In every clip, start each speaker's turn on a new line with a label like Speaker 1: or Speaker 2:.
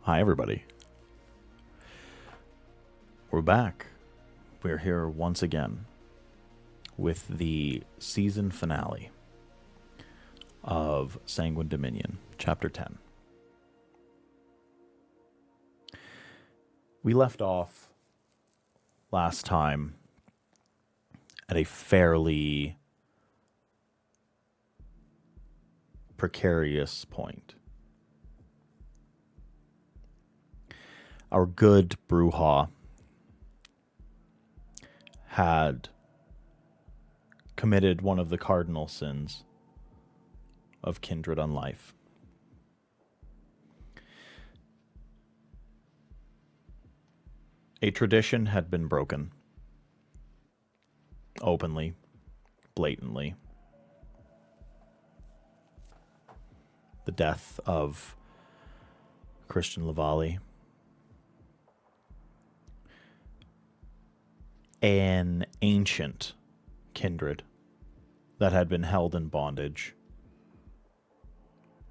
Speaker 1: Hi, everybody. We're back. We're here once again with the season finale of Sanguine Dominion, Chapter 10. We left off last time at a fairly precarious point. Our good Brujah had committed one of the cardinal sins of kindred on life. A tradition had been broken openly, blatantly. The death of Christian Lavallee. An ancient kindred that had been held in bondage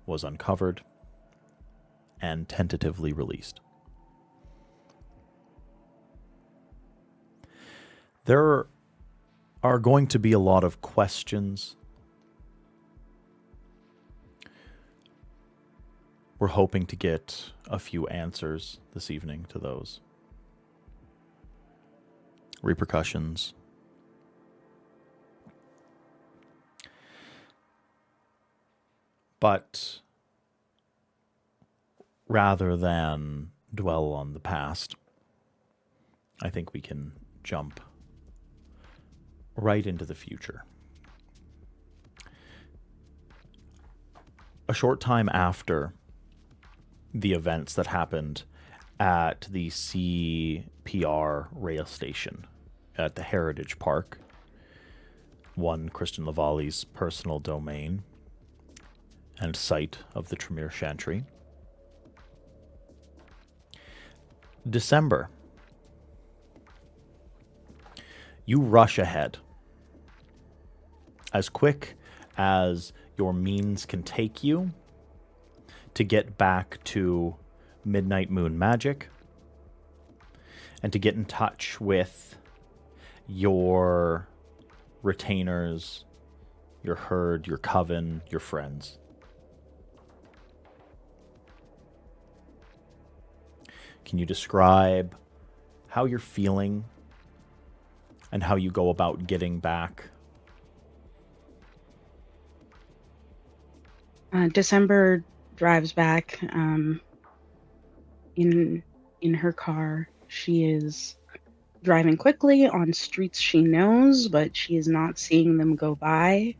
Speaker 1: was uncovered and tentatively released. There are going to be a lot of questions. We're hoping to get a few answers this evening to those. Repercussions. But rather than dwell on the past, I think we can jump right into the future. A short time after the events that happened at the CPR rail station at the Heritage Park, one Christian Lavallee's personal domain and site of the Tremere Chantry. December. You rush ahead. As quick as your means can take you to get back to Midnight Moon Magic and to get in touch with your retainers, your herd, your coven, your friends. Can you describe how you're feeling and how you go about getting back?
Speaker 2: December drives back in her car. She is driving quickly on streets she knows, but she is not seeing them go by.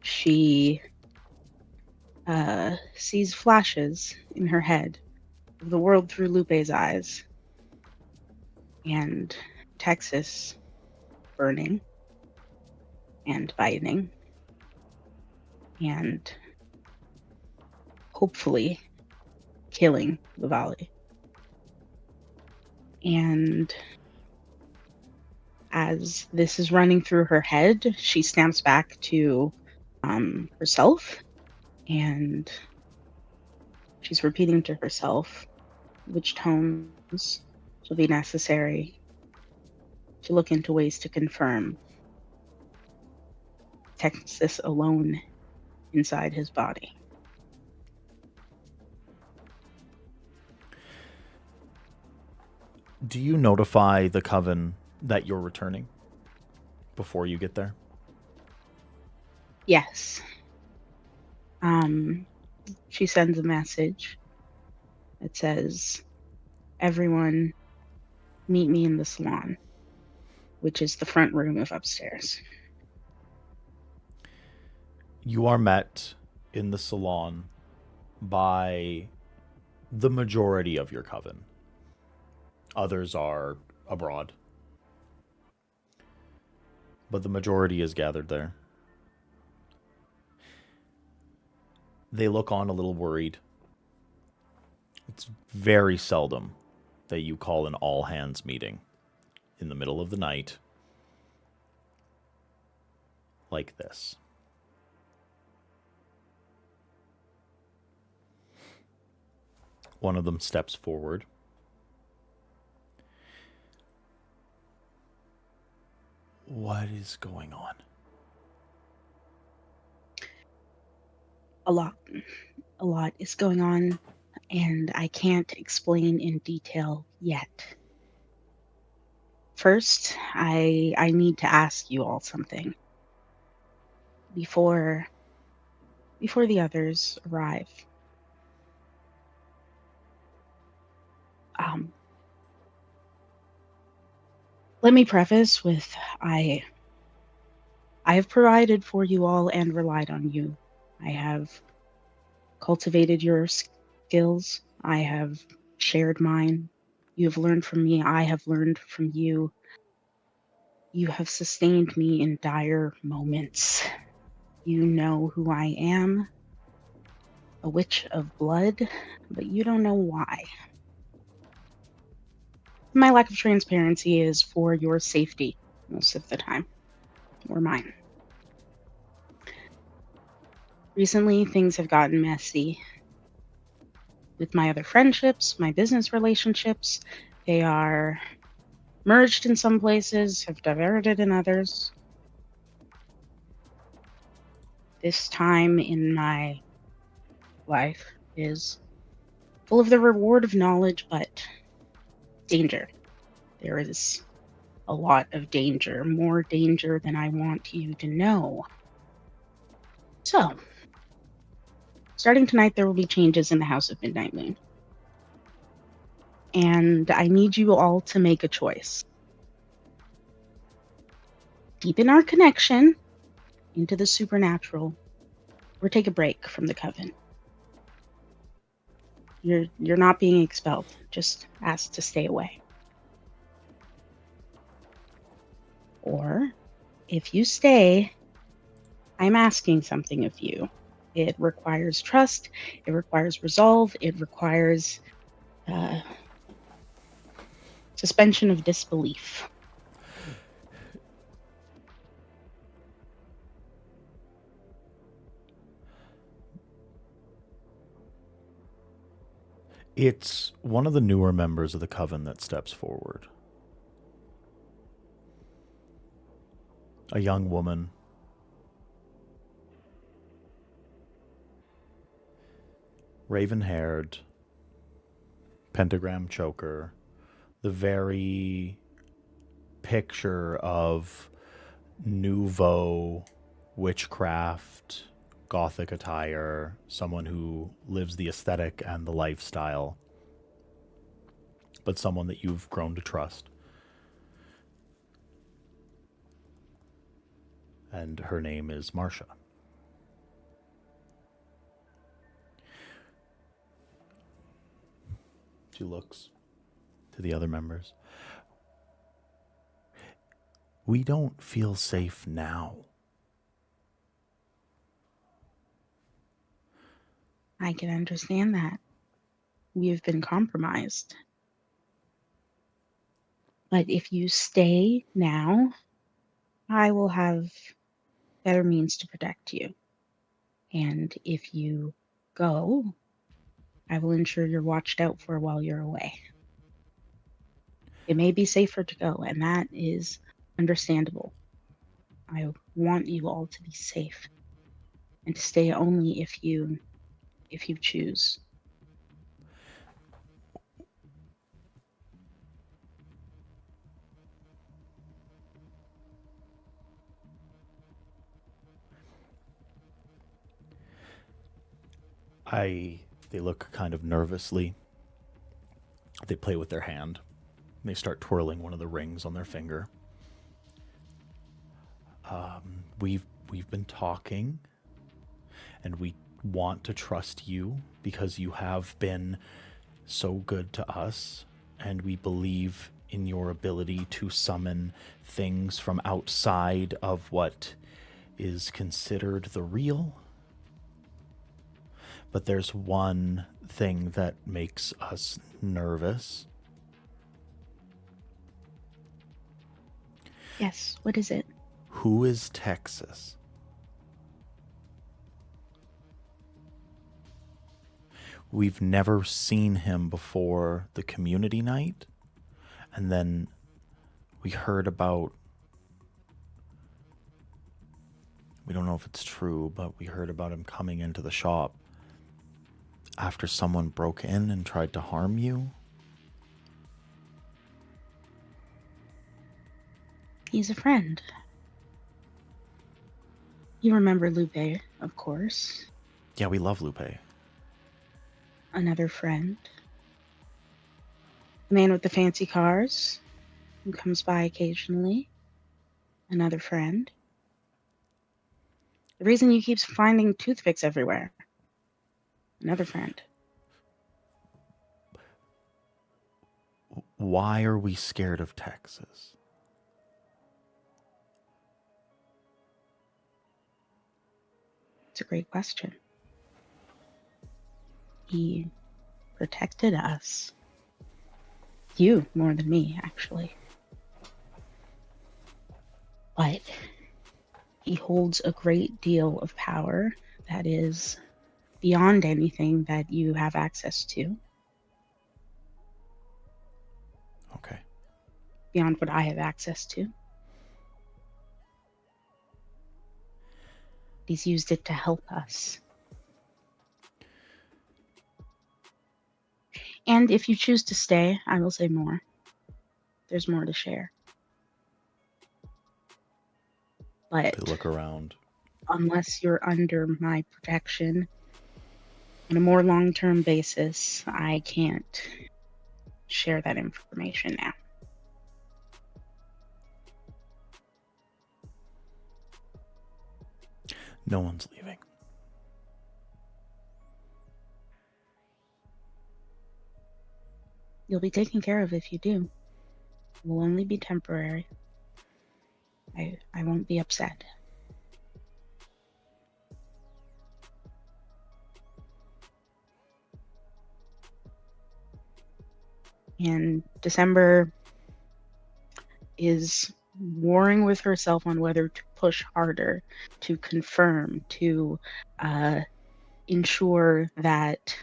Speaker 2: She sees flashes in her head of the world through Lupe's eyes and Texas burning and fighting and hopefully killing Lavallee. And as this is running through her head, she snaps back to herself, and she's repeating to herself which tones will be necessary to look into ways to confirm Texas alone inside his body.
Speaker 1: Do you notify the coven that you're returning before you get there?
Speaker 2: Yes. She sends a message that says, "Everyone, meet me in the salon," which is the front room of upstairs.
Speaker 1: You are met in the salon by the majority of your coven. Others are abroad, but the majority is gathered there. They look on a little worried. It's very seldom that you call an all-hands meeting in the middle of the night like this. One of them steps forward. What is going on?
Speaker 2: A lot. A lot is going on, and I can't explain in detail yet. First, I need to ask you all something before the others arrive. Let me preface with I have provided for you all and relied on you. I have cultivated your skills. I have shared mine. You have learned from me. I have learned from you. You have sustained me in dire moments. You know who I am, a witch of blood, but you don't know why. My lack of transparency is for your safety most of the time, or mine. Recently, things have gotten messy with my other friendships, my business relationships. They are merged in some places, have diverted in others. This time in my life is full of the reward of knowledge, but danger. There is a lot of danger, more danger than I want you to know. So, starting tonight, there will be changes in the House of Midnight Moon. And I need you all to make a choice. Deepen our connection into the supernatural, or take a break from the coven. You're not being expelled, just asked to stay away. Or if you stay, I'm asking something of you. It requires trust, it requires resolve, it requires suspension of disbelief.
Speaker 1: It's one of the newer members of the coven that steps forward. A young woman. Raven-haired. Pentagram choker. The very picture of nouveau witchcraft, gothic attire, someone who lives the aesthetic and the lifestyle, but someone that you've grown to trust. And her name is Marcia. She looks to the other members. We don't feel safe now.
Speaker 2: I can understand that. We've been compromised. But if you stay now, I will have better means to protect you. And if you go, I will ensure you're watched out for while you're away. It may be safer to go, and that is understandable. I want you all to be safe and to stay only if you choose.
Speaker 1: They look kind of nervously. They play with their hand. They start twirling one of the rings on their finger. We've been talking, and we want to trust you because you have been so good to us, and we believe in your ability to summon things from outside of what is considered the real. But there's one thing that makes us nervous.
Speaker 2: Yes, what is it?
Speaker 1: Who is Texas? We've never seen him before the community night. And then we heard about, we don't know if it's true, but we heard about him coming into the shop after someone broke in and tried to harm you.
Speaker 2: He's a friend. You remember Lupe, of course.
Speaker 1: Yeah, we love Lupe.
Speaker 2: Another friend. The man with the fancy cars who comes by occasionally. Another friend. The reason you keep finding toothpicks everywhere. Another friend.
Speaker 1: Why are we scared of Texas?
Speaker 2: It's a great question. He protected us. You more than me, actually. But he holds a great deal of power that is beyond anything that you have access to.
Speaker 1: Okay.
Speaker 2: Beyond what I have access to. He's used it to help us. And if you choose to stay, I will say more. There's more to share. But
Speaker 1: They look around.
Speaker 2: Unless you're under my protection on a more long-term basis, I can't share that information now.
Speaker 1: No one's leaving.
Speaker 2: You'll be taken care of if you do. It will only be temporary. I won't be upset. And December is warring with herself on whether to push harder, to confirm, to ensure that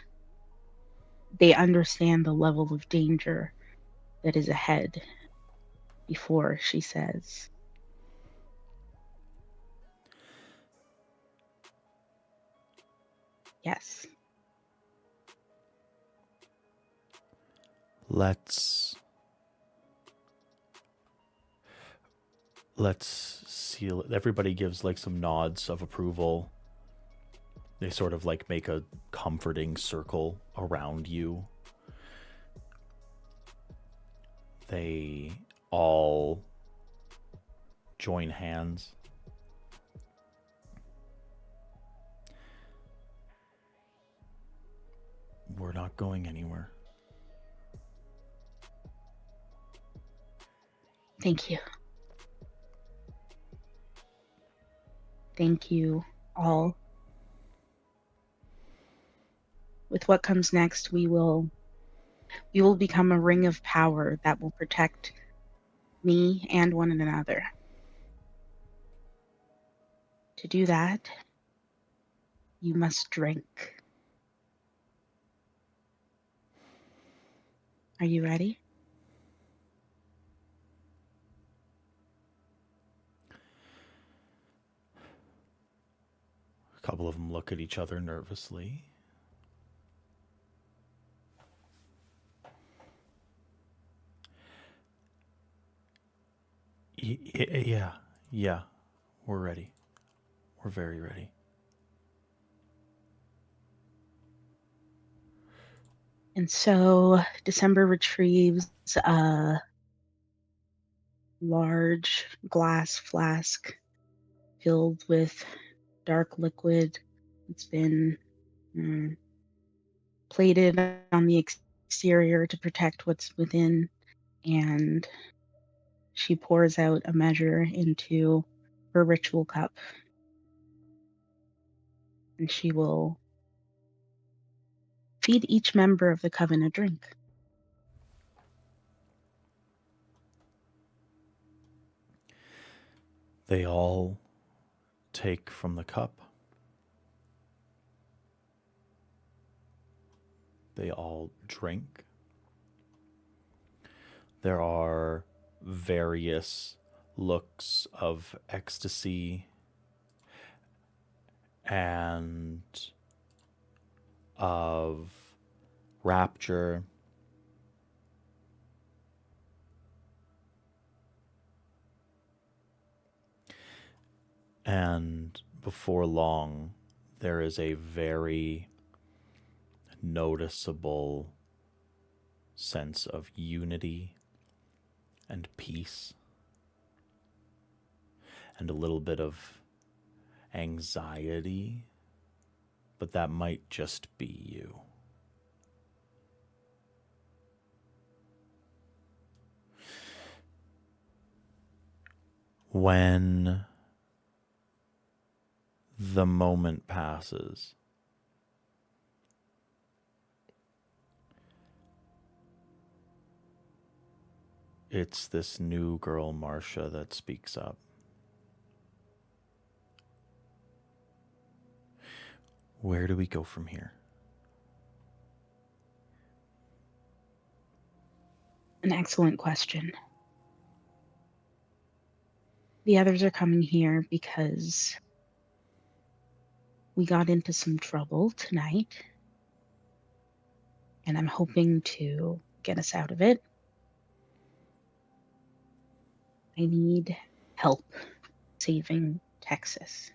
Speaker 2: they understand the level of danger that is ahead before she says, yes.
Speaker 1: Let's seal it. Everybody gives like some nods of approval. They sort of like make a comforting circle around you. They all join hands. We're not going anywhere.
Speaker 2: Thank you. Thank you all. With what comes next, we will become a ring of power that will protect me and one another. To do that, you must drink. Are you ready?
Speaker 1: A couple of them look at each other nervously. Yeah, we're ready. We're very ready.
Speaker 2: And so December retrieves a large glass flask filled with dark liquid. It's been plated on the exterior to protect what's within, and she pours out a measure into her ritual cup. And she will feed each member of the coven a drink.
Speaker 1: They all take from the cup. They all drink. There are various looks of ecstasy and of rapture. And before long, there is a very noticeable sense of unity and peace and a little bit of anxiety, but that might just be you. When the moment passes, it's this new girl, Marcia, that speaks up. Where do we go from here?
Speaker 2: An excellent question. The others are coming here because we got into some trouble tonight, and I'm hoping to get us out of it. I need help saving Texas.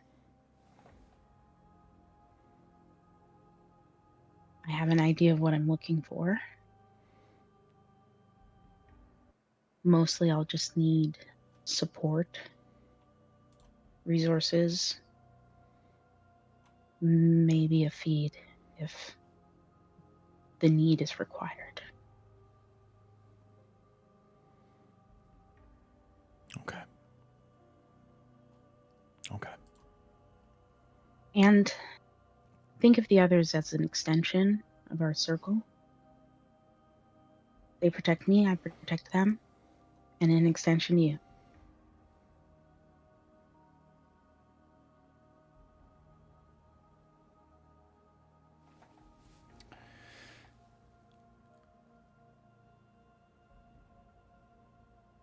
Speaker 2: I have an idea of what I'm looking for. Mostly I'll just need support, resources, maybe a feed if the need is required.
Speaker 1: Okay. Okay.
Speaker 2: And think of the others as an extension of our circle. They protect me, I protect them, and an extension you.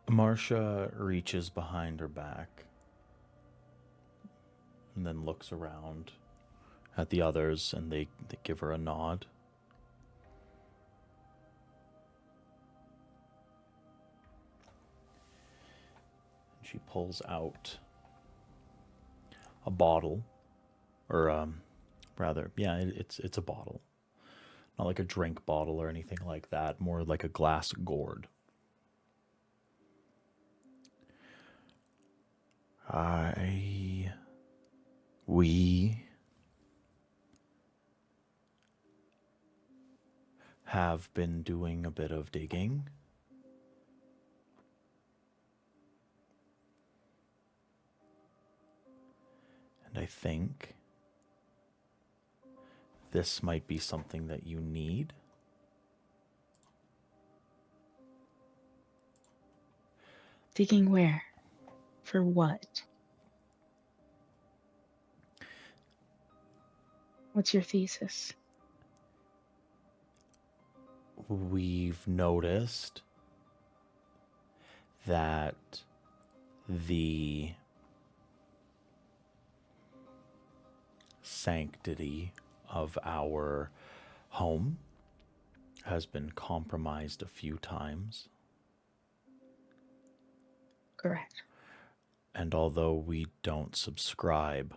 Speaker 1: Marcia reaches behind her back and then looks around at the others, and they give her a nod. She pulls out a bottle, or rather, yeah, it's a bottle, not like a drink bottle or anything like that. More like a glass gourd. We have been doing a bit of digging. And I think this might be something that you need.
Speaker 2: Digging where? For what? What's your thesis?
Speaker 1: We've noticed that the sanctity of our home has been compromised a few times.
Speaker 2: Correct.
Speaker 1: And although we don't subscribe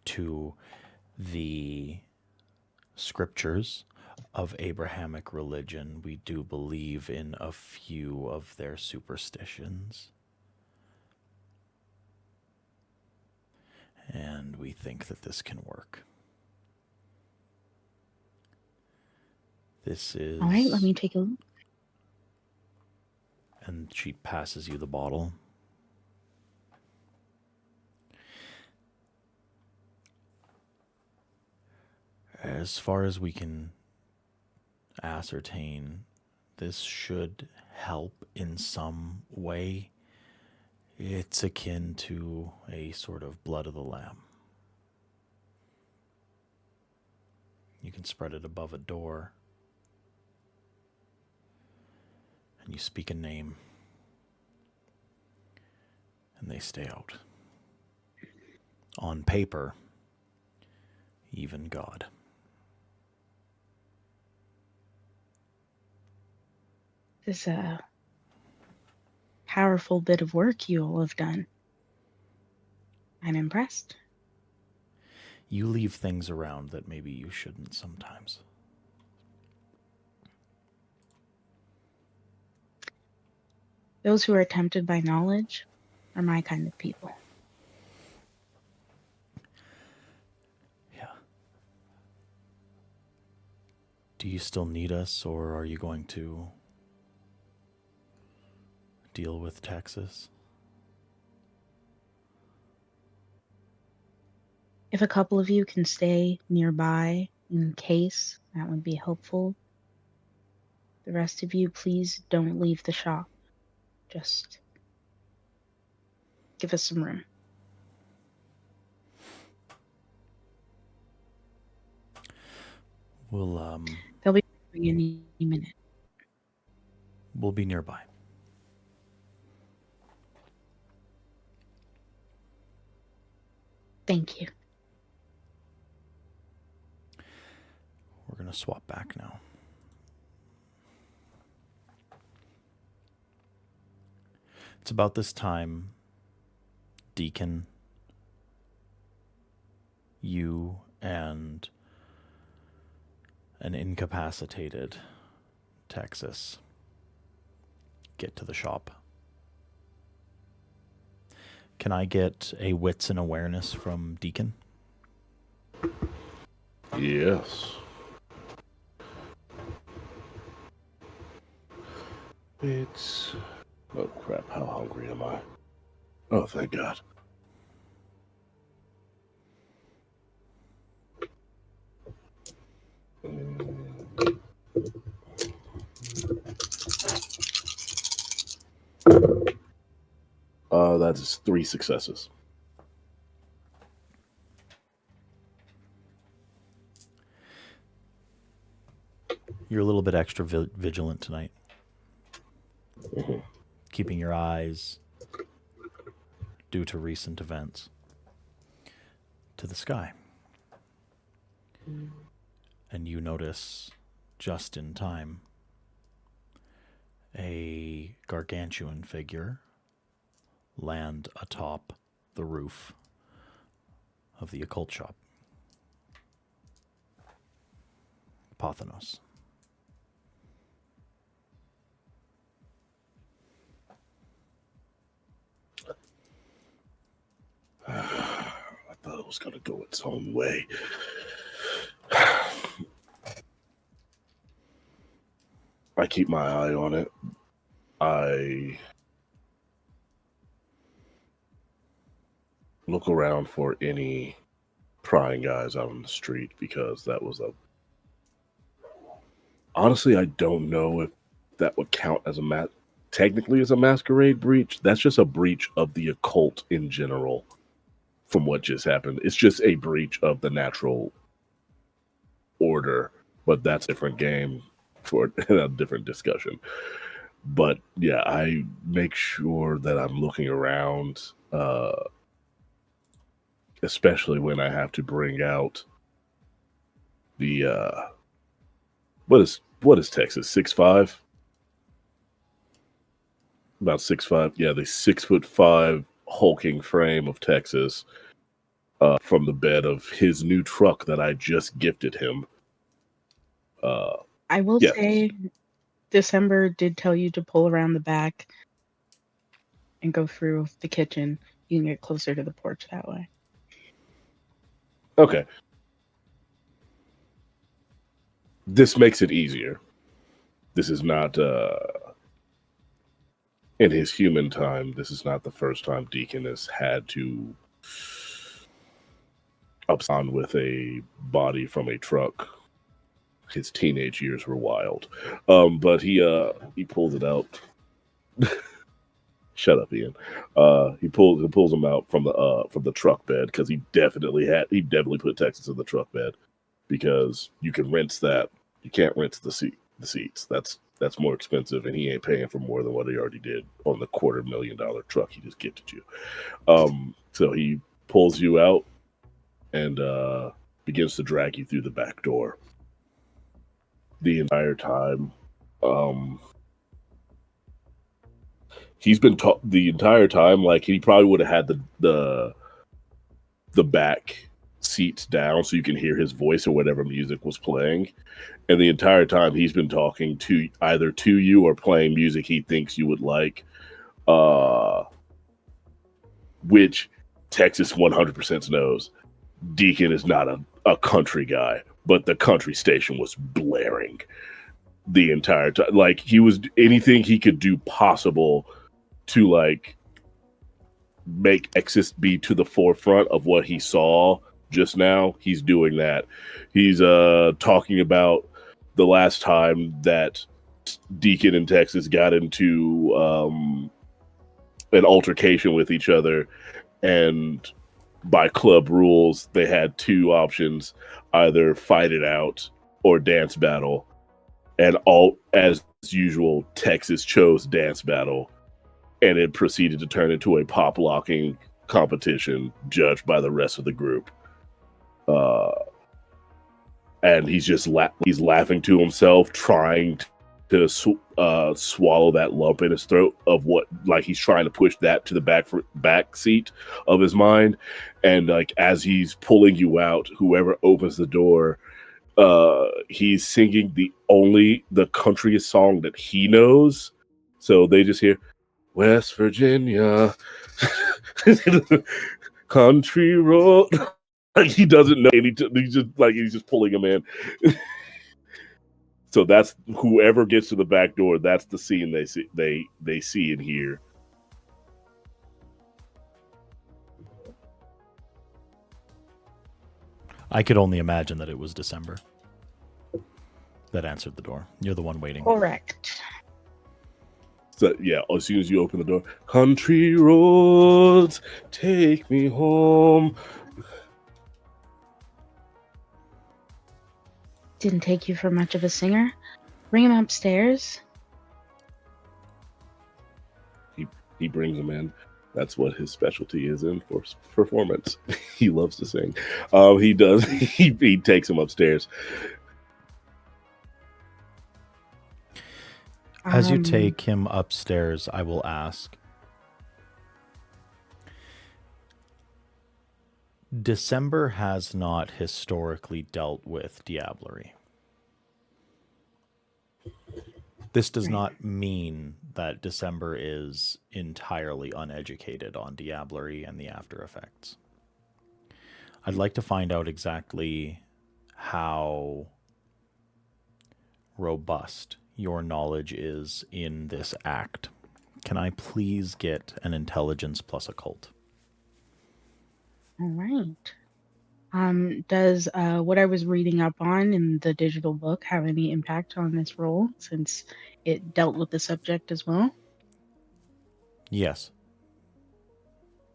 Speaker 1: to the scriptures of Abrahamic religion, we do believe in a few of their superstitions. And we think that this can work. This is...
Speaker 2: All right, let me take a look.
Speaker 1: And she passes you the bottle. As far as we can ascertain, this should help in some way. It's akin to a sort of blood of the lamb. You can spread it above a door. And you speak a name. And they stay out. On paper, even God.
Speaker 2: This is a powerful bit of work you all have done. I'm impressed.
Speaker 1: You leave things around that maybe you shouldn't sometimes.
Speaker 2: Those who are tempted by knowledge are my kind of people.
Speaker 1: Yeah. Do you still need us, or are you going to deal with Texas?
Speaker 2: If a couple of you can stay nearby in case, that would be helpful. The rest of you, please don't leave the shop. Just give us some room.
Speaker 1: We'll
Speaker 2: They'll be any minute.
Speaker 1: we'll be nearby.
Speaker 2: Thank you.
Speaker 1: We're going to swap back now. It's about this time, Deacon, you and an incapacitated Texas get to the shop. Can I get a wits and awareness from Deacon?
Speaker 3: Yes. It's... Oh, crap. How hungry am I? Oh, thank God. That is 3 successes.
Speaker 1: You're a little bit extra vigilant tonight.
Speaker 3: Mm-hmm.
Speaker 1: Keeping your eyes, due to recent events, to the sky. And you notice, just in time, a gargantuan figure land atop the roof of the occult shop. Pothanos.
Speaker 3: I thought it was going to go its own way. I keep my eye on it. I look around for any prying eyes out on the street, because that was a... Honestly, I don't know if that would count as technically as a masquerade breach. That's just a breach of the occult in general from what just happened. It's just a breach of the natural order, but that's a different game for a different discussion. But yeah, I make sure that I'm looking around, especially when I have to bring out the what is Texas, 6'5"? About 6'5". Yeah, the 6'5" hulking frame of Texas from the bed of his new truck that I just gifted him.
Speaker 2: I will say, December did tell you to pull around the back and go through the kitchen. You can get closer to the porch that way.
Speaker 3: Okay. This makes it easier. This is not, in his human time, this is not the first time Deacon has had to upon with a body from a truck. His teenage years were wild. But he pulls it out. Shut up, Ian. He pulls him out from the truck bed, because he definitely put Texas in the truck bed. because you can rinse that. You can't rinse the seats. That's more expensive, and he ain't paying for more than what he already did on the $250,000 truck he just gifted you. So he pulls you out and begins to drag you through the back door. The entire time, he's been the entire time. Like, he probably would have had the back seats down so you can hear his voice or whatever music was playing. And the entire time he's been talking to either to you or playing music he thinks you would like, which Texas 100% knows. Deacon is not a country guy, but the country station was blaring the entire time. Like, he was anything he could do possible to, like, make Texas be to the forefront of what he saw just now. He's doing that. He's talking about the last time that Deacon and Texas got into an altercation with each other, and by club rules, they had two options: either fight it out or dance battle. And all, as usual, Texas chose dance battle, and it proceeded to turn into a pop locking competition judged by the rest of the group. And he's just he's laughing to himself, trying to swallow that lump in his throat of what, like, he's trying to push that to the back seat of his mind. And, like, as he's pulling you out, whoever opens the door, he's singing the countryest song that he knows. So they just hear West Virginia, country road. Like, he doesn't know any. He's just pulling him in. So that's whoever gets to the back door. That's the scene they see and hear.
Speaker 1: I could only imagine that it was December that answered the door. You're the one waiting.
Speaker 2: Correct.
Speaker 3: So yeah, as soon as you open the door, country roads take me home.
Speaker 2: Didn't take you for much of a singer. Bring him upstairs.
Speaker 3: He brings him in. That's what his specialty is in for performance. He loves to sing. He does. He takes him upstairs.
Speaker 1: As you take him upstairs, I will ask, December has not historically dealt with diablerie. This does not mean that December is entirely uneducated on diablerie and the after effects. I'd like to find out exactly how robust your knowledge is in this act. Can I please get an intelligence plus occult?
Speaker 2: All right. Does what I was reading up on in the digital book have any impact on this roll, since it dealt with the subject as well?
Speaker 1: Yes.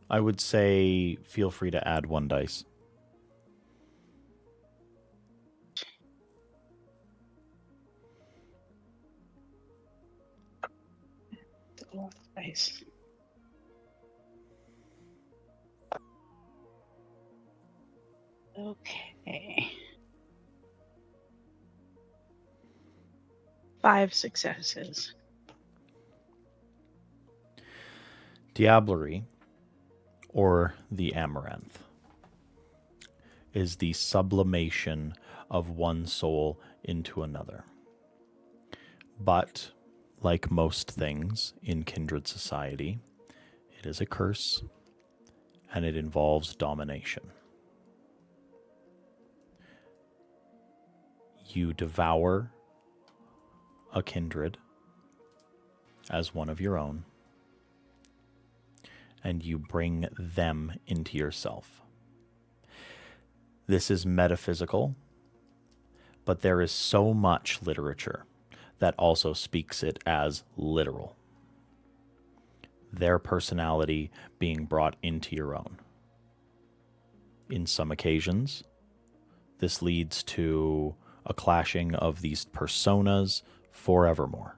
Speaker 1: I would say feel free to add 1 dice.
Speaker 2: Nice. Okay. 5 successes.
Speaker 1: Diablerie, or the amaranth, is the sublimation of one soul into another. But, like most things in Kindred society, it is a curse, and it involves domination. You devour a kindred as one of your own, and you bring them into yourself. This is metaphysical, but there is so much literature that also speaks it as literal. Their personality being brought into your own. In some occasions, this leads to a clashing of these personas forevermore.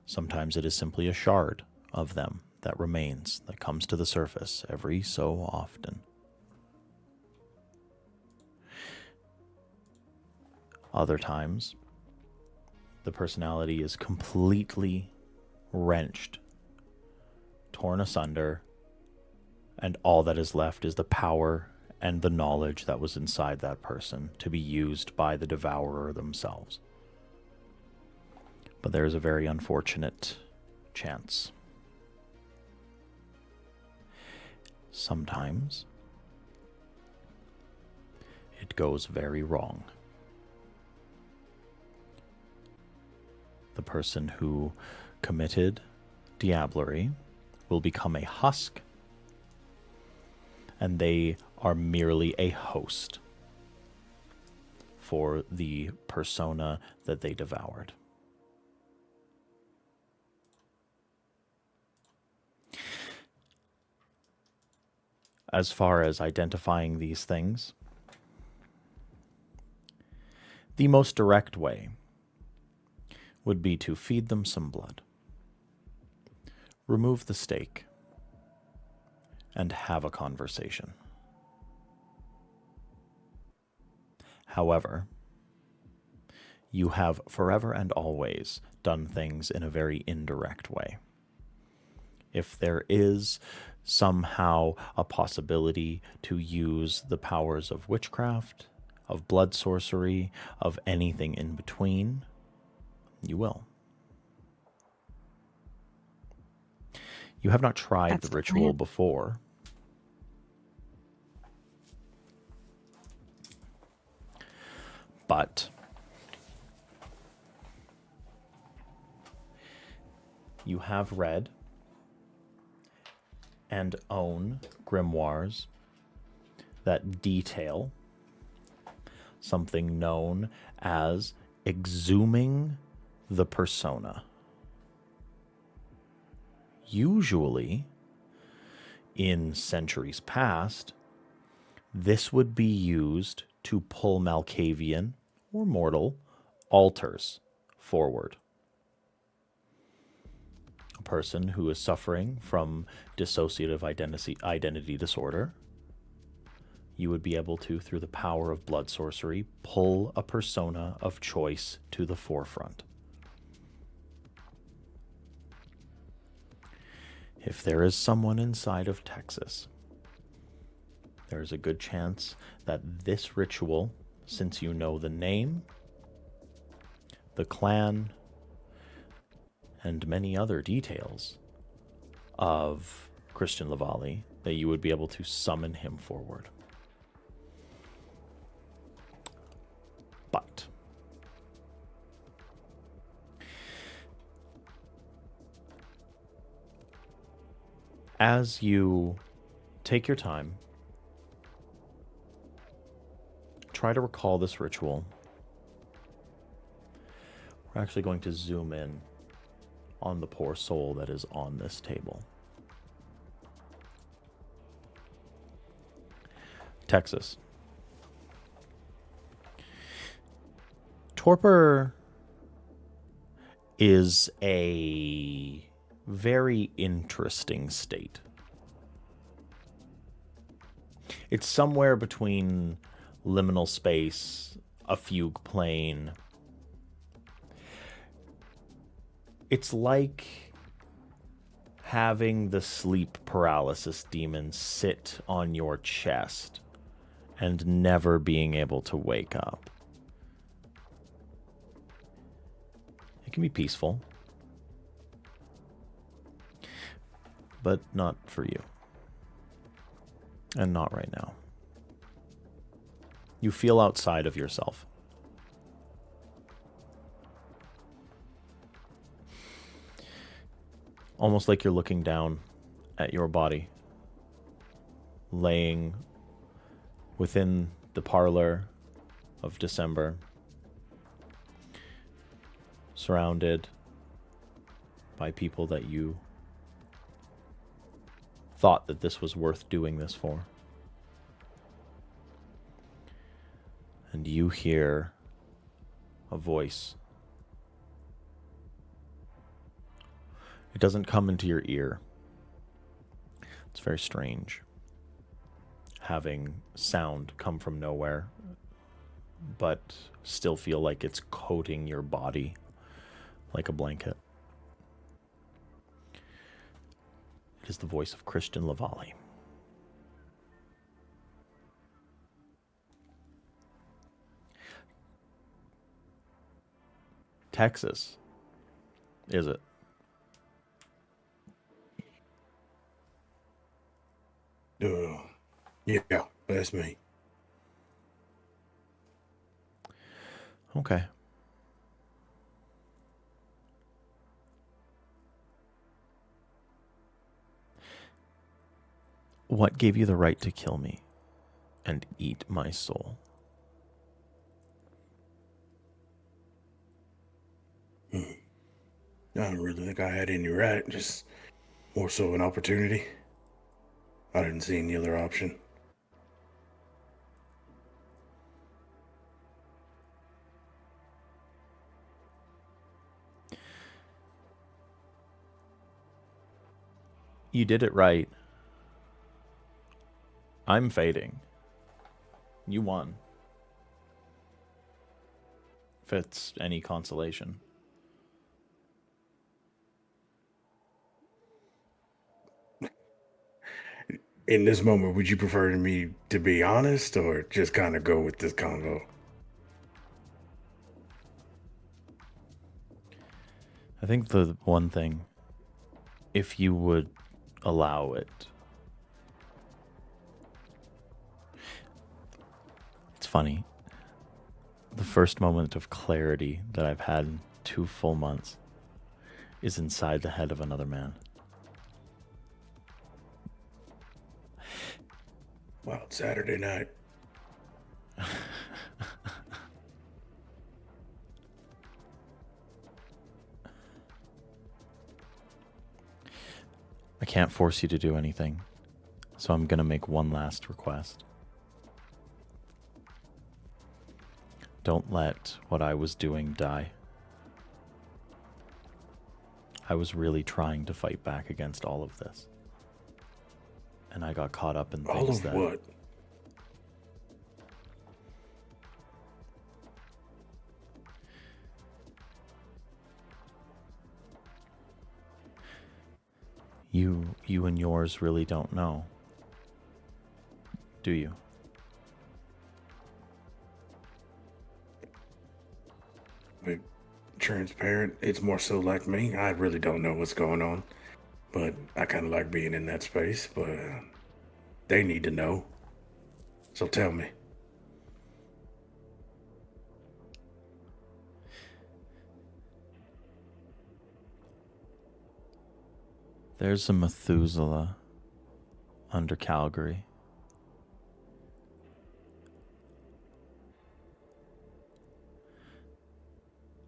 Speaker 1: Sometimes it is simply a shard of them that remains, that comes to the surface every so often. Other times, the personality is completely wrenched, torn asunder, and all that is left is the power and the knowledge that was inside that person to be used by the devourer themselves. But there is a very unfortunate chance. Sometimes it goes very wrong. The person who committed diablerie will become a husk, and they are merely a host for the persona that they devoured. As far as identifying these things, the most direct way would be to feed them some blood, remove the stake, and have a conversation. However, you have forever and always done things in a very indirect way. If there is somehow a possibility to use the powers of witchcraft, of blood sorcery, of anything in between, you will. You have not tried
Speaker 2: That's
Speaker 1: the
Speaker 2: the
Speaker 1: ritual
Speaker 2: plan.
Speaker 1: before. But you have read and own grimoires that detail something known as exhuming the persona. Usually, in centuries past, this would be used to pull Malkavian or mortal altars forward. A person who is suffering from dissociative identity disorder, you would be able to, through the power of blood sorcery, pull a persona of choice to the forefront. If there is someone inside of Texas, there's a good chance that this ritual, since you know the name, the clan, and many other details of Christian Lavallee, that you would be able to summon him forward. But as you take your time, try to recall this ritual. We're actually going to zoom in on the poor soul that is on this table. Texas. Torpor is a very interesting state. It's somewhere between liminal space, a fugue plane. It's like having the sleep paralysis demon sit on your chest and never being able to wake up. It can be peaceful, but not for you. And not right now. You feel outside of yourself. Almost like you're looking down at your body, laying within the parlor of December, surrounded by people that you thought that this was worth doing this for. and you hear a voice. It doesn't come into your ear. It's very strange, having sound come from nowhere, but still feel like it's coating your body like a blanket. It is the voice of Christian Lavalle. Texas, is it?
Speaker 4: Yeah, that's me.
Speaker 1: Okay. What gave you the right to kill me and eat my soul?
Speaker 4: I don't really think I had any right, just more so an opportunity. I didn't see any other option.
Speaker 1: You did it right. I'm fading. You won. If it's any consolation.
Speaker 4: In this moment, would you prefer me to be honest or just kind of go with this convo?
Speaker 1: I think the one thing, if you would allow it, it's funny. The first moment of clarity that I've had in 2 full months is inside the head of another man.
Speaker 4: Well, it's Saturday night.
Speaker 1: I can't force you to do anything, so I'm going to make one last request. Don't let what I was doing die. I was really trying to fight back against all of this. And I got caught up in things
Speaker 4: All of
Speaker 1: that...
Speaker 4: what?
Speaker 1: You and yours really don't know, do you?
Speaker 4: Be transparent. It's more so like me. I really don't know what's going on, but I kind of like being in that space. But they need to know. So tell me.
Speaker 1: There's a Methuselah under Calgary.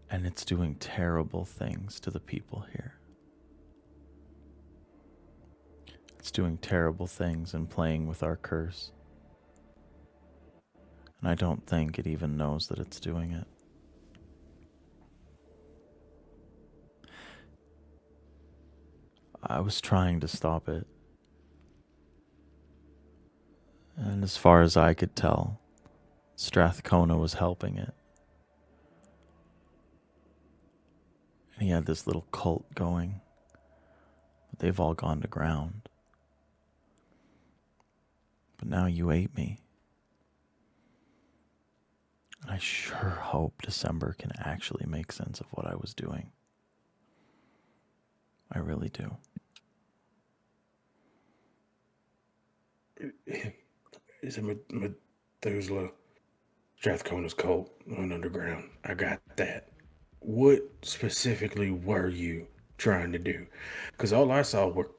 Speaker 1: And it's doing terrible things to the people here. It's doing terrible things and playing with our curse. And I don't think it even knows that it's doing it. I was trying to stop it. And as far as I could tell, Strathcona was helping it. And he had this little cult going. But they've all gone to ground. But now you ate me. I sure hope December can actually make sense of what I was doing. I really do.
Speaker 4: It's a Methuselah. Strathcona's cult went underground. I got that. What specifically were you trying to do? Because all I saw were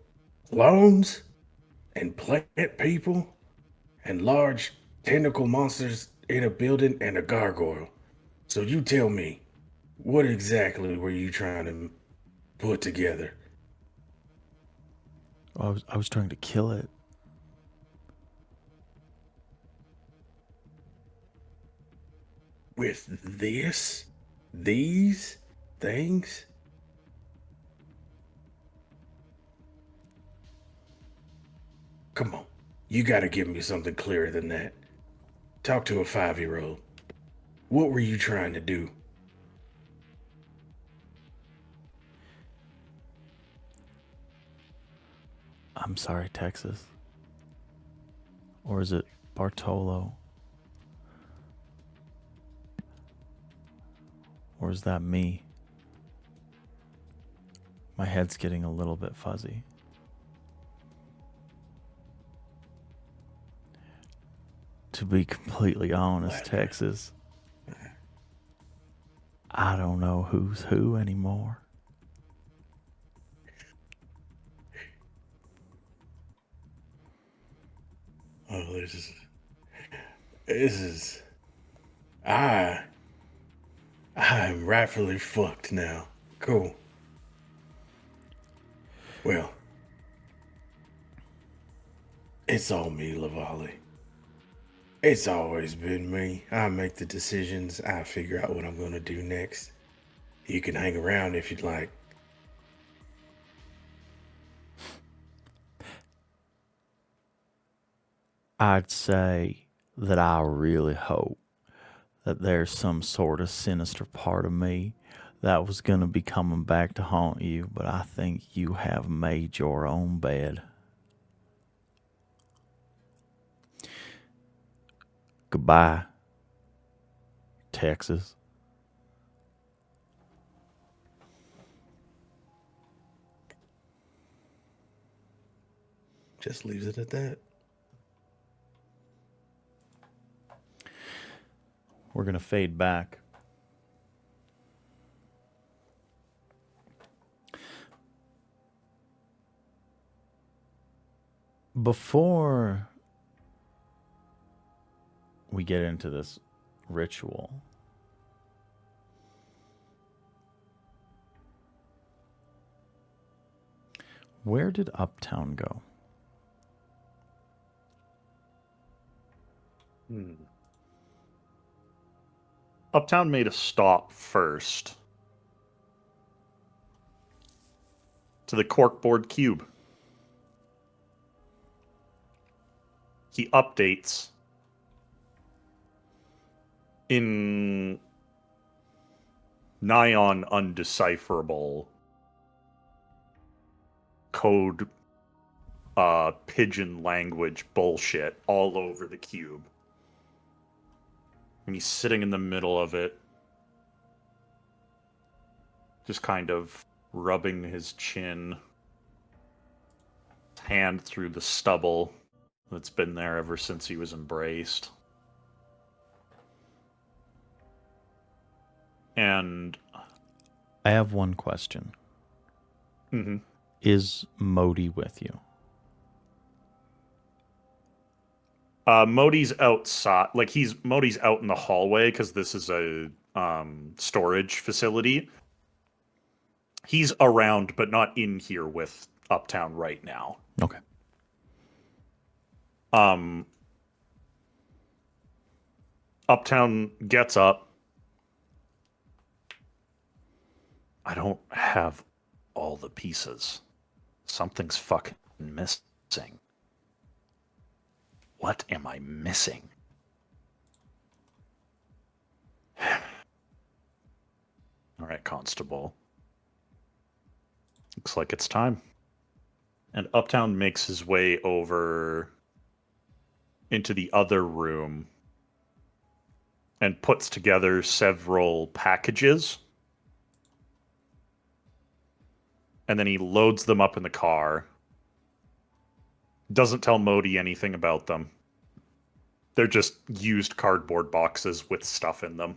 Speaker 4: clones and plant people and large tentacle monsters in a building and a gargoyle. So you tell me, what exactly were you trying to put together?
Speaker 1: I was trying to kill it.
Speaker 4: with these things? Come on. You gotta give me something clearer than that. Talk to a 5-year-old. What were you trying to do?
Speaker 1: I'm sorry, Texas. Or is it Bartolo? Or is that me? My head's getting a little bit fuzzy. To be completely honest, Texas, I don't know who's who anymore.
Speaker 4: Oh, this is, I'm rightfully fucked now. Cool. Well, it's all me, Lavalley. It's always been me. I make the decisions. I figure out what I'm going to do next. You can hang around if you'd like.
Speaker 1: I'd say that I really hope that there's some sort of sinister part of me that was going to be coming back to haunt you, but I think you have made your own bed. Goodbye, Texas.
Speaker 4: Just leaves it at that.
Speaker 1: We're going to fade back. Before we get into this ritual, where did Uptown go?
Speaker 5: Uptown made a stop first to the corkboard cube. He updates in nigh on undecipherable code pigeon language bullshit all over the cube. And he's sitting in the middle of it, just kind of rubbing his chin, hand through the stubble that's been there ever since he was embraced. And
Speaker 1: I have one question. Is Modi with you?
Speaker 5: Modi's outside, like Modi's out in the hallway because this is a storage facility. He's around, but not in here with Uptown right now.
Speaker 1: Okay.
Speaker 5: Uptown gets up. I don't have all the pieces. Something's fucking missing. What am I missing? All right, Constable. Looks like it's time. And Uptown makes his way over into the other room and puts together several packages. And then he loads them up in the car. Doesn't tell Modi anything about them. They're just used cardboard boxes with stuff in them.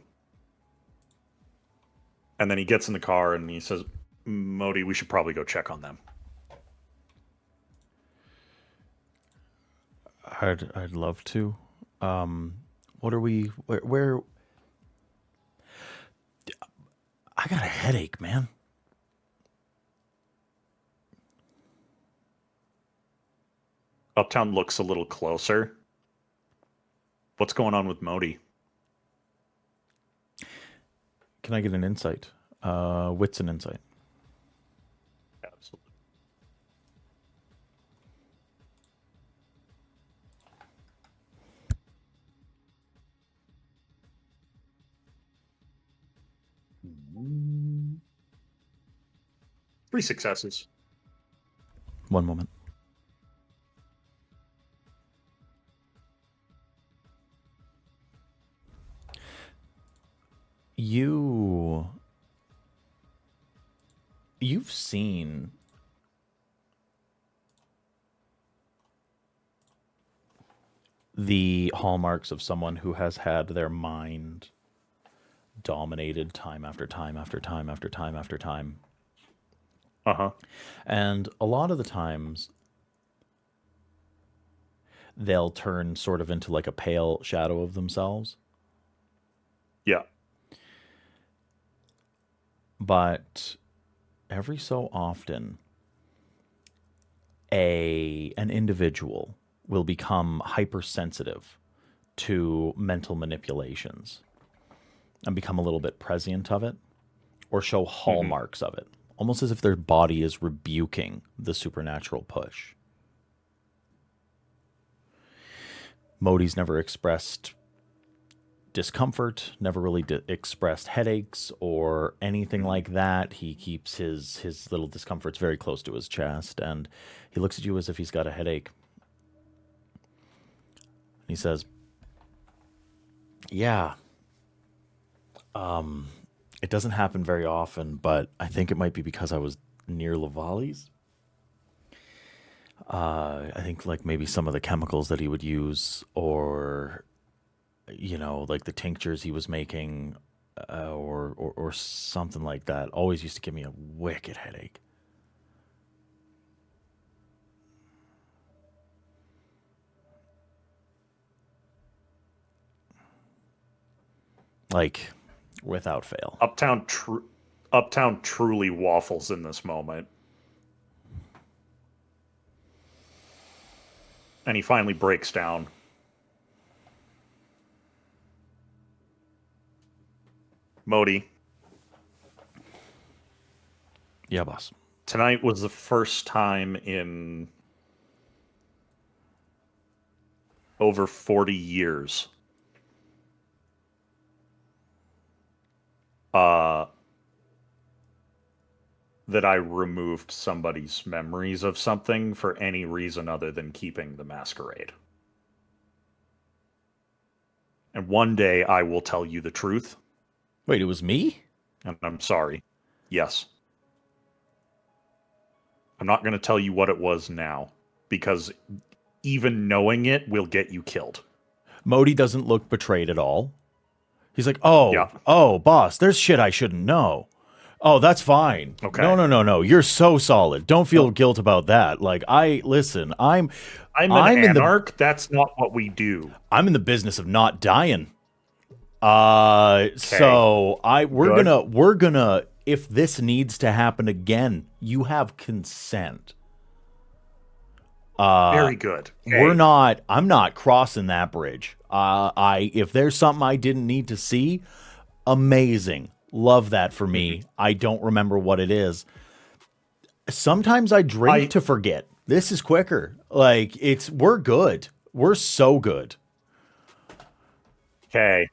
Speaker 5: And then he gets in the car and he says, Modi, we should probably go check on them.
Speaker 1: I'd love to. What are we? Where? I got a headache, man.
Speaker 5: Uptown looks a little closer. What's going on with Modi?
Speaker 1: Can I get an insight? Wits and insight.
Speaker 5: Absolutely. Three successes.
Speaker 1: One moment. You've seen the hallmarks of someone who has had their mind dominated time after time after time after time after time.
Speaker 5: Uh-huh.
Speaker 1: And a lot of the times they'll turn sort of into like a pale shadow of themselves.
Speaker 5: Yeah.
Speaker 1: But every so often an individual will become hypersensitive to mental manipulations and become a little bit prescient of it or show hallmarks of it, almost as if their body is rebuking the supernatural push. Modi's never expressed discomfort, never really expressed headaches or anything like that. He keeps his little discomforts very close to his chest, and he looks at you as if he's got a headache. He says, yeah, it doesn't happen very often, but I think it might be because I was near Lavalley's. I think like maybe some of the chemicals that he would use, or like the tinctures he was making, or something like that, always used to give me a wicked headache. Like, without fail.
Speaker 5: Uptown truly waffles in this moment. And he finally breaks down. Modi.
Speaker 1: Yeah, boss.
Speaker 5: Tonight was the first time in over 40 years that I removed somebody's memories of something for any reason other than keeping the masquerade. And one day I will tell you the truth.
Speaker 1: Wait, it was me?
Speaker 5: And I'm sorry. Yes. I'm not going to tell you what it was now, because even knowing it will get you killed.
Speaker 1: Modi doesn't look betrayed at all. He's like,
Speaker 5: Yeah.
Speaker 1: oh, boss, there's shit I shouldn't know. Oh, that's fine.
Speaker 5: Okay.
Speaker 1: No. You're so solid. Don't feel guilt about that. Like, I'm
Speaker 5: an anarch. That's not what we do.
Speaker 1: I'm in the business of not dying. So we're gonna, if this needs to happen again, you have consent.
Speaker 5: Very good. Okay.
Speaker 1: I'm not crossing that bridge. If there's something I didn't need to see, amazing. Love that for me. I don't remember what it is. Sometimes I drink to forget. This is quicker. Like, we're good. We're so good.
Speaker 5: Okay.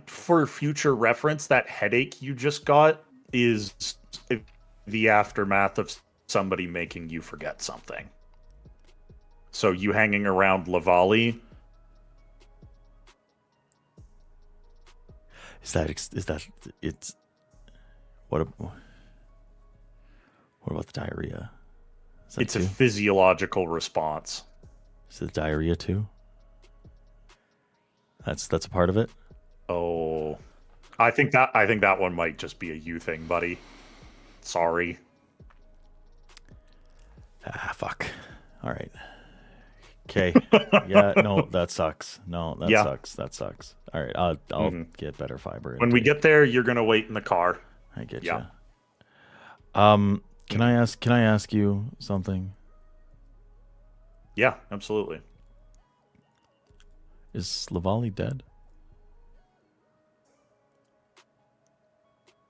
Speaker 5: For future reference, that headache you just got is the aftermath of somebody making you forget something. So you hanging around Lavalley.
Speaker 1: What about the diarrhea?
Speaker 5: It's a physiological response.
Speaker 1: Is it diarrhea too? That's a part of it.
Speaker 5: Oh, I think that one might just be a you thing, buddy. Sorry.
Speaker 1: Fuck. All right. Okay. Yeah. No, that sucks. That sucks. All right. I'll get better fiber.
Speaker 5: When we get there, you're gonna wait in the car.
Speaker 1: I get you. Can I ask you something?
Speaker 5: Yeah, absolutely.
Speaker 1: Is Lavalley dead?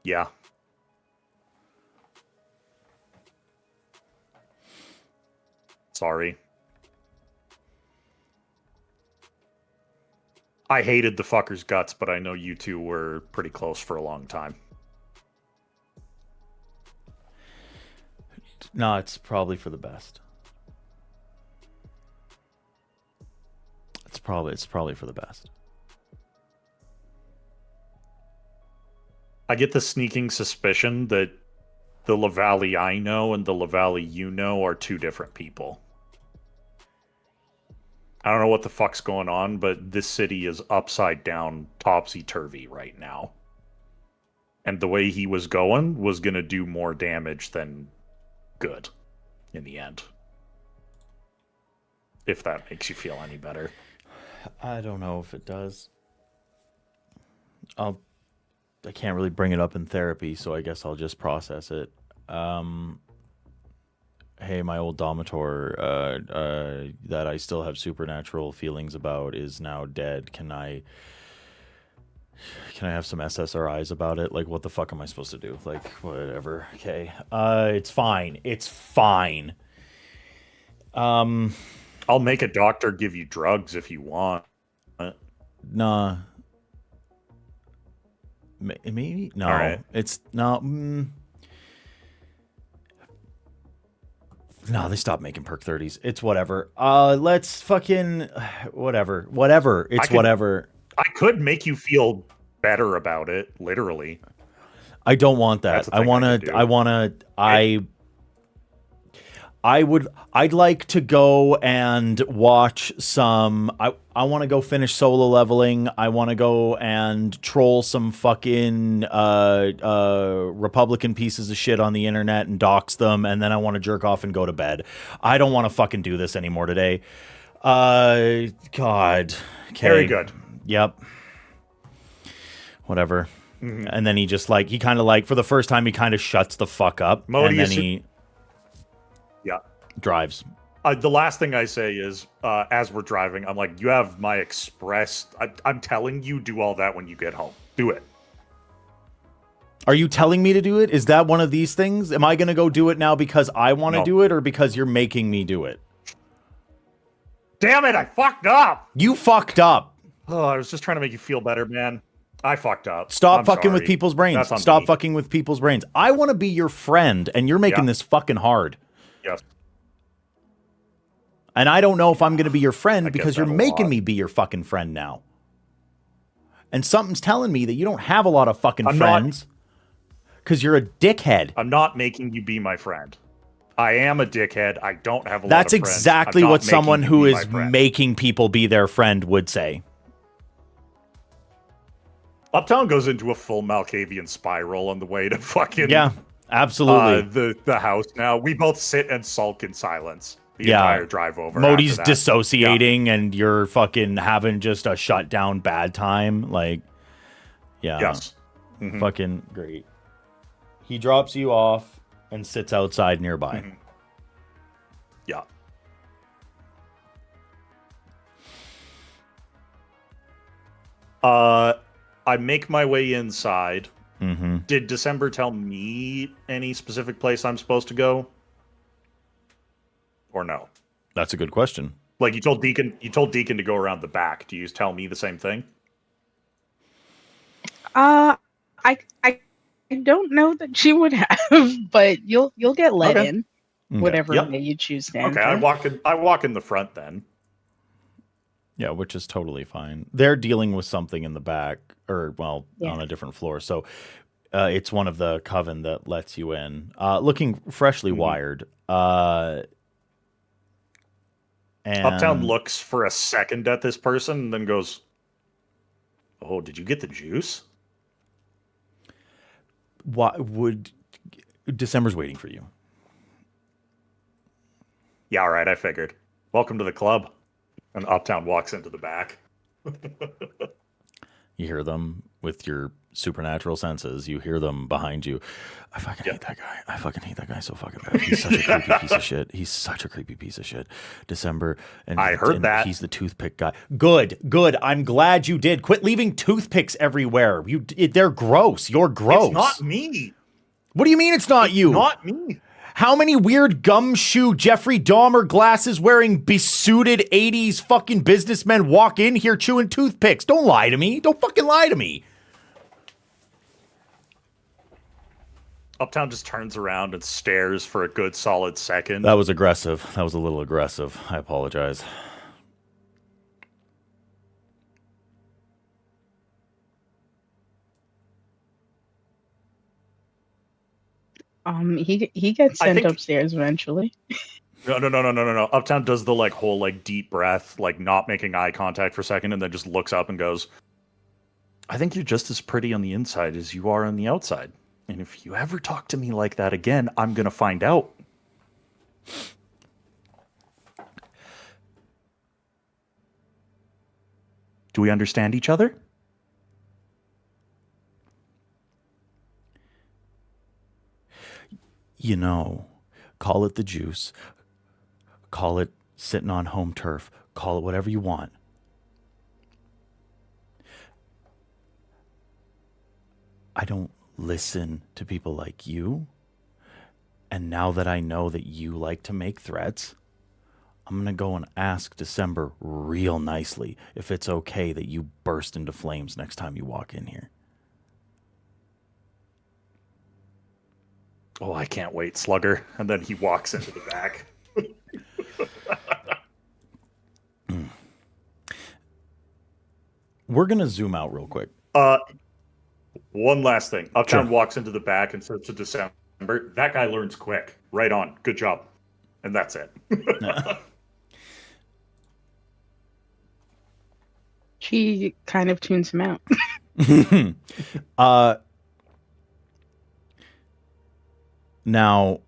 Speaker 5: Yeah. Sorry. I hated the fucker's guts, but I know you two were pretty close for a long time.
Speaker 1: No, it's probably for the best. It's probably for the best.
Speaker 5: I get the sneaking suspicion that the Lavallee I know and the Lavallee you know are two different people. I don't know what the fuck's going on, but this city is upside down, topsy-turvy right now. And the way he was going was going to do more damage than good in the end. If that makes you feel any better.
Speaker 1: I don't know if it does. I can't really bring it up in therapy, so I guess I'll just process it. Hey, my old Domitor that I still have supernatural feelings about is now dead. Can I have some SSRIs about it? Like, what the fuck am I supposed to do? Like, whatever. Okay. It's fine. It's fine.
Speaker 5: I'll make a doctor give you drugs if you want.
Speaker 1: Nah. Maybe? No.
Speaker 5: All right.
Speaker 1: It's not... No, they stopped making perk 30s. It's whatever. Let's fucking... Whatever. Whatever. It's whatever.
Speaker 5: I could make you feel better about it, literally.
Speaker 1: I don't want that. I'd like to go and watch some... I want to go finish solo leveling. I want to go and troll some fucking Republican pieces of shit on the internet and dox them, and then I want to jerk off and go to bed. I don't want to fucking do this anymore today. God. Okay.
Speaker 5: Very good.
Speaker 1: Yep. Whatever. Mm-hmm. And then he just for the first time, he kind of shuts the fuck up.
Speaker 5: Modi,
Speaker 1: and then he drives.
Speaker 5: The last thing I say is, as we're driving, I'm like, you have my express... I'm telling you, do all that when you get home. Do it.
Speaker 1: Are you telling me to do it? Is that one of these things? Am I going to go do it now because I want to do it, or because you're making me do it?
Speaker 5: Damn it, I fucked up!
Speaker 1: You fucked up.
Speaker 5: Oh, I was just trying to make you feel better, man. I fucked up.
Speaker 1: Stop fucking with people's brains. Stop fucking with people's brains. I want to be your friend, and you're making this fucking hard.
Speaker 5: Yes.
Speaker 1: And I don't know if I'm going to be your friend because you're making me be your fucking friend now. And something's telling me that you don't have a lot of fucking friends because you're a dickhead.
Speaker 5: I'm not making you be my friend. I am a dickhead. I don't have a lot of friends.
Speaker 1: That's exactly what someone who is making people be their friend would say.
Speaker 5: Uptown goes into a full Malkavian spiral on the way to fucking...
Speaker 1: Yeah, absolutely.
Speaker 5: The house now. We both sit and sulk in silence. The entire drive over.
Speaker 1: Modi's dissociating and you're fucking having just a shutdown bad time. Like, yeah.
Speaker 5: Yes. Mm-hmm.
Speaker 1: Fucking great. He drops you off and sits outside nearby.
Speaker 5: Mm-hmm. Yeah. I make my way inside.
Speaker 1: Mm-hmm.
Speaker 5: Did December tell me any specific place I'm supposed to go? Or no?
Speaker 1: That's a good question.
Speaker 5: Like you told Deacon to go around the back. Do you tell me the same thing?
Speaker 2: I don't know that she would have, but you'll get let in, whatever way you choose to enter.
Speaker 5: Okay, I walk in the front then.
Speaker 1: Yeah, which is totally fine. They're dealing with something in the back, or on a different floor. So it's one of the coven that lets you in, looking freshly wired. And
Speaker 5: Uptown looks for a second at this person and then goes, "Oh, did you get the juice?"
Speaker 1: December's waiting for you.
Speaker 5: Yeah, all right, I figured. Welcome to the club. And Uptown walks into the back.
Speaker 1: You hear them with your supernatural senses, you hear them behind you. I fucking hate that guy. I fucking hate that guy so fucking bad. He's such a creepy piece of shit. He's such a creepy piece of shit. December, and
Speaker 5: I heard
Speaker 1: and
Speaker 5: that.
Speaker 1: he's the toothpick guy. Good. I'm glad you did. Quit leaving toothpicks everywhere. They're gross. You're gross.
Speaker 5: It's not me.
Speaker 1: What do you mean it's not you?
Speaker 5: Not me.
Speaker 1: How many weird gumshoe Jeffrey Dahmer glasses wearing besuited 80s fucking businessmen walk in here chewing toothpicks? Don't lie to me. Don't fucking lie to me.
Speaker 5: Uptown just turns around and stares for a good solid second.
Speaker 1: That was aggressive. That was a little aggressive. I apologize.
Speaker 2: He gets sent upstairs eventually.
Speaker 5: No. Uptown does the whole deep breath, not making eye contact for a second, and then just looks up and goes, I think you're just as pretty on the inside as you are on the outside. And if you ever talk to me like that again, I'm going to find out. Do we understand each other?
Speaker 1: You know, call it the juice. Call it sitting on home turf. Call it whatever you want. I don't listen to people like you. And now that I know that you like to make threats, I'm going to go and ask December real nicely if it's okay that you burst into flames next time you walk in here.
Speaker 5: Oh, I can't wait, Slugger. And then he walks into the back.
Speaker 1: We're going to zoom out real quick.
Speaker 5: One last thing. Uptown walks into the back and says to December, that guy learns quick. Right on. Good job. And that's it.
Speaker 2: She kind of tunes him out.
Speaker 1: Now,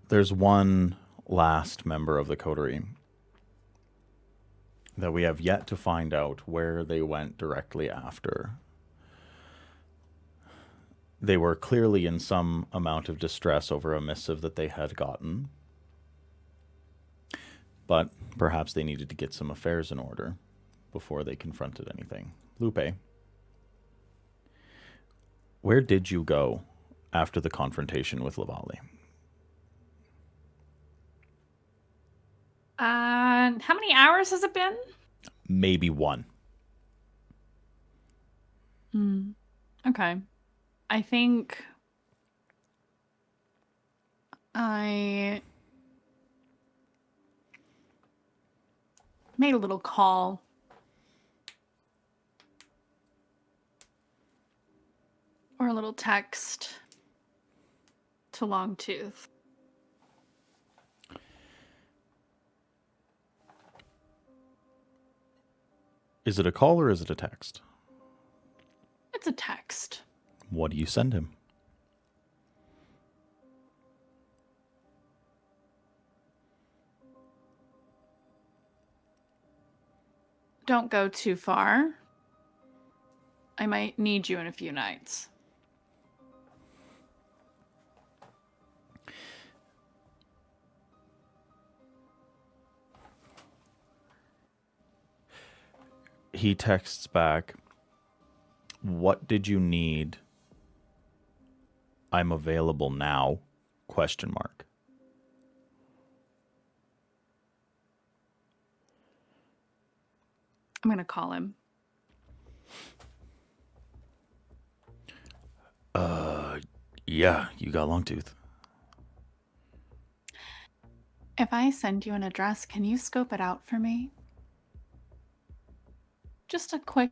Speaker 1: there's one last member of the coterie that we have yet to find out where they went directly after. They were clearly in some amount of distress over a missive that they had gotten. But perhaps they needed to get some affairs in order before they confronted anything. Lupe, where did you go after the confrontation with Lavali?
Speaker 6: How many hours has it been?
Speaker 1: Maybe one.
Speaker 6: Okay. I think I made a little call. Or a little text to Longtooth.
Speaker 1: Is it a call or is it a text?
Speaker 6: It's a text.
Speaker 1: What do you send him?
Speaker 6: Don't go too far. I might need you in a few nights.
Speaker 1: He texts back, what did you need? I'm available now, ?
Speaker 6: I'm going to call him.
Speaker 1: Yeah, you got Longtooth.
Speaker 6: If I send you an address, can you scope it out for me? Just a quick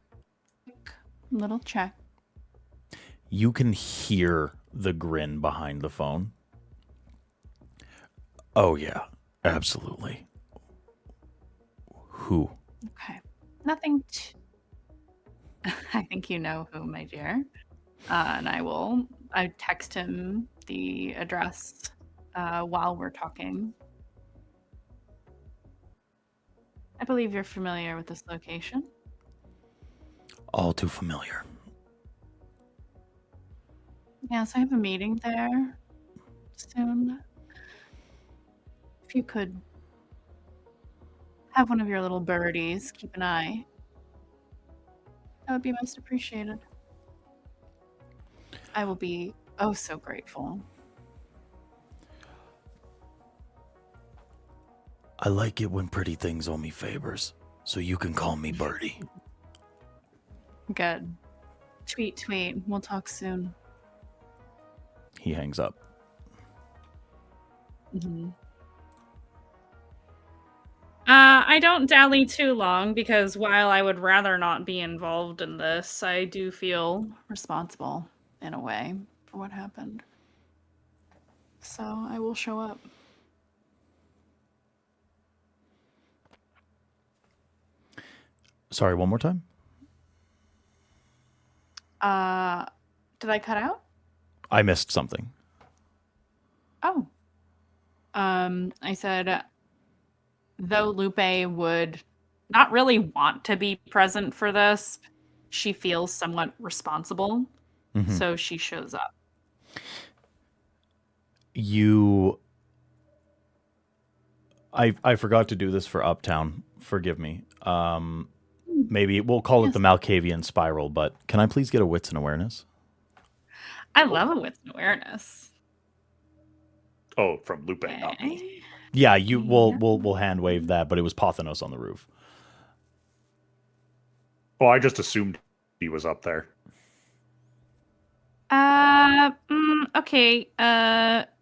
Speaker 6: little check.
Speaker 1: You can hear the grin behind the phone. Oh, yeah, absolutely. Who?
Speaker 6: Okay. Nothing. I think you know who, my dear. And I text him the address while we're talking. I believe you're familiar with this location.
Speaker 1: All too familiar.
Speaker 6: Yes, I have a meeting there soon. If you could have one of your little birdies keep an eye, that would be most appreciated. I will be oh so grateful.
Speaker 1: I like it when pretty things owe me favors, so you can call me Birdie.
Speaker 6: Good. Tweet. We'll talk soon.
Speaker 1: He hangs up.
Speaker 6: Mm-hmm. I don't dally too long because while I would rather not be involved in this, I do feel responsible in a way for what happened. So I will show up.
Speaker 1: Sorry, one more time?
Speaker 6: Did I cut out?
Speaker 1: I missed something.
Speaker 6: Oh. I said, though Lupe would not really want to be present for this, she feels somewhat responsible, so she shows up.
Speaker 1: I forgot to do this for Uptown. Forgive me. Maybe we'll call it the Malkavian spiral, but can I please get a wits and awareness?
Speaker 6: I love a wits and awareness.
Speaker 5: Oh, from Lupe, not me.
Speaker 1: Yeah, we'll hand wave that, but it was Pothanos on the roof.
Speaker 5: Oh, I just assumed he was up there.
Speaker 6: Okay. I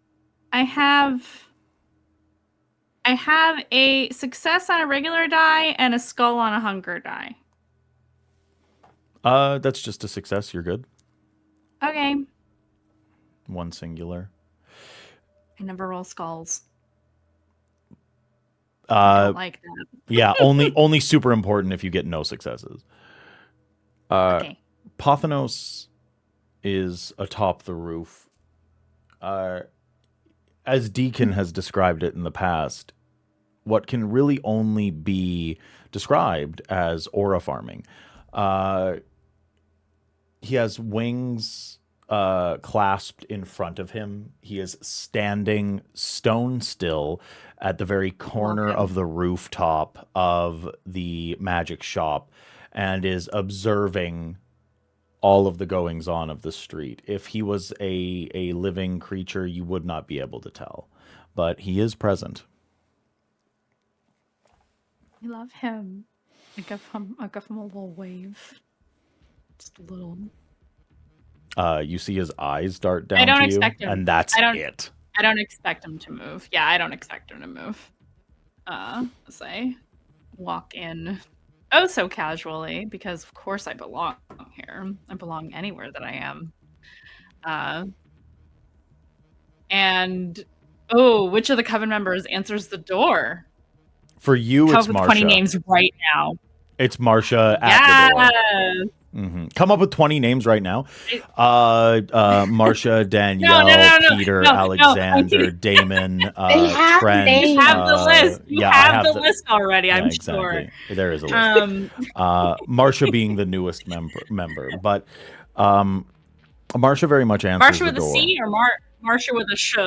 Speaker 6: have a success on a regular die and a skull on a hunger die.
Speaker 1: That's just a success. You're good.
Speaker 6: Okay.
Speaker 1: One singular.
Speaker 6: I never roll skulls. I don't like that.
Speaker 1: Yeah, only super important if you get no successes.
Speaker 6: Okay.
Speaker 1: Pothanos is atop the roof. As Deacon has described it in the past, what can really only be described as aura farming. He has wings clasped in front of him. He is standing stone still at the very corner of the rooftop of the magic shop and is observing all of the goings on of the street. If he was a living creature, you would not be able to tell, but he is present.
Speaker 6: I love him. I give him a little wave. Just a little.
Speaker 1: You see his eyes dart down to you, and that's it.
Speaker 6: I don't expect him to move. Yeah, I don't expect him to move. Say, walk in, oh so casually, because of course I belong here. I belong anywhere that I am. And which of the coven members answers the door?
Speaker 1: For you, it's Marsha.
Speaker 6: 20 names right now.
Speaker 1: It's Marsha at the door. Come up with 20 names right now. Marsha, Danielle, Peter, Alexander, Damon, Trent.
Speaker 6: You have the list. You have the list already, I'm sure.
Speaker 1: There is a list. Marsha being the newest member. But Marsha very much answers the door.
Speaker 6: Marsha with a C or Marsha with a sh?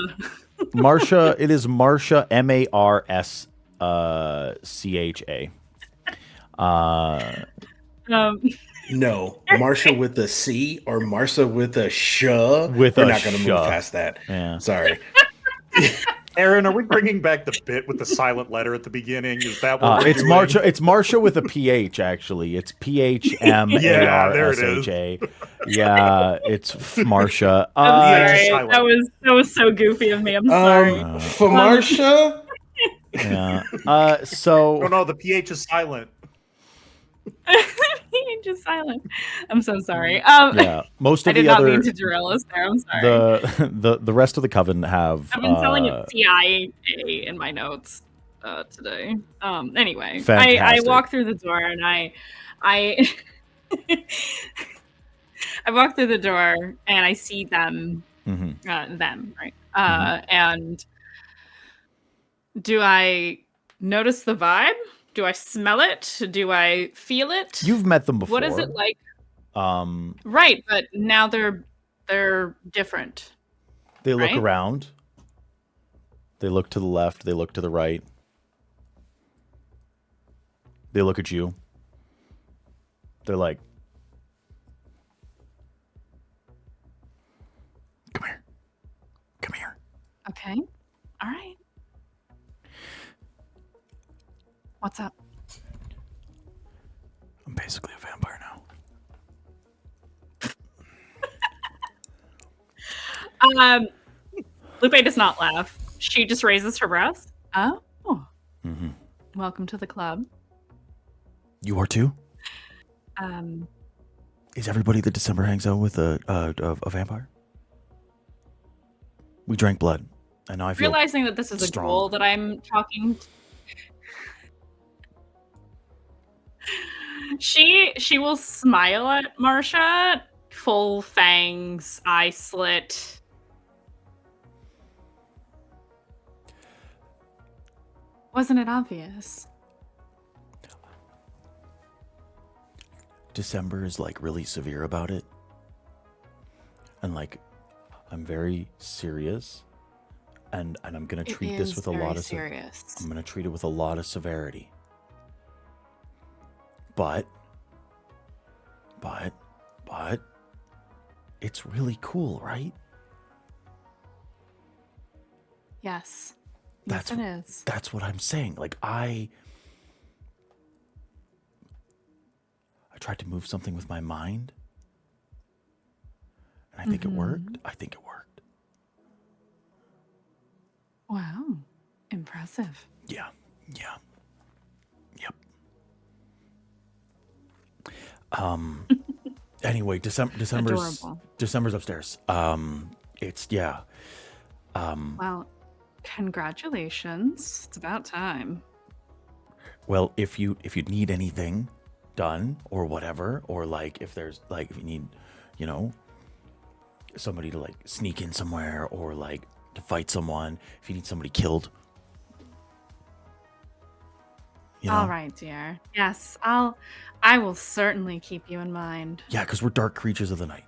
Speaker 1: Marsha, it is Marsha, Marscha.
Speaker 4: No, Marsha with a C or Marsha with a sh. We're not going to move past that.
Speaker 1: Yeah.
Speaker 4: Sorry.
Speaker 5: Aaron, are we bringing back the bit with the silent letter at the beginning? Is that what
Speaker 1: it's doing? Marsha? It's Marsha with a PH. Actually, it's PHMARSHA.
Speaker 5: Yeah, there it is.
Speaker 1: Yeah, it's Marsha.
Speaker 6: I'm sorry. That was so goofy of me. I'm sorry.
Speaker 4: For Marsha.
Speaker 1: Yeah. So.
Speaker 5: Oh no, the PH is silent.
Speaker 6: Just silent. I'm so sorry.
Speaker 1: Yeah, most of
Speaker 6: I did
Speaker 1: the
Speaker 6: not
Speaker 1: other
Speaker 6: mean to derail us there. I'm sorry.
Speaker 1: The rest of the coven have.
Speaker 6: I've been telling it CIA in my notes today. Anyway, I walk through the door and I I walk through the door and I see them. Them, right? And do I notice the vibe? Do I smell it? Do I feel it?
Speaker 1: You've met them before.
Speaker 6: What is it like?
Speaker 1: Right,
Speaker 6: but now they're They're different.
Speaker 1: They look
Speaker 6: Right?
Speaker 1: around. They look to the left. They look to the right. They look at you. They're like, come here. Come here.
Speaker 6: Okay. All right. What's up?
Speaker 1: I'm basically a vampire now.
Speaker 6: Lupe does not laugh. She just raises her brows. Oh.
Speaker 1: Mm-hmm.
Speaker 6: Welcome to the club.
Speaker 1: You are too?
Speaker 6: Um,
Speaker 1: Is everybody that December hangs out with a vampire? We drank blood, and now I feel
Speaker 6: realizing that this is a
Speaker 1: strong.
Speaker 6: goal that I'm talking. She will smile at Marsha, full fangs, eye slit. Wasn't it obvious?
Speaker 1: December is like really severe about it, and like I'm very serious, and I'm gonna treat this with a lot of
Speaker 6: serious.
Speaker 1: I'm gonna treat it with a lot of severity. But it's really cool, right?
Speaker 6: Yes.
Speaker 1: That's
Speaker 6: Yes, it is.
Speaker 1: That's what I'm saying. Like I tried to move something with my mind, and I think it worked. I think it worked.
Speaker 6: Wow. Impressive.
Speaker 1: Yeah. Yep. Anyway, December's
Speaker 6: Adorable.
Speaker 1: December's upstairs. It's
Speaker 6: Well, congratulations. It's about time.
Speaker 1: Well, if you need anything done or whatever, or like if there's like if you need, somebody to like sneak in somewhere or like to fight someone, if you need somebody killed.
Speaker 6: All right, dear. Yes, I will certainly keep you in mind.
Speaker 1: Yeah, because we're dark creatures of the night.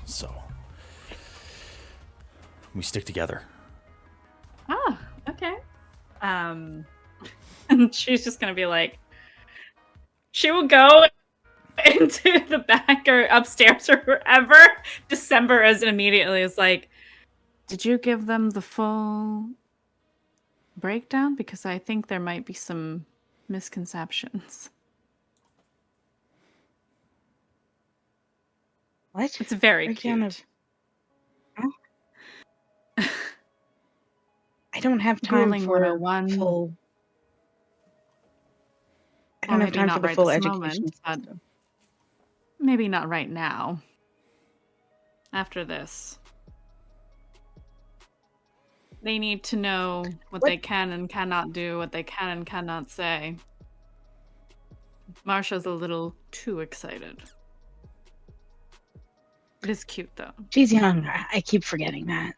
Speaker 1: So we stick together.
Speaker 6: Ah, okay. And she's just gonna be like, she will go into the back or upstairs or wherever. December is immediately is like, did you give them the full breakdown? Because I think there might be some misconceptions.
Speaker 2: What?
Speaker 6: It's very
Speaker 2: Breakdown
Speaker 6: cute.
Speaker 2: I don't have time
Speaker 6: Ghouling
Speaker 2: for
Speaker 6: 101.
Speaker 2: full. I
Speaker 6: Well,
Speaker 2: don't have
Speaker 6: maybe
Speaker 2: time
Speaker 6: not
Speaker 2: for the
Speaker 6: right
Speaker 2: full
Speaker 6: this
Speaker 2: education
Speaker 6: moment, but
Speaker 2: system.
Speaker 6: maybe not right now. After this. They need to know what they can and cannot do, what they can and cannot say. Marsha's a little too excited. It is cute, though.
Speaker 2: She's young. I keep forgetting that.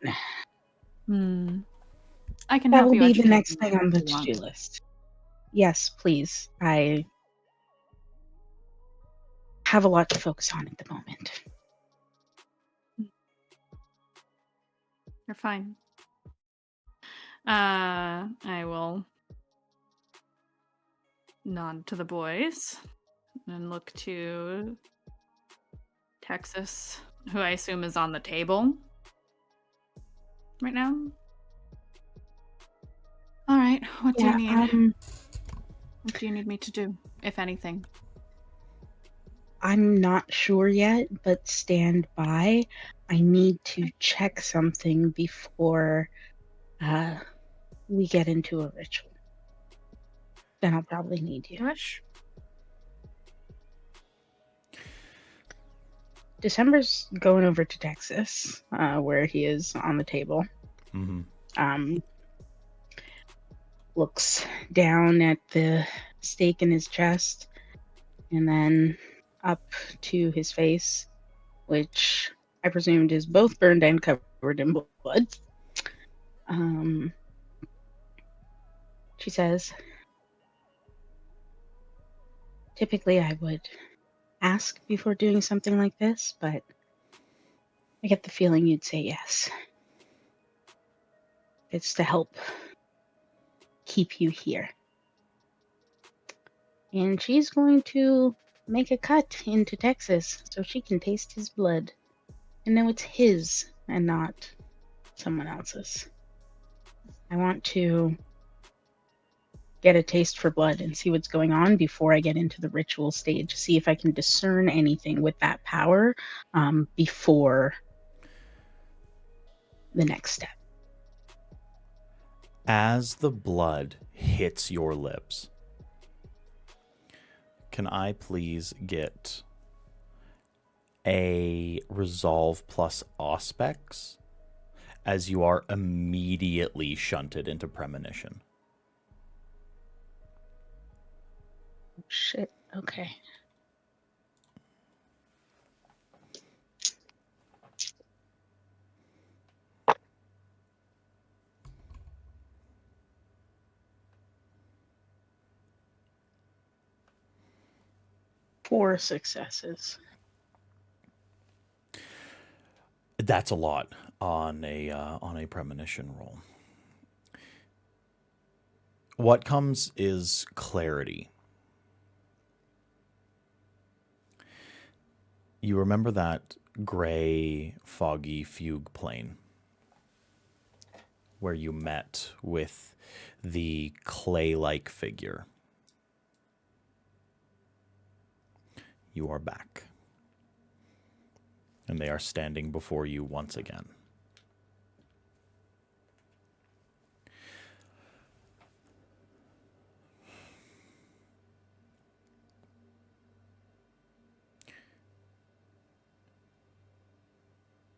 Speaker 6: I can
Speaker 2: That
Speaker 6: help
Speaker 2: will
Speaker 6: you
Speaker 2: be the
Speaker 6: educate
Speaker 2: next
Speaker 6: them
Speaker 2: thing on
Speaker 6: if
Speaker 2: the
Speaker 6: you want.
Speaker 2: to-do list. Yes, please. I have a lot to focus on at the moment.
Speaker 6: You're fine. I will nod to the boys and look to Texas, who I assume is on the table right now. All right, what do you need? What do you need me to do, if anything?
Speaker 2: I'm not sure yet, but stand by. I need to check something before we get into a ritual. Then I'll probably need you.
Speaker 6: Wish?
Speaker 2: December's going over to Texas, where he is on the table. Looks down at the stake in his chest, and then up to his face, which I presumed is both burned and covered in blood. She says, typically I would ask before doing something like this, but I get the feeling you'd say yes. It's to help keep you here. And she's going to make a cut into Texas so she can taste his blood and know it's his and not someone else's. I want to get a taste for blood and see what's going on before I get into the ritual stage. See if I can discern anything with that power before the next step.
Speaker 1: As the blood hits your lips, can I please get a resolve plus aspects as you are immediately shunted into premonition?
Speaker 2: Shit. Okay. Four successes.
Speaker 1: That's a lot on a premonition roll. What comes is clarity. You remember that gray, foggy fugue plane where you met with the clay-like figure. You are back. And they are standing before you once again.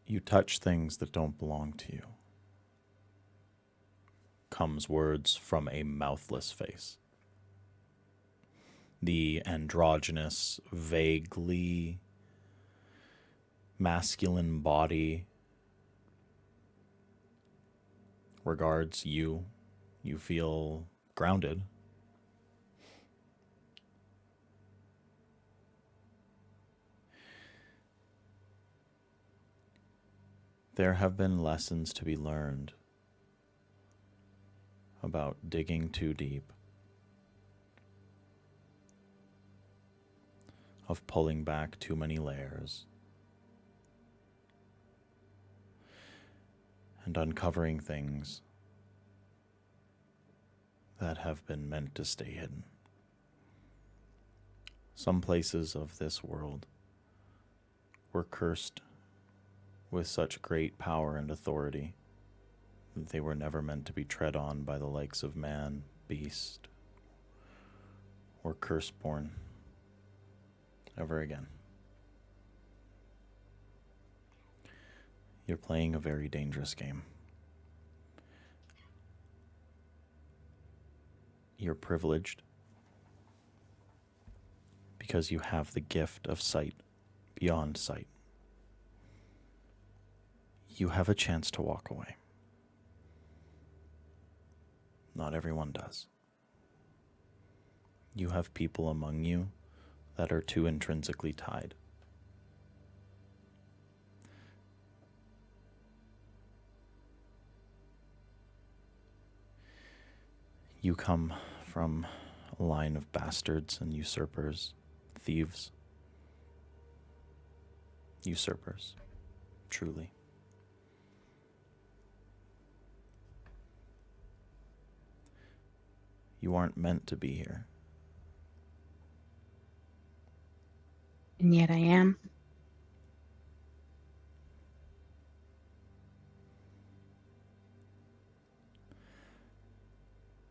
Speaker 1: You touch things that don't belong to you. Comes words from a mouthless face. The androgynous, vaguely masculine body regards you. You feel grounded. There have been lessons to be learned about digging too deep, of pulling back too many layers, and uncovering things that have been meant to stay hidden. Some places of this world were cursed with such great power and authority that they were never meant to be tread on by the likes of man, beast, or curse-born ever again. You're playing a very dangerous game. You're privileged because you have the gift of sight beyond sight. You have a chance to walk away. Not everyone does. You have people among you that are too intrinsically tied. You come from a line of bastards and usurpers, thieves. Usurpers, truly. You aren't meant to be here.
Speaker 2: And yet I am.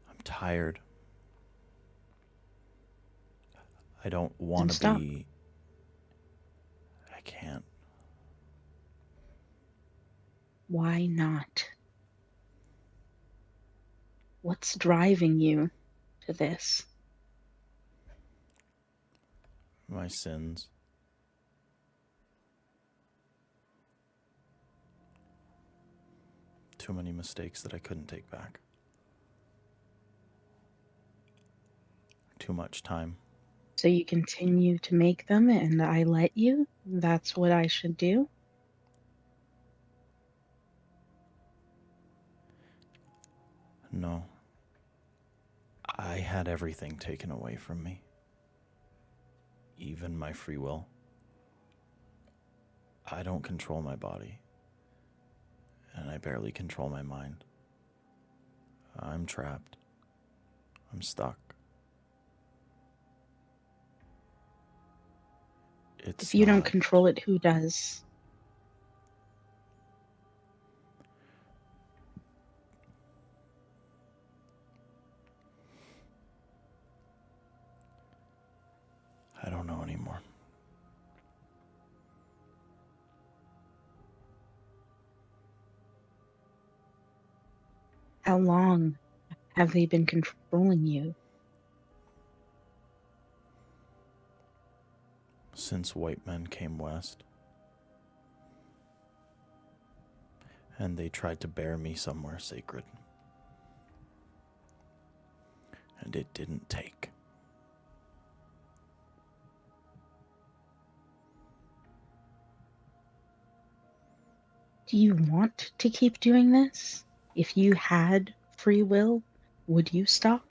Speaker 1: I'm tired. I don't want to
Speaker 2: stop.
Speaker 1: be. I can't.
Speaker 2: Why not? What's driving you to this?
Speaker 1: My sins. Too many mistakes that I couldn't take back. Too much time.
Speaker 2: So you continue to make them and I let you? That's what I should do?
Speaker 1: No. I had everything taken away from me. Even my free will. I don't control my body. And I barely control my mind. I'm trapped. I'm stuck.
Speaker 2: If you don't control it, who does?
Speaker 1: I don't know anymore.
Speaker 2: How long have they been controlling you?
Speaker 1: Since white men came west. And they tried to bear me somewhere sacred. And it didn't take.
Speaker 2: Do you want to keep doing this? If you had free will, would you stop?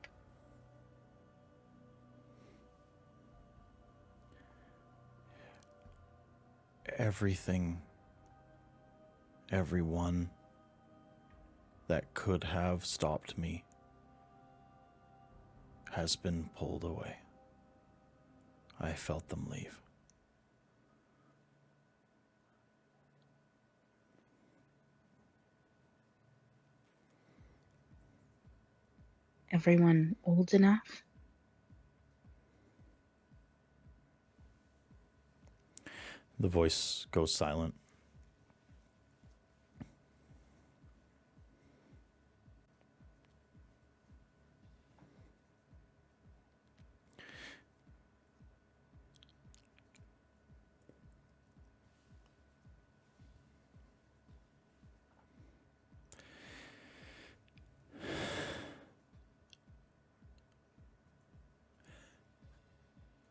Speaker 1: Everything, everyone that could have stopped me has been pulled away. I felt them leave.
Speaker 2: Everyone old enough?
Speaker 1: The voice goes silent.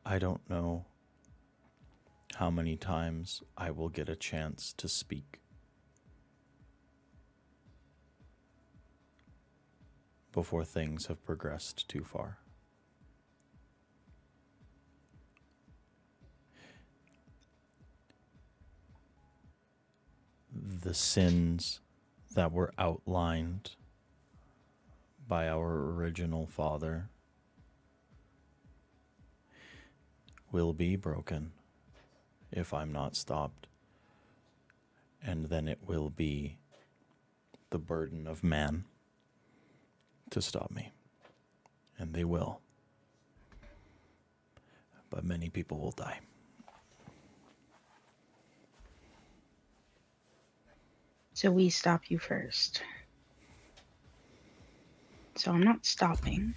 Speaker 1: I don't know how many times I will get a chance to speak before things have progressed too far. The sins that were outlined by our original father will be broken if I'm not stopped. And then it will be the burden of man to stop me. And they will. But many people will die.
Speaker 2: So we stop you first. So I'm not stopping.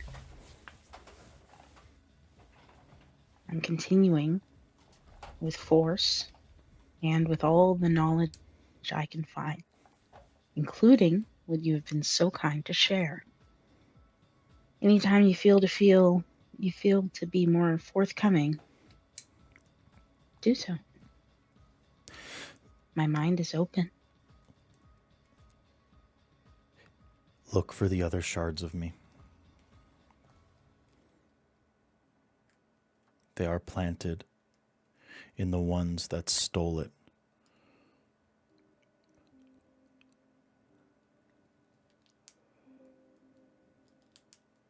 Speaker 2: I'm continuing with force and with all the knowledge I can find, including what you have been so kind to share. Anytime you feel to be more forthcoming, do so. My mind is open.
Speaker 1: Look for the other shards of me. They are planted in the ones that stole it.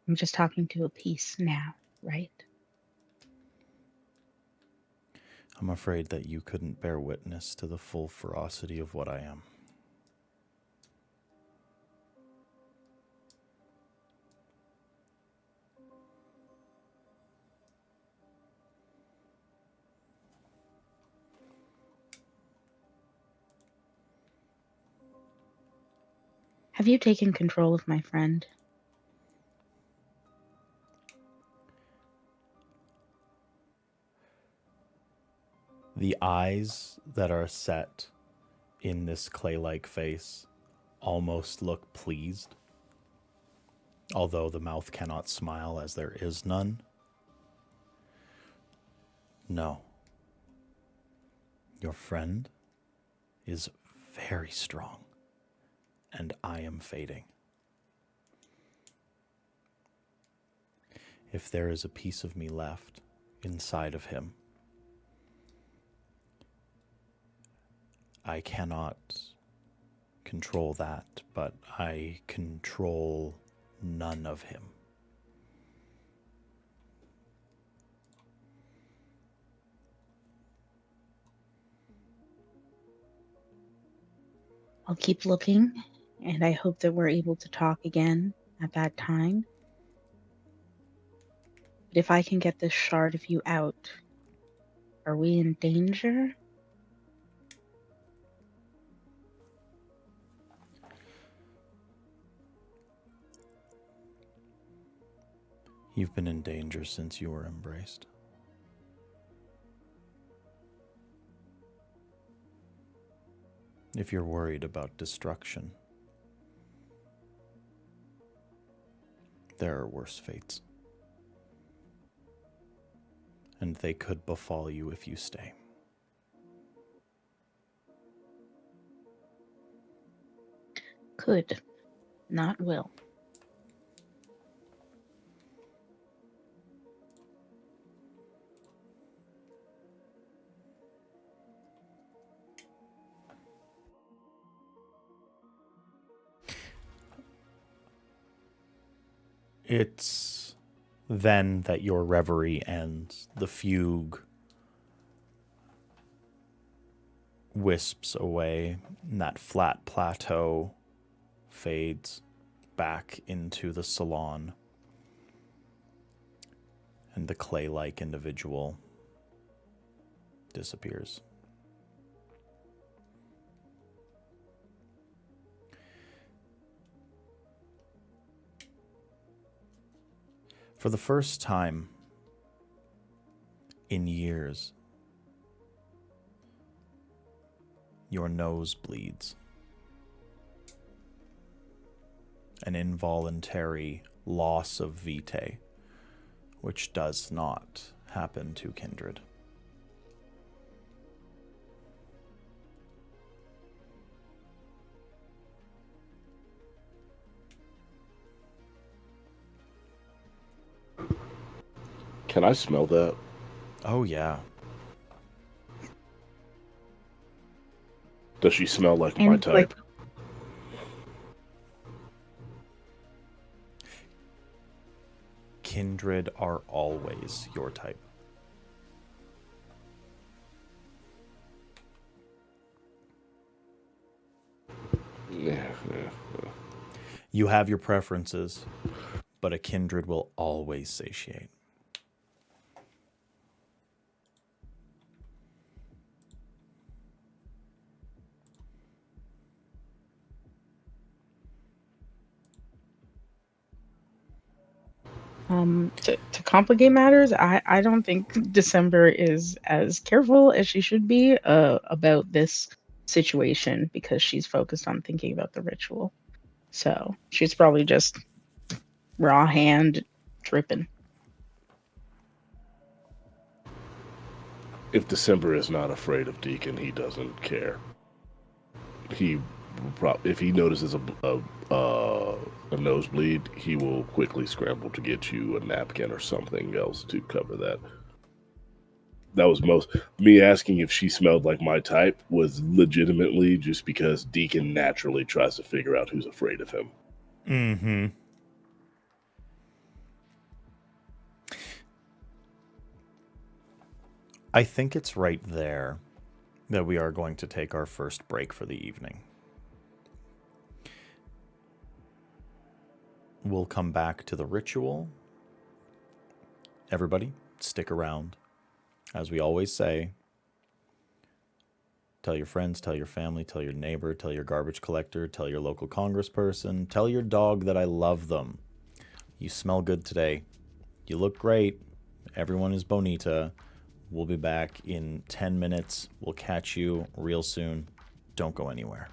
Speaker 2: I'm just talking to a piece now, right?
Speaker 1: I'm afraid that you couldn't bear witness to the full ferocity of what I am.
Speaker 2: Have you taken control of my friend?
Speaker 1: The eyes that are set in this clay-like face almost look pleased, although the mouth cannot smile as there is none. No. Your friend is very strong, and I am fading. if there is a piece of me left inside of him, I cannot control that, but I control none of him.
Speaker 2: I'll keep looking, and I hope that we're able to talk again at that time. But if I can get this shard of you out, are we in danger?
Speaker 1: You've been in danger since you were embraced. If you're worried about destruction, there are worse fates. And they could befall you if you stay.
Speaker 2: Could, not will.
Speaker 1: It's then that your reverie ends. The fugue wisps away, and that flat plateau fades back into the salon, and the clay-like individual disappears. For the first time in years, your nose bleeds. An involuntary loss of vitae, which does not happen to Kindred.
Speaker 3: Can I smell that?
Speaker 1: Oh, yeah.
Speaker 3: Does she smell like my
Speaker 2: And
Speaker 3: type?
Speaker 1: Kindred are always your type.
Speaker 3: Yeah.
Speaker 1: You have your preferences, but a kindred will always satiate.
Speaker 2: To complicate matters, I don't think December is as careful as she should be about this situation because she's focused on thinking about the ritual. So she's probably just raw hand dripping.
Speaker 3: If December is not afraid of Deacon, he doesn't care. He if he notices a nosebleed, he will quickly scramble to get you a napkin or something else to cover that. That was most me asking if she smelled like my type was legitimately just because Deacon naturally tries to figure out who's afraid of him.
Speaker 1: Mm-hmm. I think it's right there that we are going to take our first break for the evening. We'll come back to the ritual. Everybody, stick around. As we always say, tell your friends, tell your family, tell your neighbor, tell your garbage collector, tell your local congressperson, tell your dog that I love them. You smell good today. You look great. Everyone is bonita. We'll be back in 10 minutes. We'll catch you real soon. Don't go anywhere.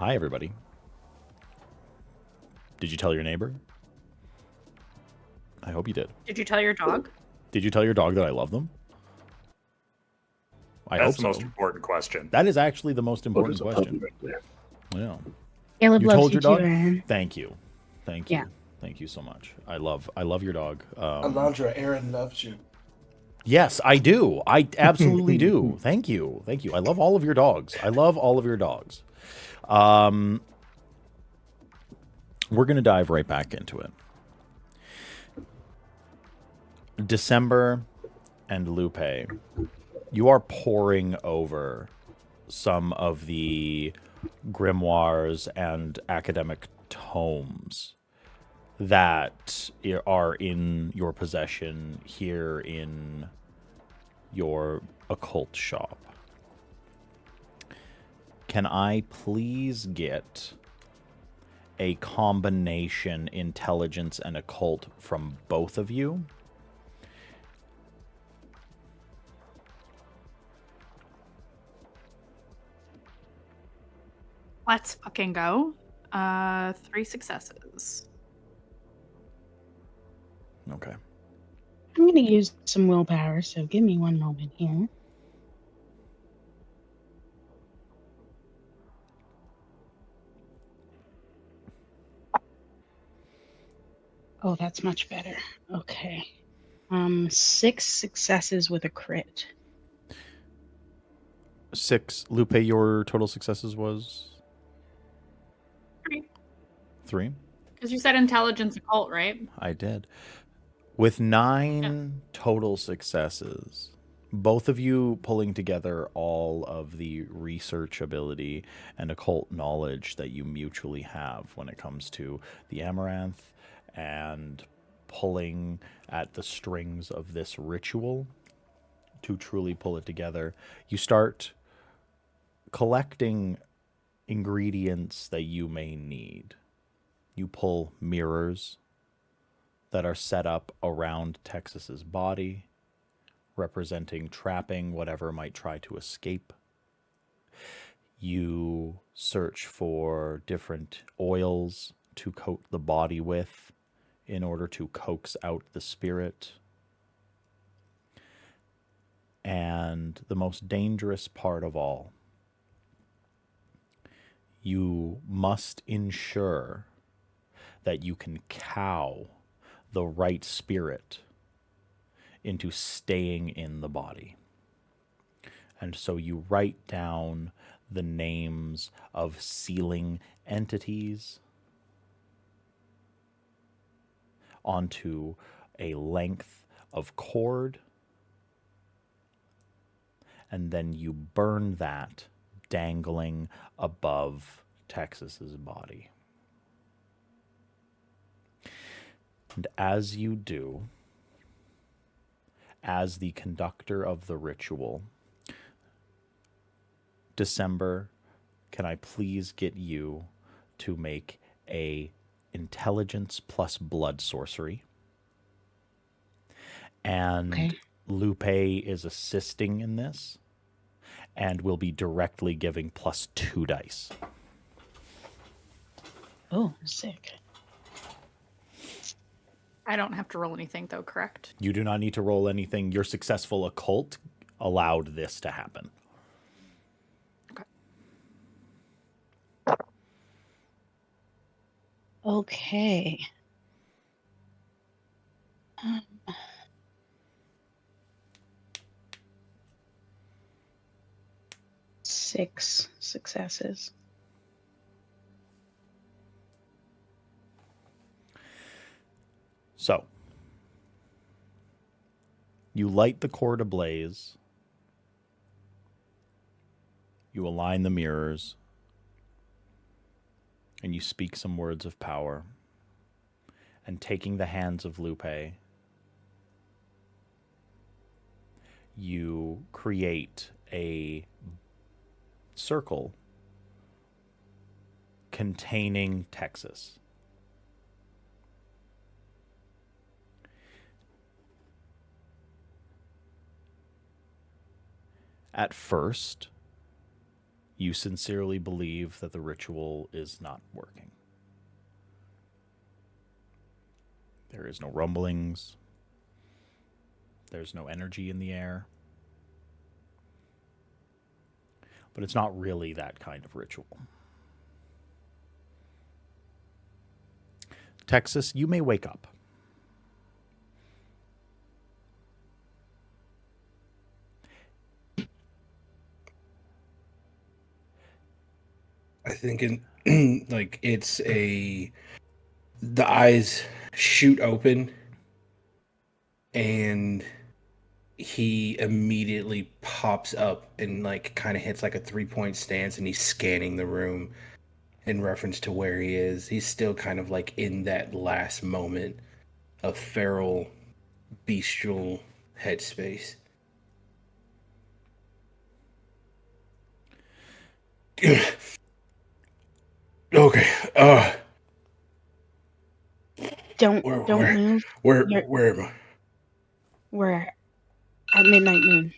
Speaker 1: Hi, everybody. Did you tell your neighbor? I hope you did.
Speaker 6: Did you tell your dog?
Speaker 1: Did you tell your dog that I love them? I
Speaker 5: That's
Speaker 1: hope
Speaker 5: the
Speaker 1: so.
Speaker 5: most important question.
Speaker 1: That is actually the most
Speaker 3: Oh,
Speaker 1: important
Speaker 3: there's a puppy
Speaker 1: question.
Speaker 3: right there.
Speaker 1: Yeah.
Speaker 2: Caleb
Speaker 1: You
Speaker 2: loves
Speaker 1: told
Speaker 2: you
Speaker 1: your
Speaker 2: too,
Speaker 1: dog?
Speaker 2: Aaron.
Speaker 1: Thank you. Thank you.
Speaker 2: Yeah.
Speaker 1: Thank you so much. I love your dog.
Speaker 7: Alondra, Aaron loves you.
Speaker 1: Yes, I do. I absolutely do. Thank you. Thank you. I love all of your dogs. I love all of your dogs. We're going to dive right back into it. December and Lupe, you are poring over some of the grimoires and academic tomes that are in your possession here in your occult shop. Can I please get a combination intelligence and occult from both of you?
Speaker 6: Let's fucking go. 3 successes.
Speaker 1: Okay.
Speaker 2: I'm going to use some willpower, so give me one moment here. Oh, that's much better. Okay. 6 successes with a crit.
Speaker 1: 6. Lupe, your total successes was
Speaker 6: 3.
Speaker 1: 3?
Speaker 6: Because you said intelligence occult, right?
Speaker 1: I did. With 9 total successes, both of you pulling together all of the research ability and occult knowledge that you mutually have when it comes to the amaranth and pulling at the strings of this ritual to truly pull it together, you start collecting ingredients that you may need. You pull mirrors that are set up around Texas's body, representing trapping whatever might try to escape. You search for different oils to coat the body with in order to coax out the spirit. And the most dangerous part of all, you must ensure that you can cow the right spirit into staying in the body. And so you write down the names of sealing entities onto a length of cord, and then you burn that dangling above Texas's body. And as you do, as the conductor of the ritual, December, can I please get you to make a intelligence plus blood sorcery? And
Speaker 2: Okay.
Speaker 1: Lupe is assisting in this and will be directly giving plus 2 dice.
Speaker 2: Oh, sick.
Speaker 6: I don't have to roll anything, though, correct?
Speaker 1: You do not need to roll anything. Your successful occult allowed this to happen.
Speaker 2: Okay. Um, 6 successes.
Speaker 1: So, you light the cord ablaze. You align the mirrors. And you speak some words of power. And taking the hands of Lupe, you create a circle containing Texas. At first, You sincerely believe that the ritual is not working. There is no rumblings. There's no energy in the air. But it's not really that kind of ritual. Texas, you may wake up.
Speaker 4: I think like the eyes shoot open and he immediately pops up and like kind of hits like a 3-point stance, and he's scanning the room in reference to where he is. He's still kind of like in that last moment of feral, bestial headspace. Okay.
Speaker 2: Don't
Speaker 4: Where
Speaker 2: move.
Speaker 4: where
Speaker 2: You're-
Speaker 4: where am I?
Speaker 2: We're at midnight moon.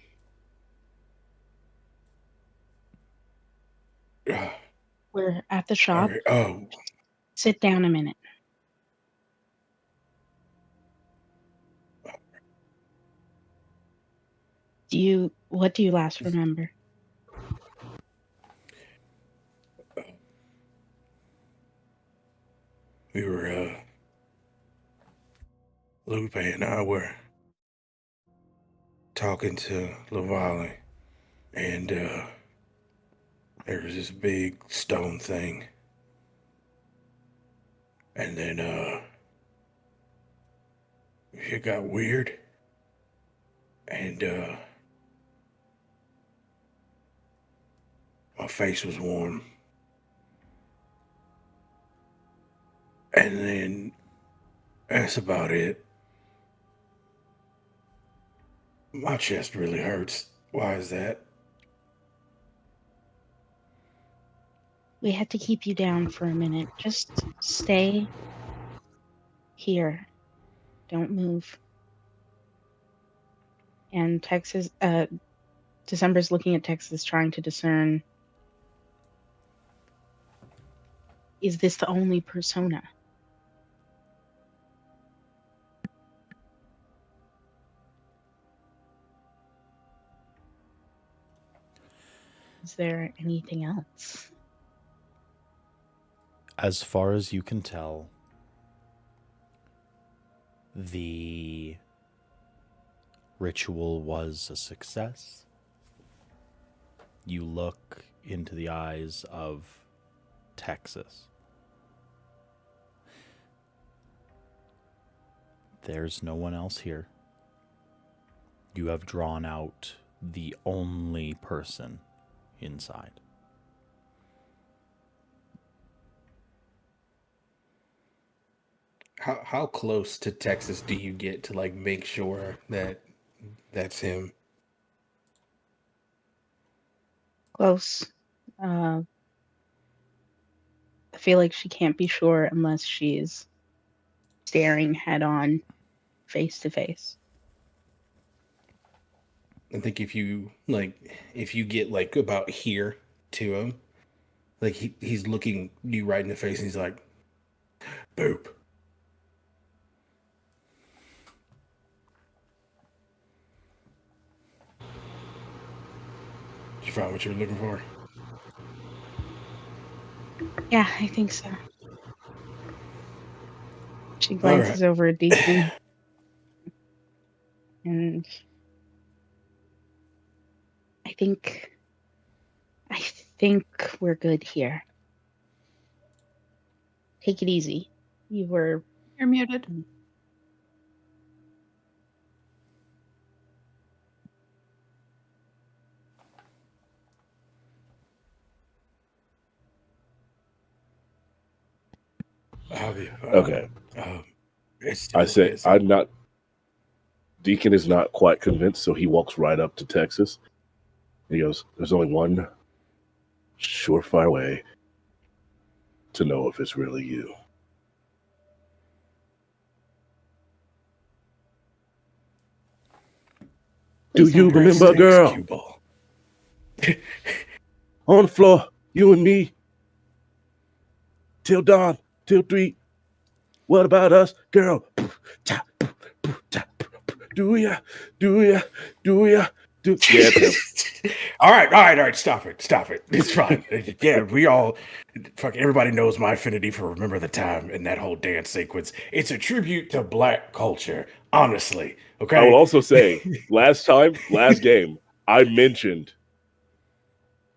Speaker 2: We're at the shop.
Speaker 4: Okay. Oh,
Speaker 2: Sit down a minute. What do you last remember?
Speaker 4: we were Lupe and I were talking to Lavale, and there was this big stone thing, and then it got weird, and my face was warm, and then that's about it. My chest really hurts. Why is that?
Speaker 2: We had to keep you down for a minute. Just stay here. Don't move. And December's looking at Texas, trying to discern, is this the only persona? Is there anything else?
Speaker 1: As far as you can tell, the ritual was a success. You look into the eyes of Texas. There's no one else here. You have drawn out the only person inside.
Speaker 4: How close to Texas do you get to like make sure that that's him?
Speaker 2: Close. I feel like she can't be sure unless she's staring head on, face to face.
Speaker 4: I think if you get like about here to him, like he's looking you right in the face and he's like, boop. Did you find what you were looking for?
Speaker 2: Yeah, I think so. She glances over at Deacon. And I think we're good here. Take it easy.
Speaker 6: You're muted.
Speaker 3: Okay. I say
Speaker 4: busy.
Speaker 3: I'm not. Deacon is not quite convinced, so he walks right up to Texas. He goes, "There's only one surefire way to know if it's really you." Do you remember, girl? On the floor, you and me. Till dawn, till 3. What about us, girl? Do ya? Do ya? Do ya? Do yeah, it's him.
Speaker 4: All right. Stop it. It's fine. Yeah, we all, fuck, everybody knows my affinity for Remember the Time and that whole dance sequence. It's a tribute to Black culture, honestly. Okay.
Speaker 3: I will also say, last game, I mentioned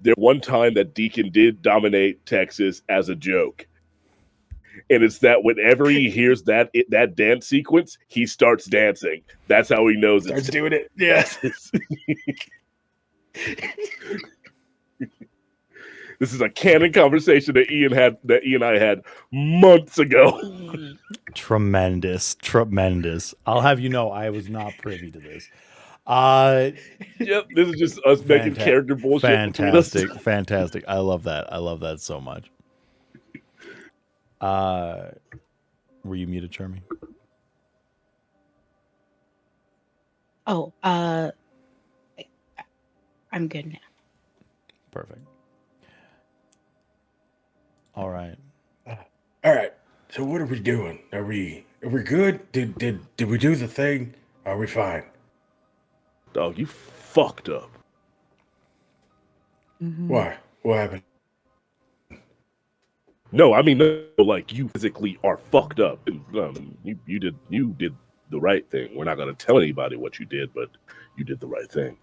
Speaker 3: there one time that Deacon did dominate Texas as a joke. And it's that whenever he hears that dance sequence, he starts dancing. That's how he knows
Speaker 4: starts doing it. Yeah.
Speaker 3: This is a canon conversation that Ian and I had months ago.
Speaker 1: Tremendous. I'll have you know, I was not privy to this.
Speaker 3: Yep, this is just us making character bullshit between us.
Speaker 1: Fantastic. I love that so much. Were you muted, Charmy?
Speaker 2: Oh, I'm good now.
Speaker 1: Perfect. All right.
Speaker 4: All right. So what are we doing? Are we good? Did we do the thing? Are we fine?
Speaker 3: Dog, you fucked up.
Speaker 6: Mm-hmm.
Speaker 4: Why? What happened?
Speaker 3: No, I mean, no, like you physically are fucked up. You did the right thing. We're not gonna tell anybody what you did, but you did the right thing.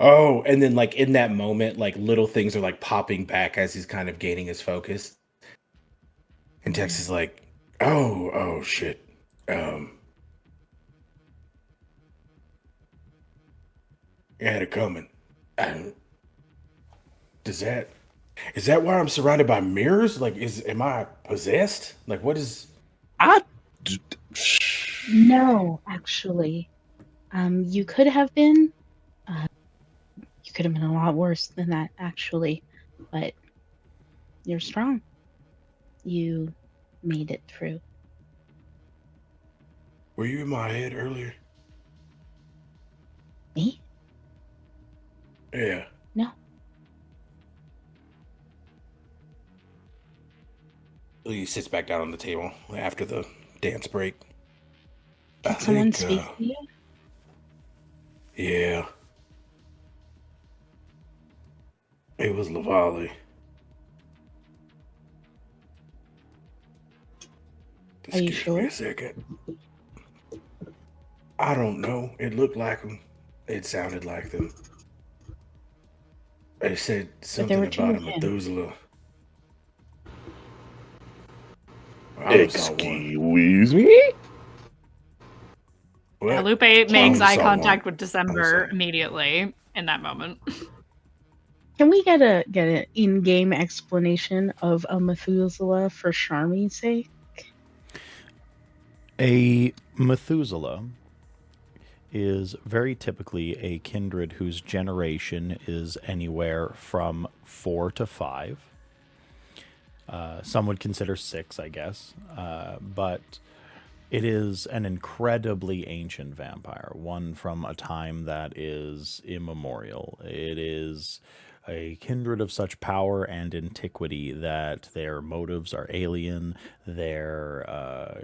Speaker 4: Oh, and then like in that moment, like little things are like popping back as he's kind of gaining his focus. And Tex is like, oh shit. I had it coming. Is that why I'm surrounded by mirrors? Like, am I possessed? Like, what is?
Speaker 2: No, actually, you could have been. You could have been a lot worse than that, actually, but you're strong. You made it through.
Speaker 4: Were you in my head earlier?
Speaker 2: Me?
Speaker 4: Yeah.
Speaker 2: No.
Speaker 4: He sits back down on the table after the dance break.
Speaker 2: Did someone speak to you?
Speaker 4: Yeah. It was Lavali.
Speaker 2: Are you sure?
Speaker 4: Give me a second. I don't know. It looked like them. It sounded like them. They said something about a Methuselah.
Speaker 3: Excuse me?
Speaker 6: Yeah, Lupe makes eye contact with December immediately in that moment.
Speaker 2: Can we get an in-game explanation of a Methuselah for Charmy's sake?
Speaker 1: A Methuselah is very typically a kindred whose generation is anywhere from 4 to 5. Some would consider 6, I guess. But it is an incredibly ancient vampire, one from a time that is immemorial. It is a kindred of such power and antiquity that their motives are alien, their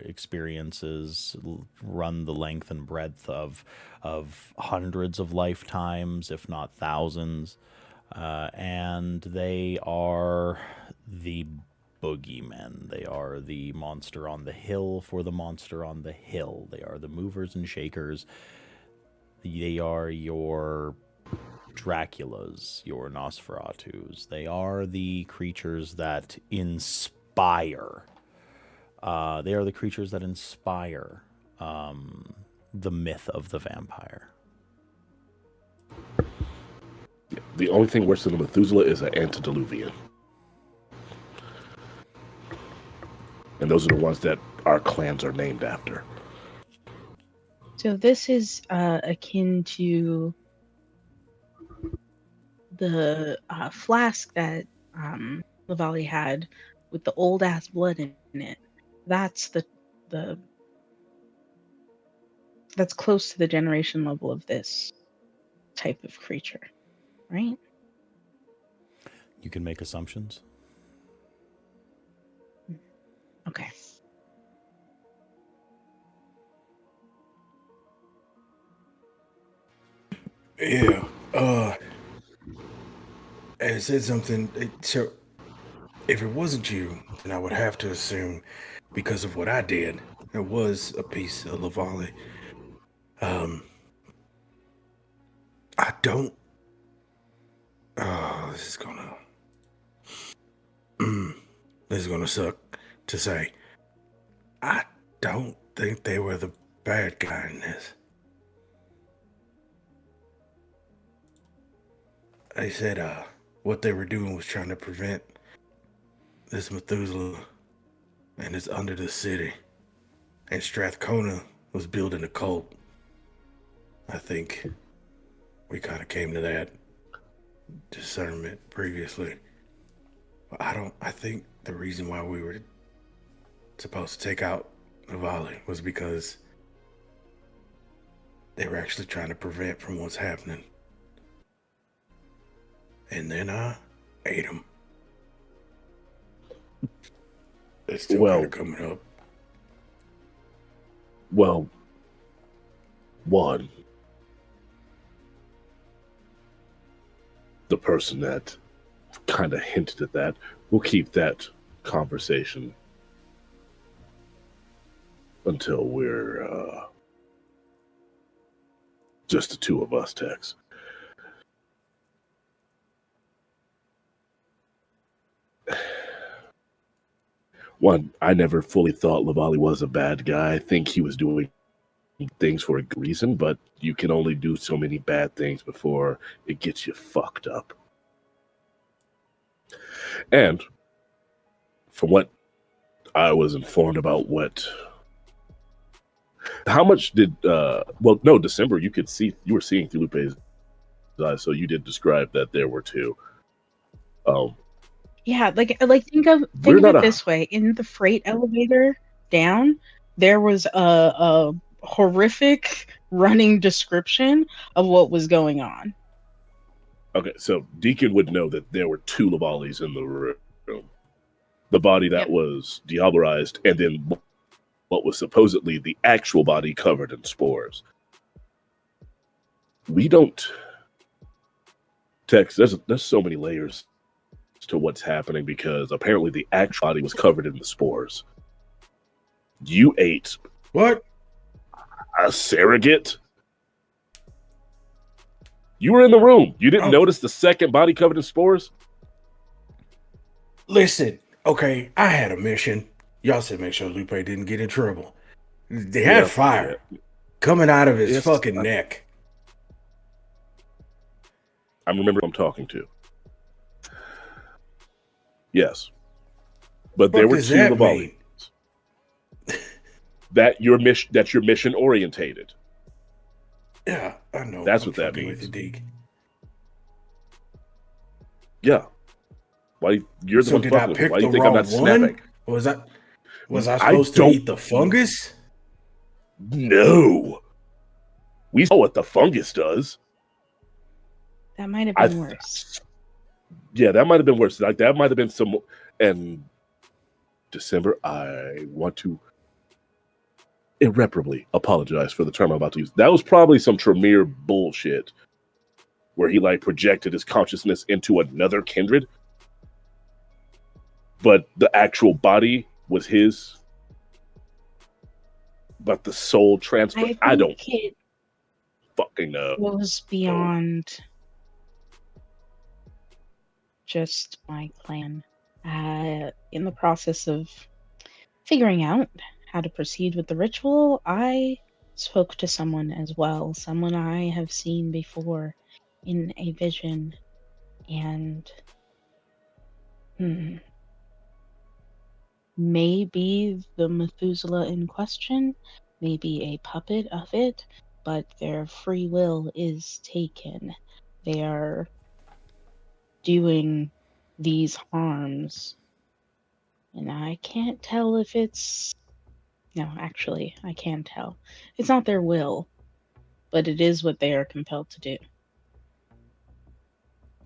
Speaker 1: experiences run the length and breadth of hundreds of lifetimes, if not thousands, and they are the boogeymen. They are the monster on the hill for the monster on the hill. They are the movers and shakers. They are your Draculas, your Nosferatus. They are the creatures that inspire. They are the creatures that inspire the myth of the vampire.
Speaker 3: The only thing worse than a Methuselah is an antediluvian. And those are the ones that our clans are named after.
Speaker 2: So this is akin to the flask that Lavali had with the old ass blood in it. That's the that's close to the generation level of this type of creature, right?
Speaker 1: You can make assumptions.
Speaker 2: Okay.
Speaker 4: Yeah. And it said something. So, if it wasn't you, then I would have to assume, because of what I did, it was a piece of Lavali. I don't. Oh, this is gonna. This is gonna suck to say. I don't think they were the bad guy in this. They said what they were doing was trying to prevent this Methuselah and it's under the city. And Strathcona was building a cult. I think we kind of came to that discernment previously. But I think the reason why we were supposed to take out Navali was because they were actually trying to prevent from what's happening. And then I ate them. It's still kind of coming up.
Speaker 3: Well, one, the person that kind of hinted at that, we'll keep that conversation until we're just the two of us, Tex. One, I never fully thought Lavali was a bad guy. I think he was doing things for a good reason, but you can only do so many bad things before it gets you fucked up. And from what I was informed about how much did December, you were seeing through Lupe's eyes, so you did describe that there were two.
Speaker 2: Yeah, think of it this way. In the freight elevator down, there was a horrific running description of what was going on.
Speaker 3: Okay, so Deacon would know that there were two Lavalis in the room. The body that was diablerized, and then what was supposedly the actual body covered in spores. We don't... Tex, there's so many layers to what's happening, because apparently the actual body was covered in the spores. You ate...
Speaker 4: What?
Speaker 3: A surrogate? You were in the room. You didn't notice the second body covered in spores?
Speaker 4: Listen, okay, I had a mission. Y'all said make sure Lupe didn't get in trouble. They had fire coming out of his fucking neck.
Speaker 3: I remember who I'm talking to. Yes. But there were two Lavali. That's your mission orientated.
Speaker 4: Yeah, I know.
Speaker 3: That's what that means. Yeah. Why you're the one fucking with me? Why do you think I'm not snapping?
Speaker 4: Was I supposed to eat the fungus?
Speaker 3: No. We saw what the fungus does.
Speaker 2: That might have been worse.
Speaker 3: Yeah, that might have been worse. Like that might have been some. And December, I want to irreparably apologize for the term I'm about to use. That was probably some Tremere bullshit, where he projected his consciousness into another kindred, but the actual body was his. But the soul transfer, I don't fucking know.
Speaker 2: It was beyond just my plan. In the process of figuring out how to proceed with the ritual, I spoke to someone as well, someone I have seen before in a vision, and maybe the Methuselah in question may be a puppet of it, but their free will is taken. They are doing these harms, and I can't tell if it's No, actually, I can tell. It's not their will, but it is what they are compelled to do.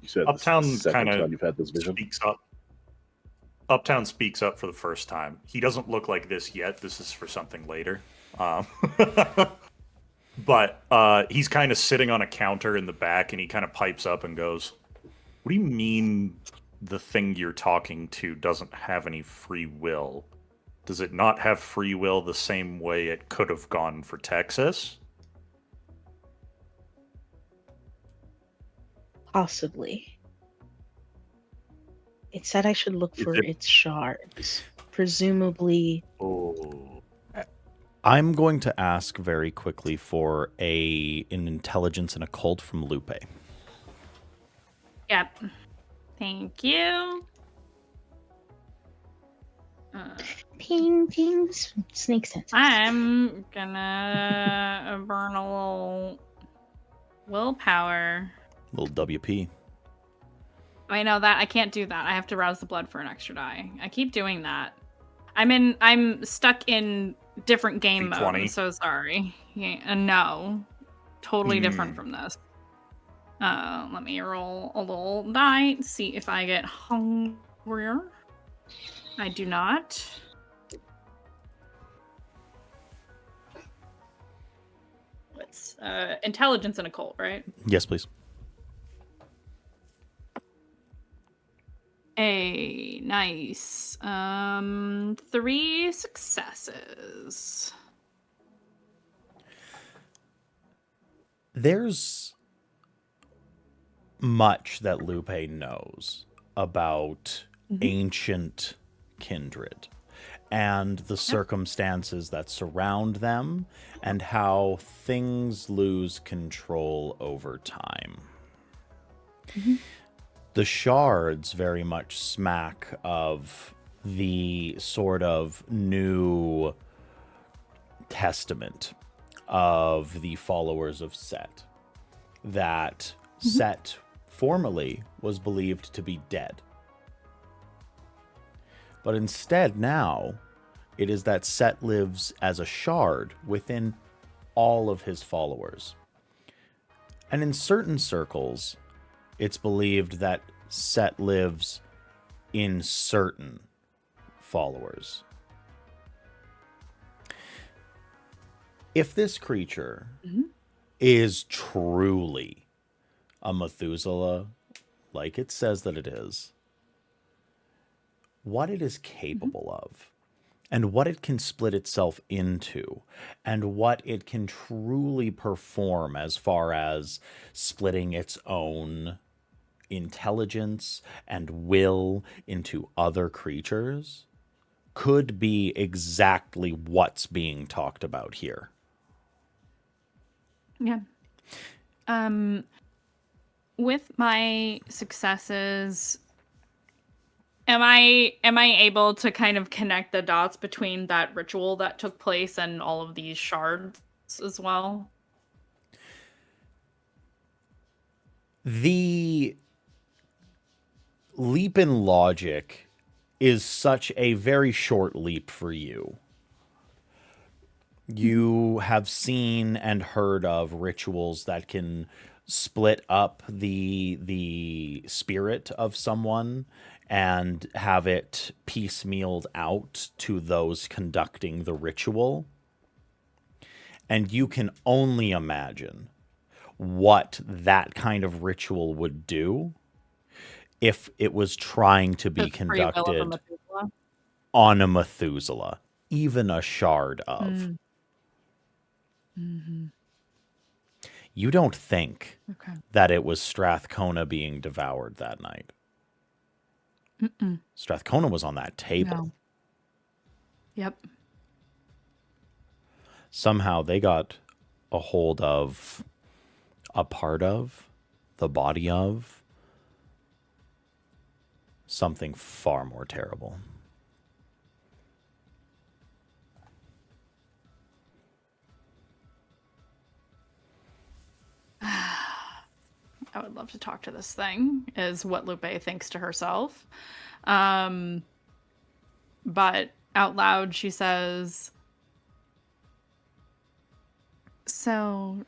Speaker 3: You said this is the
Speaker 5: Uptown
Speaker 3: second
Speaker 5: kind
Speaker 3: time
Speaker 5: of
Speaker 3: you've had this vision.
Speaker 5: speaks up. Uptown speaks up for the first time. He doesn't look like this yet. This is for something later. But he's kind of sitting on a counter in the back, and he kind of pipes up and goes, "What do you mean the thing you're talking to doesn't have any free will? Does it not have free will the same way it could have gone for Texas?"
Speaker 2: Possibly. It said I should look
Speaker 5: Is
Speaker 2: for
Speaker 5: it-
Speaker 2: its shards. Presumably,
Speaker 5: Oh.
Speaker 1: I'm going to ask very quickly for an intelligence and occult from Lupe.
Speaker 6: Yep. Thank you.
Speaker 2: ping, ping, snake sense.
Speaker 6: I'm gonna burn a little willpower.
Speaker 1: Little WP.
Speaker 6: I know that I can't do that. I have to rouse the blood for an extra die. I keep doing that. I'm stuck in different game mode. I'm
Speaker 5: D20?
Speaker 6: so sorry. Yeah, no, totally different from this. Let me roll a little die, see if I get hungrier. I do not. What's intelligence and occult, right?
Speaker 1: Yes, please.
Speaker 6: A nice 3 successes.
Speaker 1: There's much that Lupe knows about ancient kindred and the circumstances that surround them and how things lose control over time. The shards very much smack of the sort of new testament of the followers of Set, that Set formerly was believed to be dead. But instead now, it is that Set lives as a shard within all of his followers. And in certain circles, it's believed that Set lives in certain followers. If this creature is truly a Methuselah, like it says that it is, what it is capable of, and what it can split itself into, and what it can truly perform as far as splitting its own intelligence and will into other creatures, could be exactly what's being talked about here.
Speaker 6: Yeah. With my successes, am I able to kind of connect the dots between that ritual that took place and all of these shards as well?
Speaker 1: The leap in logic is such a very short leap for you. You have seen and heard of rituals that can split up the spirit of someone and have it piecemealed out to those conducting the ritual. And you can only imagine what that kind of ritual would do if it was trying to be
Speaker 6: The free will of a
Speaker 1: conducted
Speaker 6: Methuselah?
Speaker 1: on a Methuselah, even a shard of. You don't think
Speaker 6: Okay.
Speaker 1: that it was Strathcona being devoured that night. Strathcona was on that table.
Speaker 6: No. Yep.
Speaker 1: Somehow they got a hold of, a part of, the body of something far more terrible.
Speaker 6: I would love to talk to this thing, is what Lupe thinks to herself. But out loud, she says, So,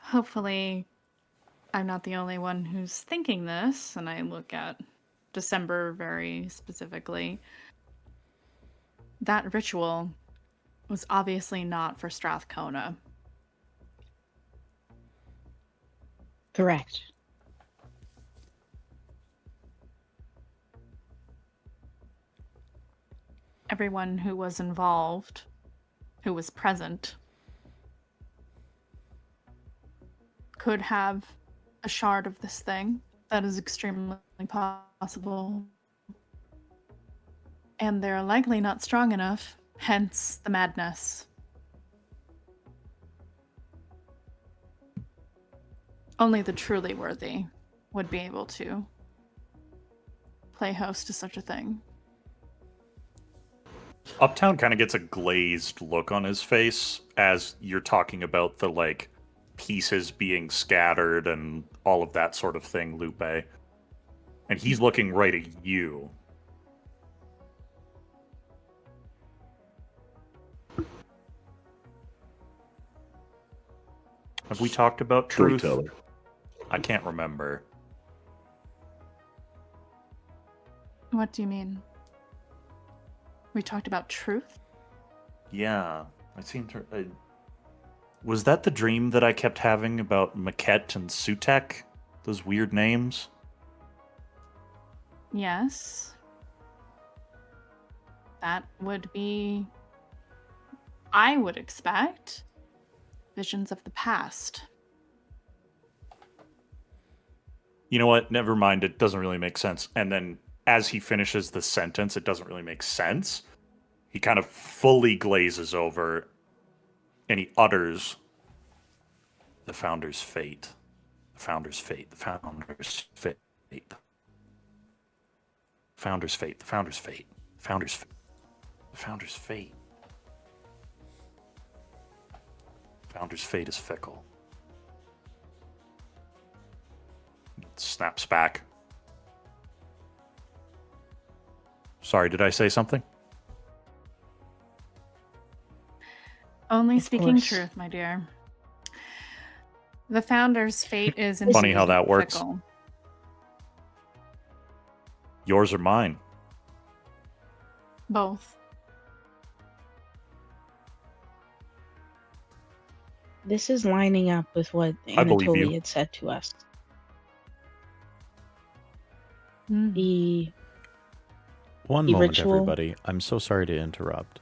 Speaker 6: hopefully, I'm not the only one who's thinking this, and I look at December very specifically. That ritual was obviously not for Strathcona.
Speaker 2: Correct.
Speaker 6: Everyone who was involved, who was present, could have a shard of this thing. That is extremely possible. And they're likely not strong enough, hence the madness. Only the truly worthy would be able to play host to such a thing.
Speaker 5: Uptown kind of gets a glazed look on his face as you're talking about the, like, pieces being scattered and all of that sort of thing, Lupe. And he's looking right at you. Have we talked about truth?
Speaker 3: Storyteller.
Speaker 5: I can't remember.
Speaker 6: What do you mean? We talked about truth?
Speaker 5: Yeah, I seem to. Was that the dream that I kept having about Maquette and Sutek? Those weird names?
Speaker 6: Yes. That would be, I would expect, visions of the past.
Speaker 5: You know what? Never mind. It doesn't really make sense. And then as he finishes the sentence, it doesn't really make sense. He kind of fully glazes over and he utters, "The Founder's fate. The Founder's fate. The Founder's fate. The Founder's fate. The Founder's fate. The Founder's fate. The Founder's fate. Founder's fate is fickle." Snaps back. Sorry, did I say something?
Speaker 6: Only
Speaker 2: Of
Speaker 6: speaking
Speaker 2: course.
Speaker 6: truth, my dear. The Founder's fate is
Speaker 5: Funny
Speaker 6: indeed
Speaker 5: how that works.
Speaker 6: fickle.
Speaker 5: Yours or mine?
Speaker 6: Both.
Speaker 2: This is lining up with what
Speaker 5: I believe you.
Speaker 2: Anatoly had said to us.
Speaker 6: Mm.
Speaker 2: The
Speaker 1: One
Speaker 2: The
Speaker 1: moment,
Speaker 2: ritual-
Speaker 1: everybody. I'm so sorry to interrupt.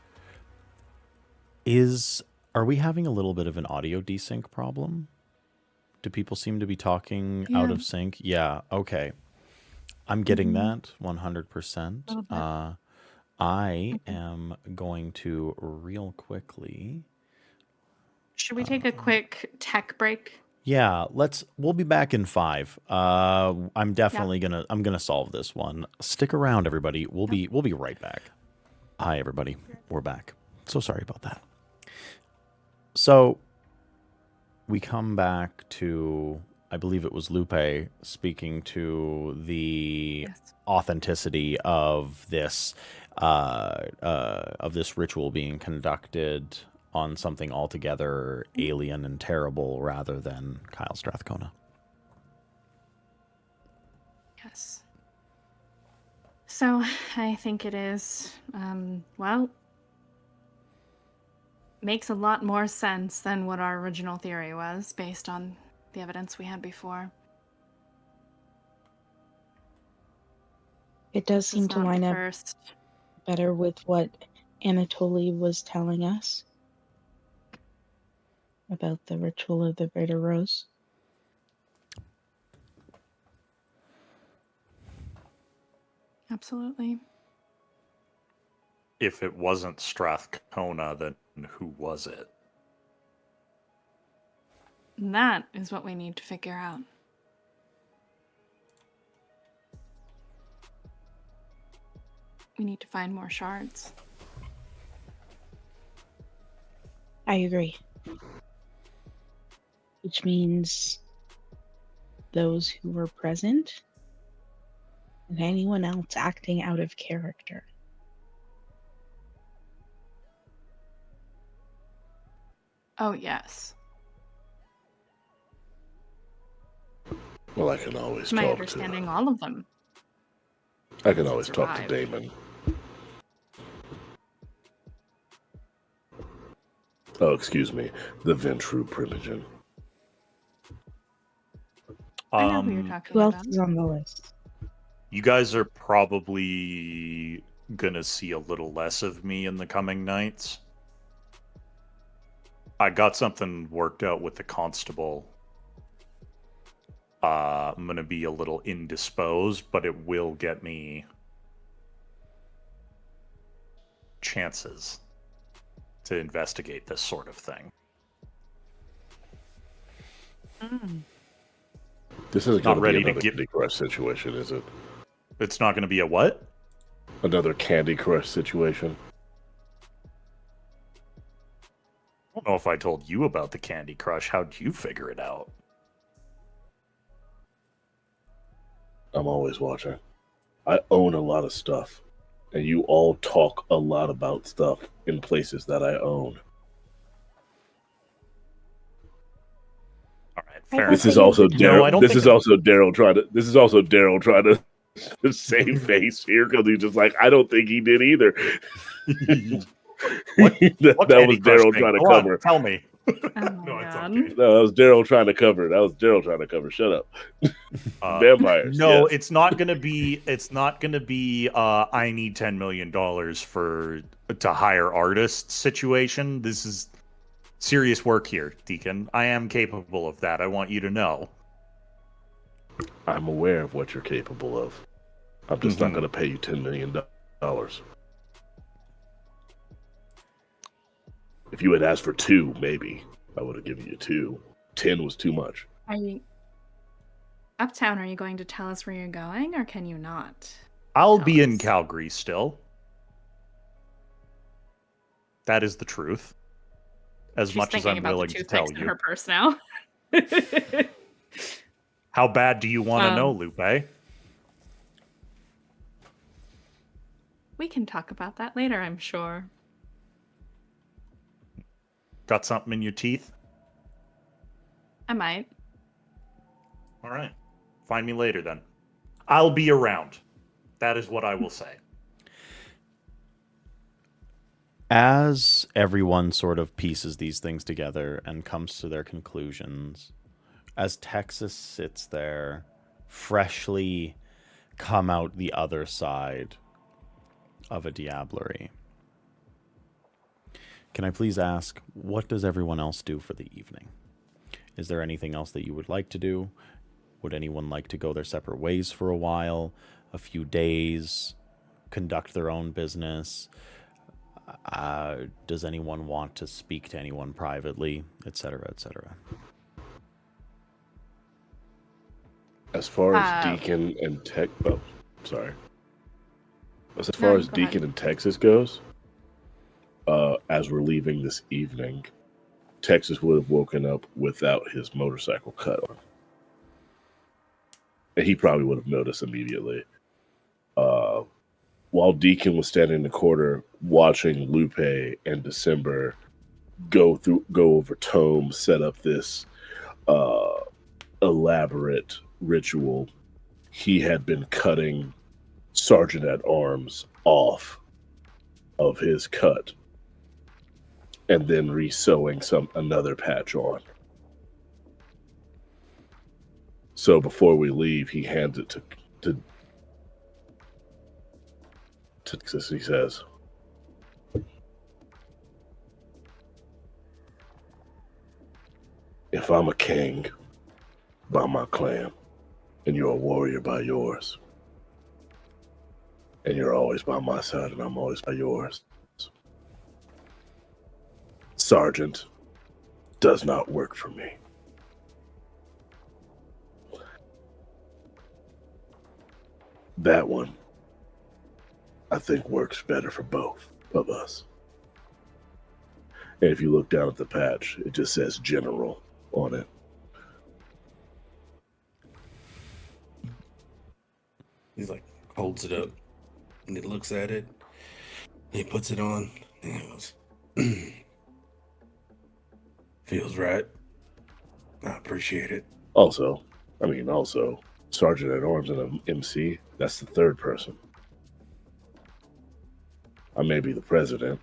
Speaker 1: Are we having a little bit of an audio desync problem? Do people seem to be talking out
Speaker 6: Yeah.
Speaker 1: of sync? Yeah, okay. I'm getting
Speaker 6: Mhm.
Speaker 1: that 100%.
Speaker 6: Little bit.
Speaker 1: I
Speaker 6: Okay.
Speaker 1: am going to real quickly.
Speaker 6: Should we take a quick tech break?
Speaker 1: Yeah, we'll be back in 5. I'm definitely gonna solve this one. Stick around, everybody. We'll be right back. Hi, everybody. We're back. So sorry about that. So we come back to, I believe it was Lupe speaking to the
Speaker 6: Yes.
Speaker 1: authenticity of this ritual being conducted on something altogether alien and terrible rather than Kyle Strathcona.
Speaker 6: Yes. So I think it is, makes a lot more sense than what our original theory was based on the evidence we had before.
Speaker 2: It does
Speaker 6: This
Speaker 2: seem
Speaker 6: is
Speaker 2: to
Speaker 6: not
Speaker 2: line
Speaker 6: the
Speaker 2: up
Speaker 6: first.
Speaker 2: better with what Anatoly was telling us about the ritual of the Greater Rose.
Speaker 6: Absolutely.
Speaker 5: If it wasn't Strathcona, then who was it?
Speaker 6: And that is what we need to figure out. We need to find more shards.
Speaker 2: I agree. Which means those who were present and anyone else acting out of character.
Speaker 6: Oh, yes.
Speaker 3: Well, I can always
Speaker 6: To my
Speaker 3: talk
Speaker 6: understanding, all of them.
Speaker 3: I can always talk to
Speaker 6: survive.
Speaker 3: Damon. Oh, excuse me. The Ventru Primogen.
Speaker 6: I know who you're talking
Speaker 2: Who else
Speaker 6: about.
Speaker 2: is on the list?
Speaker 5: You guys are probably gonna see a little less of me in the coming nights. I got something worked out with the constable. I'm gonna be a little indisposed, but it will get me chances to investigate this sort of thing.
Speaker 3: This isn't
Speaker 5: Not
Speaker 3: going to be
Speaker 5: ready to
Speaker 3: another
Speaker 5: get-
Speaker 3: Candy Crush situation, is it?
Speaker 5: It's not gonna be a what?
Speaker 3: Another Candy Crush situation.
Speaker 5: I don't know if I told you about the Candy Crush. How'd you figure it out?
Speaker 3: I'm always watching. I own a lot of stuff, and you all talk a lot about stuff in places that I own.
Speaker 5: All right,
Speaker 2: I
Speaker 5: fair
Speaker 2: thought
Speaker 3: This
Speaker 5: enough.
Speaker 3: is
Speaker 2: they
Speaker 3: also
Speaker 2: used the
Speaker 5: No,
Speaker 3: Daryl.
Speaker 5: I don't
Speaker 3: This
Speaker 5: think
Speaker 3: is also Daryl trying to. This is also Daryl trying to save face here because he's just like, I don't think he did either.
Speaker 5: What
Speaker 3: that
Speaker 5: Candy
Speaker 3: was
Speaker 5: Crush
Speaker 3: Daryl
Speaker 5: thing?
Speaker 3: trying to
Speaker 5: Go on,
Speaker 3: cover.
Speaker 5: tell me.
Speaker 6: Oh my
Speaker 5: No, it's
Speaker 6: god.
Speaker 5: okay.
Speaker 3: No, that was Daryl trying to cover. That was Daryl trying to cover. Shut up. Vampires.
Speaker 5: No,
Speaker 3: yes.
Speaker 5: it's not gonna be. It's not gonna be. I need $10 million to hire artists situation. This is serious work here, Deacon. I am capable of that. I want you to know.
Speaker 3: I'm aware of what you're capable of. I'm just not
Speaker 5: Mhm.
Speaker 3: going to pay you $10 million. If you had asked for 2, maybe I would have given you 2. 10 was too much.
Speaker 6: Are you Uptown, are you going to tell us where you're going, or can you not?
Speaker 5: I'll
Speaker 6: Tell
Speaker 5: be in
Speaker 6: us.
Speaker 5: Calgary still. That is the truth. As
Speaker 6: She's
Speaker 5: much as
Speaker 6: thinking
Speaker 5: I'm
Speaker 6: about
Speaker 5: willing
Speaker 6: the
Speaker 5: to tell
Speaker 6: toothpicks in
Speaker 5: you.
Speaker 6: her purse now.
Speaker 5: How bad do you want to know, Lupe?
Speaker 6: We can talk about that later, I'm sure.
Speaker 5: Got something in your teeth?
Speaker 6: I might.
Speaker 5: All right. Find me later then. I'll be around. That is what I will say.
Speaker 1: As everyone sort of pieces these things together and comes to their conclusions, as Texas sits there, freshly come out the other side of a diablerie, can I please ask, what does everyone else do for the evening? Is there anything else that you would like to do? Would anyone like to go their separate ways for a while, a few days, conduct their own business? Does anyone want to speak to anyone privately, etc., etc.?
Speaker 3: As far as Deacon and Tech... Oh, sorry. As far as
Speaker 6: go
Speaker 3: Deacon
Speaker 6: ahead.
Speaker 3: and Texas goes, as we're leaving this evening, Texas would have woken up without his motorcycle cut on. And he probably would have noticed immediately. While Deacon was standing in the corner watching Lupe and December go over Tome, set up this elaborate ritual, he had been cutting Sergeant at Arms off of his cut and then re-sewing another patch on. So before we leave, he hands it to Texas. He says, "If I'm a king by my clan, and you're a warrior by yours, and you're always by my side, and I'm always by yours, Sergeant does not work for me. That one, I think, works better for both of us." And if you look down at the patch, it just says General on it.
Speaker 4: He's like, holds it up, and he looks at it, and he puts it on, and he goes, Feels right. I appreciate it.
Speaker 3: Also, Sergeant at Arms and an MC, that's the third person. I may be the president,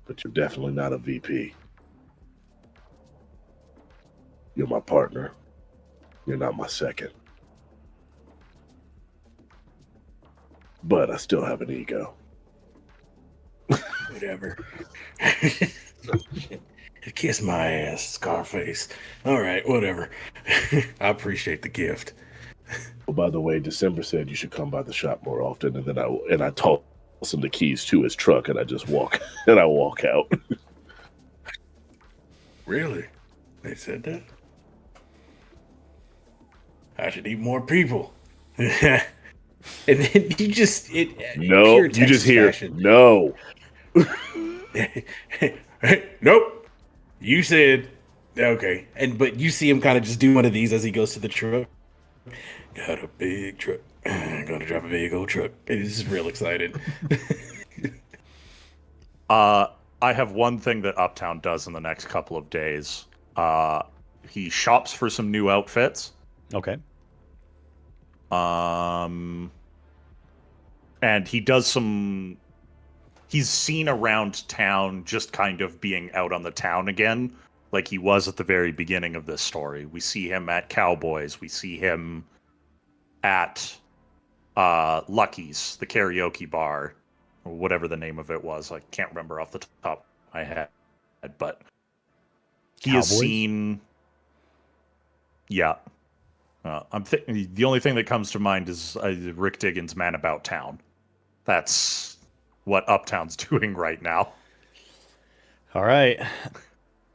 Speaker 3: but you're definitely not a VP. You're my partner. You're not my second. But I still have an ego.
Speaker 4: Whatever. Kiss my ass, Scarface. All right, whatever. I appreciate the gift.
Speaker 3: Oh, by the way, December said you should come by the shop more often, and then I toss him the keys to his truck, and I just walk out.
Speaker 4: Really? They said that? I should eat more people. And then you just
Speaker 3: No,
Speaker 4: pure
Speaker 3: you just
Speaker 4: Texas
Speaker 3: hear
Speaker 4: fashion.
Speaker 3: no.
Speaker 4: Nope. You said okay, but you see him kind of just do one of these as he goes to the truck. Got a big truck. Gonna drive a big old truck. And he's just real excited.
Speaker 5: I have one thing that Uptown does in the next couple of days. He shops for some new outfits.
Speaker 1: Okay.
Speaker 5: And he does some. He's seen around town, just kind of being out on the town again, like he was at the very beginning of this story. We see him at Cowboys. We see him at Lucky's, the karaoke bar, or whatever the name of it was. I can't remember off the top of my head, but he has
Speaker 1: Cowboys?
Speaker 5: seen. Yeah. The only thing that comes to mind is Rick Diggins' Man About Town. That's what Uptown's doing right now.
Speaker 1: All right.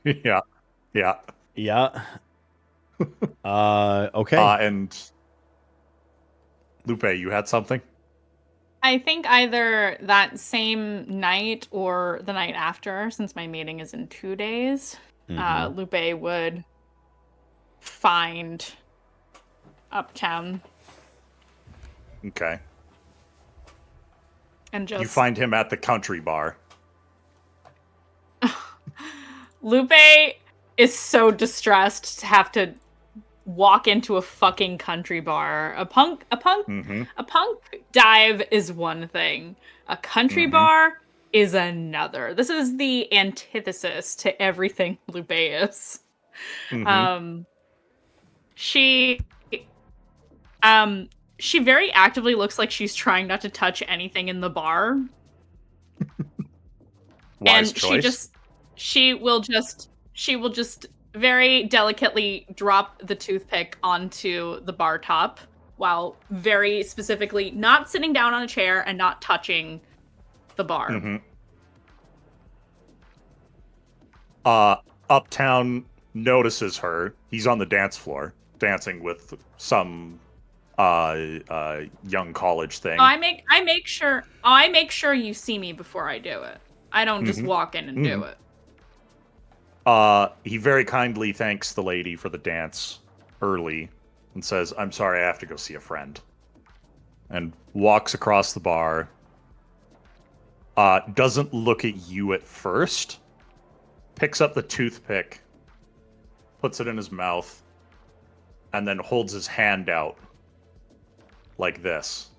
Speaker 5: Yeah.
Speaker 1: Yeah. Okay.
Speaker 5: And Lupe, you had something?
Speaker 6: I think either that same night or the night after, since my meeting is in 2 days, Lupe would find Uptown
Speaker 5: Okay.
Speaker 6: and just
Speaker 5: You find him at the country bar.
Speaker 6: Lupe is so distressed to have to walk into a fucking country bar. A punk dive is one thing. A country bar is another. This is the antithesis to everything Lupe is. She very actively looks like she's trying not to touch anything in the bar.
Speaker 5: Wise
Speaker 6: And
Speaker 5: choice.
Speaker 6: she will just very delicately drop the toothpick onto the bar top while very specifically not sitting down on a chair and not touching the bar.
Speaker 5: Uptown notices her. He's on the dance floor dancing with some young college thing.
Speaker 6: I make sure you see me before I do it. I don't just walk in and do it.
Speaker 5: He very kindly thanks the lady for the dance early and says, "I'm sorry, I have to go see a friend." And walks across the bar. Doesn't look at you at first. Picks up the toothpick, puts it in his mouth, and then holds his hand out like this.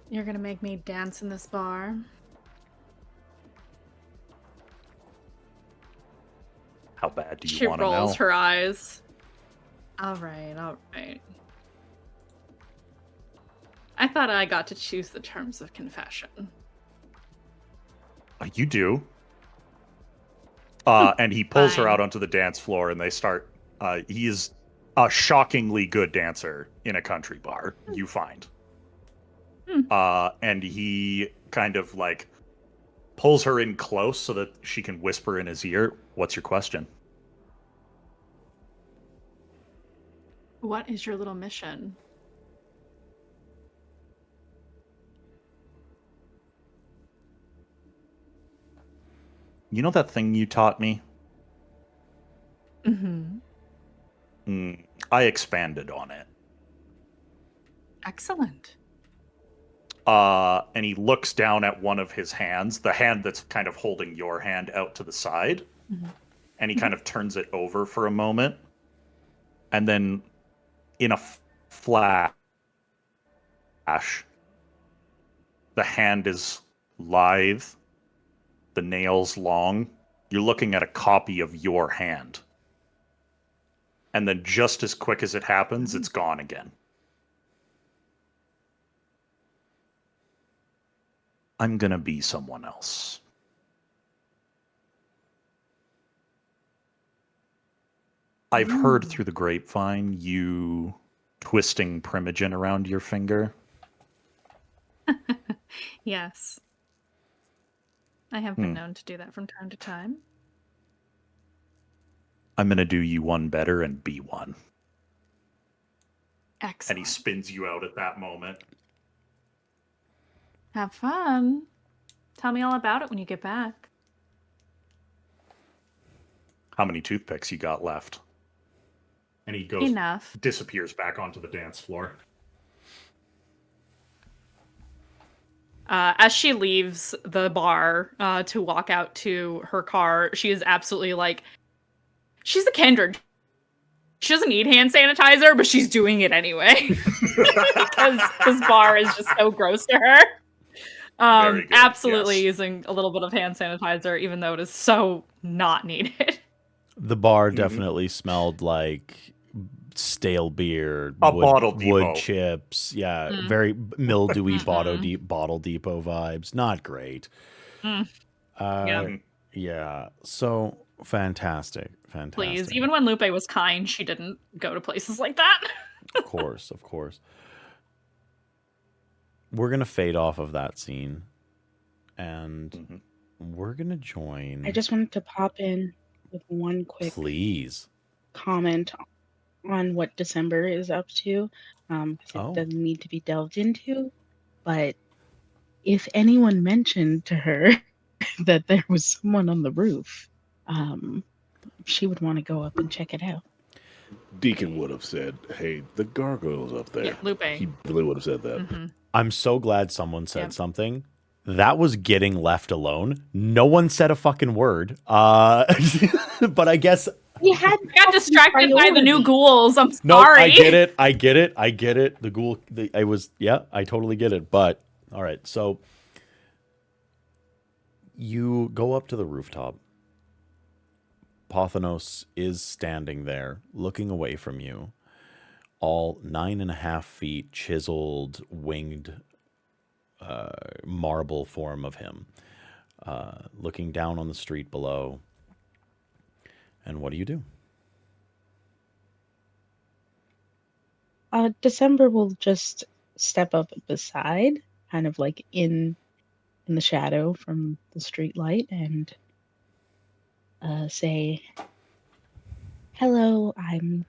Speaker 6: You're gonna make me dance in this bar?
Speaker 5: How bad do
Speaker 6: She
Speaker 5: you want to know?
Speaker 6: rolls her eyes. All right. I thought I got to choose the terms of confession.
Speaker 5: You do. And he pulls her
Speaker 6: Fine.
Speaker 5: out onto the dance floor, and they start. He is a shockingly good dancer in a country bar, you find. And he kind of like pulls her in close so that she can whisper in his ear. What's your question?
Speaker 6: What is your little mission?
Speaker 5: You know that thing you taught me? I expanded on it.
Speaker 6: Excellent.
Speaker 5: And he looks down at one of his hands, the hand that's kind of holding your hand out to the side.
Speaker 6: Mhm.
Speaker 5: And he kind of turns it over for a moment. And then in a flash, the hand is lithe, the nails long. You're looking at a copy of your hand. And then just as quick as it happens, it's gone again. I'm gonna be someone else. I've heard through the grapevine you twisting Primogen around your finger.
Speaker 6: Yes. I have been known to do that from time to time.
Speaker 5: I'm gonna do you one better and be one.
Speaker 6: Excellent.
Speaker 5: And he spins you out at that moment.
Speaker 6: Have fun. Tell me all about it when you get back.
Speaker 5: How many toothpicks you got left? And he goes,
Speaker 6: Enough.
Speaker 5: disappears back onto the dance floor.
Speaker 6: As she leaves the bar to walk out to her car, she is absolutely like, she's a Kindred. She doesn't need hand sanitizer, but she's doing it anyway. Because this bar is just so gross to her.
Speaker 5: Very good,
Speaker 6: Absolutely
Speaker 5: yes.
Speaker 6: using a little bit of hand sanitizer, even though it is so not needed.
Speaker 1: The bar definitely smelled like stale beer,
Speaker 5: Bottle
Speaker 1: wood
Speaker 5: Depot.
Speaker 1: chips. Yeah, very mildewy bottle depot vibes. Not great. Yeah. So fantastic.
Speaker 6: Please. Even when Lupe was kind, she didn't go to places like that.
Speaker 1: Of course. We're gonna fade off of that scene, and we're gonna join.
Speaker 2: I just wanted to pop in with one quick
Speaker 1: Please.
Speaker 2: comment on what December is up to. 'Cause it doesn't need to be delved into, but if anyone mentioned to her that there was someone on the roof, she would want to go up and check it out.
Speaker 3: Deacon would have said, "Hey, the gargoyle's up there."
Speaker 6: Yeah, Lupe.
Speaker 3: He really would have said that.
Speaker 1: I'm so glad someone said something. That was getting left alone. No one said a fucking word. But I guess
Speaker 2: We had
Speaker 6: got distracted by the new
Speaker 2: priority.
Speaker 6: ghouls. I'm
Speaker 1: no,
Speaker 6: sorry.
Speaker 1: I get it. The ghoul. I totally get it. But all right, so you go up to the rooftop. Pothanos is standing there, looking away from you. All 9.5 feet chiseled, winged marble form of him, looking down on the street below. And what do you do?
Speaker 2: December will just step up beside, kind of like in the shadow from the street light, and say, "Hello, I'm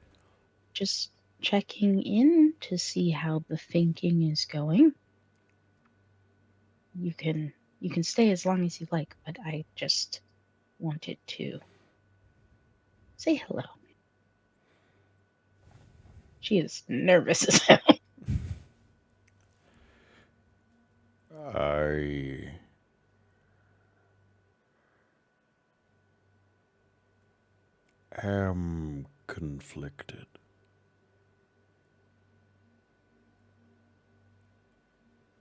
Speaker 2: just checking in to see how the thinking is going. You can stay as long as you like, but I just wanted to say hello." She is nervous as hell.
Speaker 1: I am conflicted.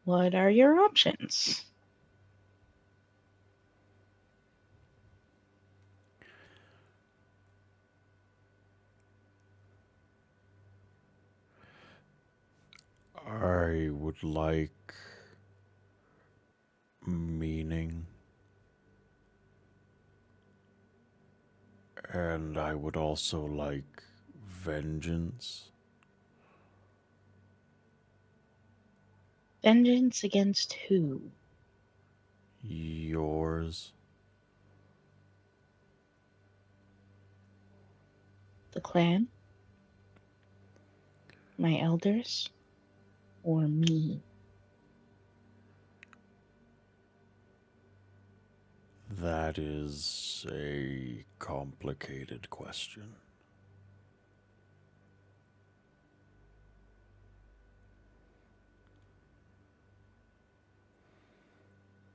Speaker 2: What are your options?
Speaker 1: I would like meaning, and I would also like vengeance.
Speaker 2: Vengeance against who?
Speaker 1: Yours.
Speaker 2: The clan? My elders? Or me?
Speaker 1: That is a complicated question.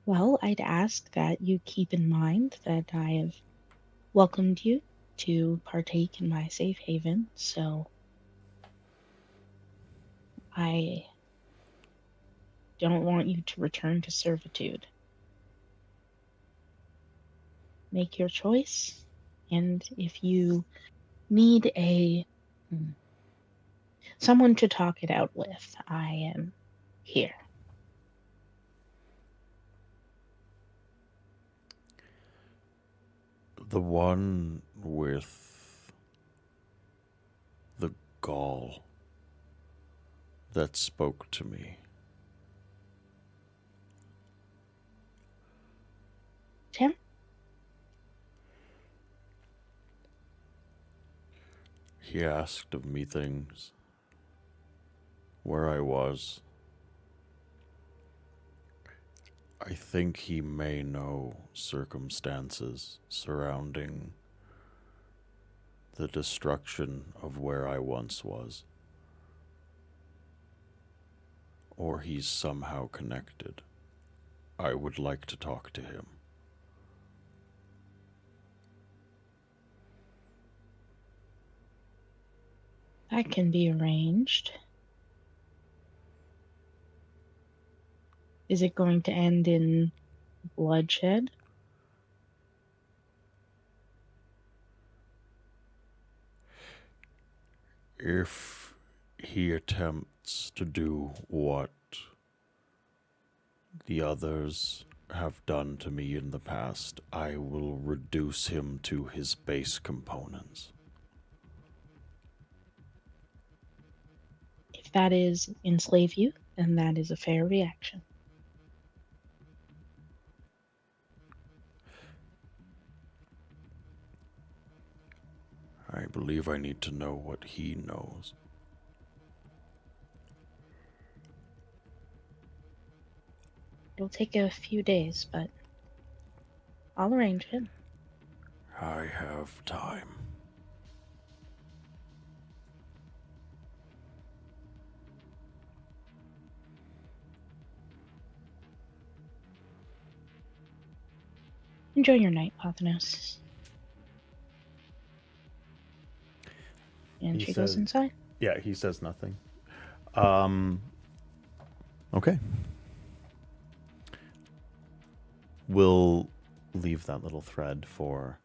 Speaker 2: Well, I'd ask that you keep in mind that I have welcomed you to partake in my safe haven, so I don't want you to return to servitude. Make your choice, and if you need someone to talk it out with, I am here.
Speaker 8: The one with the gall that spoke to me.
Speaker 2: Tim?
Speaker 8: He asked of me things, where I was. I think he may know circumstances surrounding the destruction of where I once was. Or he's somehow connected. I would like to talk to him.
Speaker 2: That can be arranged. Is it going to end in bloodshed?
Speaker 8: If he attempts to do what the others have done to me in the past, I will reduce him to his base components.
Speaker 2: If that is enslave you, then that is a fair reaction.
Speaker 8: I believe I need to know what he knows.
Speaker 2: It'll take a few days, but I'll arrange it.
Speaker 8: I have time.
Speaker 2: Enjoy your night, Pothinos. And
Speaker 1: He
Speaker 2: she goes
Speaker 1: says-
Speaker 2: inside.
Speaker 1: Yeah, he says nothing. Okay. We'll leave that little thread for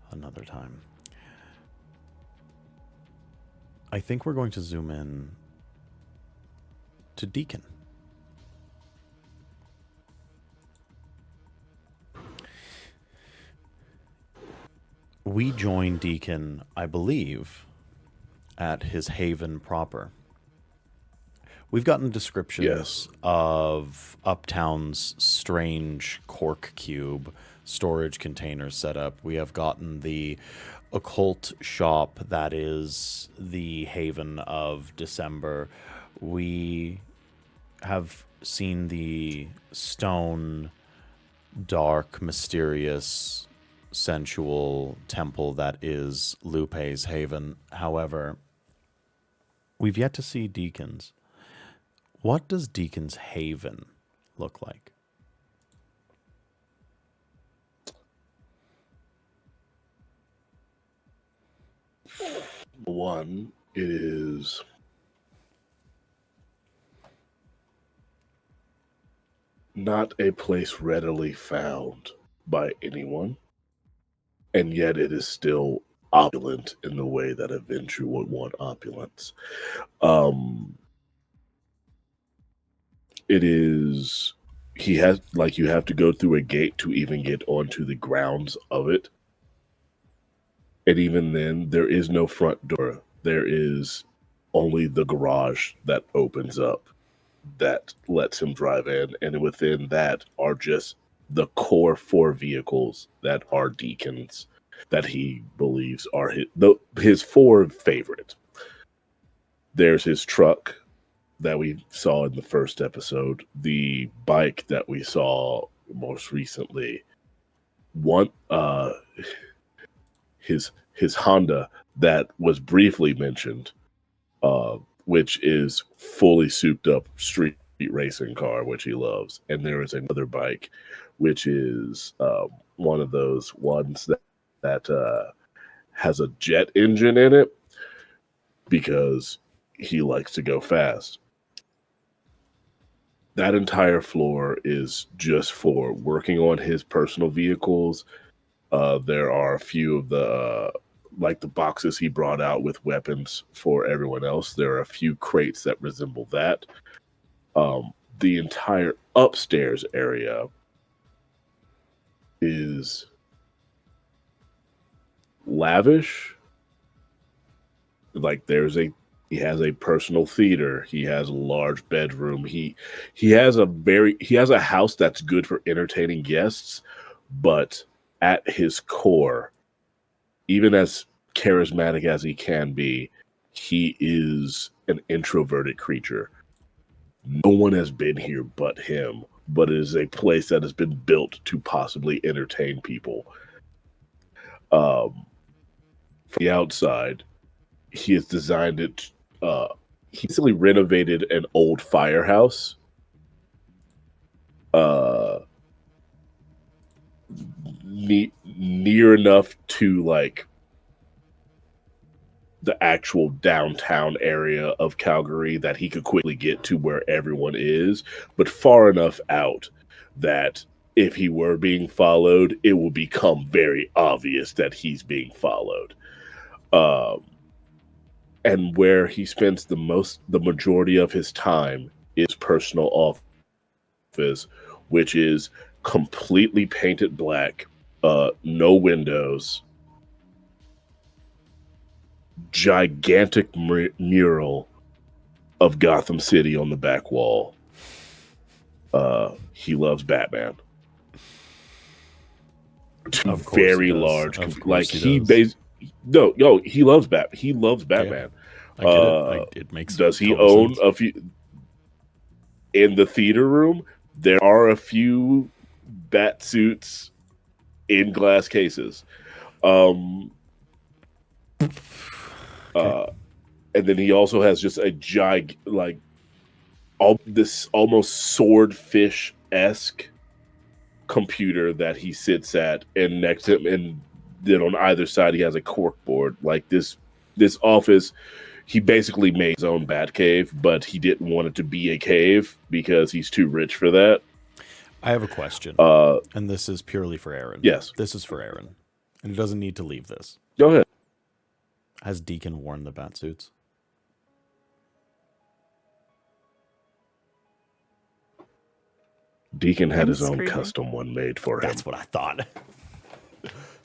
Speaker 1: another time. I think we're going to zoom in to Deacon. We join Deacon, I believe, at his haven proper. We've gotten descriptions
Speaker 3: Yes.
Speaker 1: of Uptown's strange cork cube storage container setup. We have gotten the occult shop that is the haven of December. We have seen the stone, dark, mysterious, sensual temple that is Lupe's haven. However, we've yet to see Deacon's. What does Deacon's haven look like?
Speaker 3: One, it is not a place readily found by anyone, and yet it is still opulent in the way that a Ventrue would want opulence. It is, he has, like, you have to go through a gate to even get onto the grounds of it. And even then, there is no front door. There is only the garage that opens up that lets him drive in. And within that are just the core 4 vehicles that are Deacon's, that he believes are his 4 favorite. There's his truck that we saw in the first episode, the bike that we saw most recently, one his Honda that was briefly mentioned, which is fully souped up street racing car, which he loves, and there is another bike, which is one of those ones that has a jet engine in it because he likes to go fast. That entire floor is just for working on his personal vehicles. There are a few of the like the boxes he brought out with weapons for everyone else. There are a few crates that resemble that. The entire upstairs area is lavish. Like he has a personal theater. He has a large bedroom. He has a house that's good for entertaining guests, but at his core, even as charismatic as he can be, he is an introverted creature. No one has been here but him, but it is a place that has been built to possibly entertain people. From the outside, he has designed it. He basically renovated an old firehouse. Near enough to like the actual downtown area of Calgary that he could quickly get to where everyone is, but far enough out that if he were being followed, it will become very obvious that he's being followed. And where he spends the majority of his time is personal office, which is completely painted black, no windows, gigantic mural of Gotham City on the back wall. He loves Batman.
Speaker 8: Of course
Speaker 3: Very
Speaker 8: he does.
Speaker 3: large,
Speaker 8: Of course
Speaker 3: like
Speaker 8: he does.
Speaker 3: he loves He loves Batman.
Speaker 8: I get it. It makes
Speaker 3: does he
Speaker 8: total
Speaker 3: own
Speaker 8: sense.
Speaker 3: a few in the theater room? There are a few bat suits in glass cases. And then he also has just a this almost swordfish-esque computer that he sits at, and next to him, and then on either side he has a corkboard. Like this office, he basically made his own bat cave, but he didn't want it to be a cave because he's too rich for that.
Speaker 8: I have a question, and this is purely for Aaron.
Speaker 3: Yes.
Speaker 8: This is for Aaron, and he doesn't need to leave this.
Speaker 3: Go ahead.
Speaker 8: Has Deacon worn the bat suits?
Speaker 3: Deacon had
Speaker 6: I'm
Speaker 3: his own
Speaker 6: screaming.
Speaker 3: custom one made for him.
Speaker 8: That's what I thought.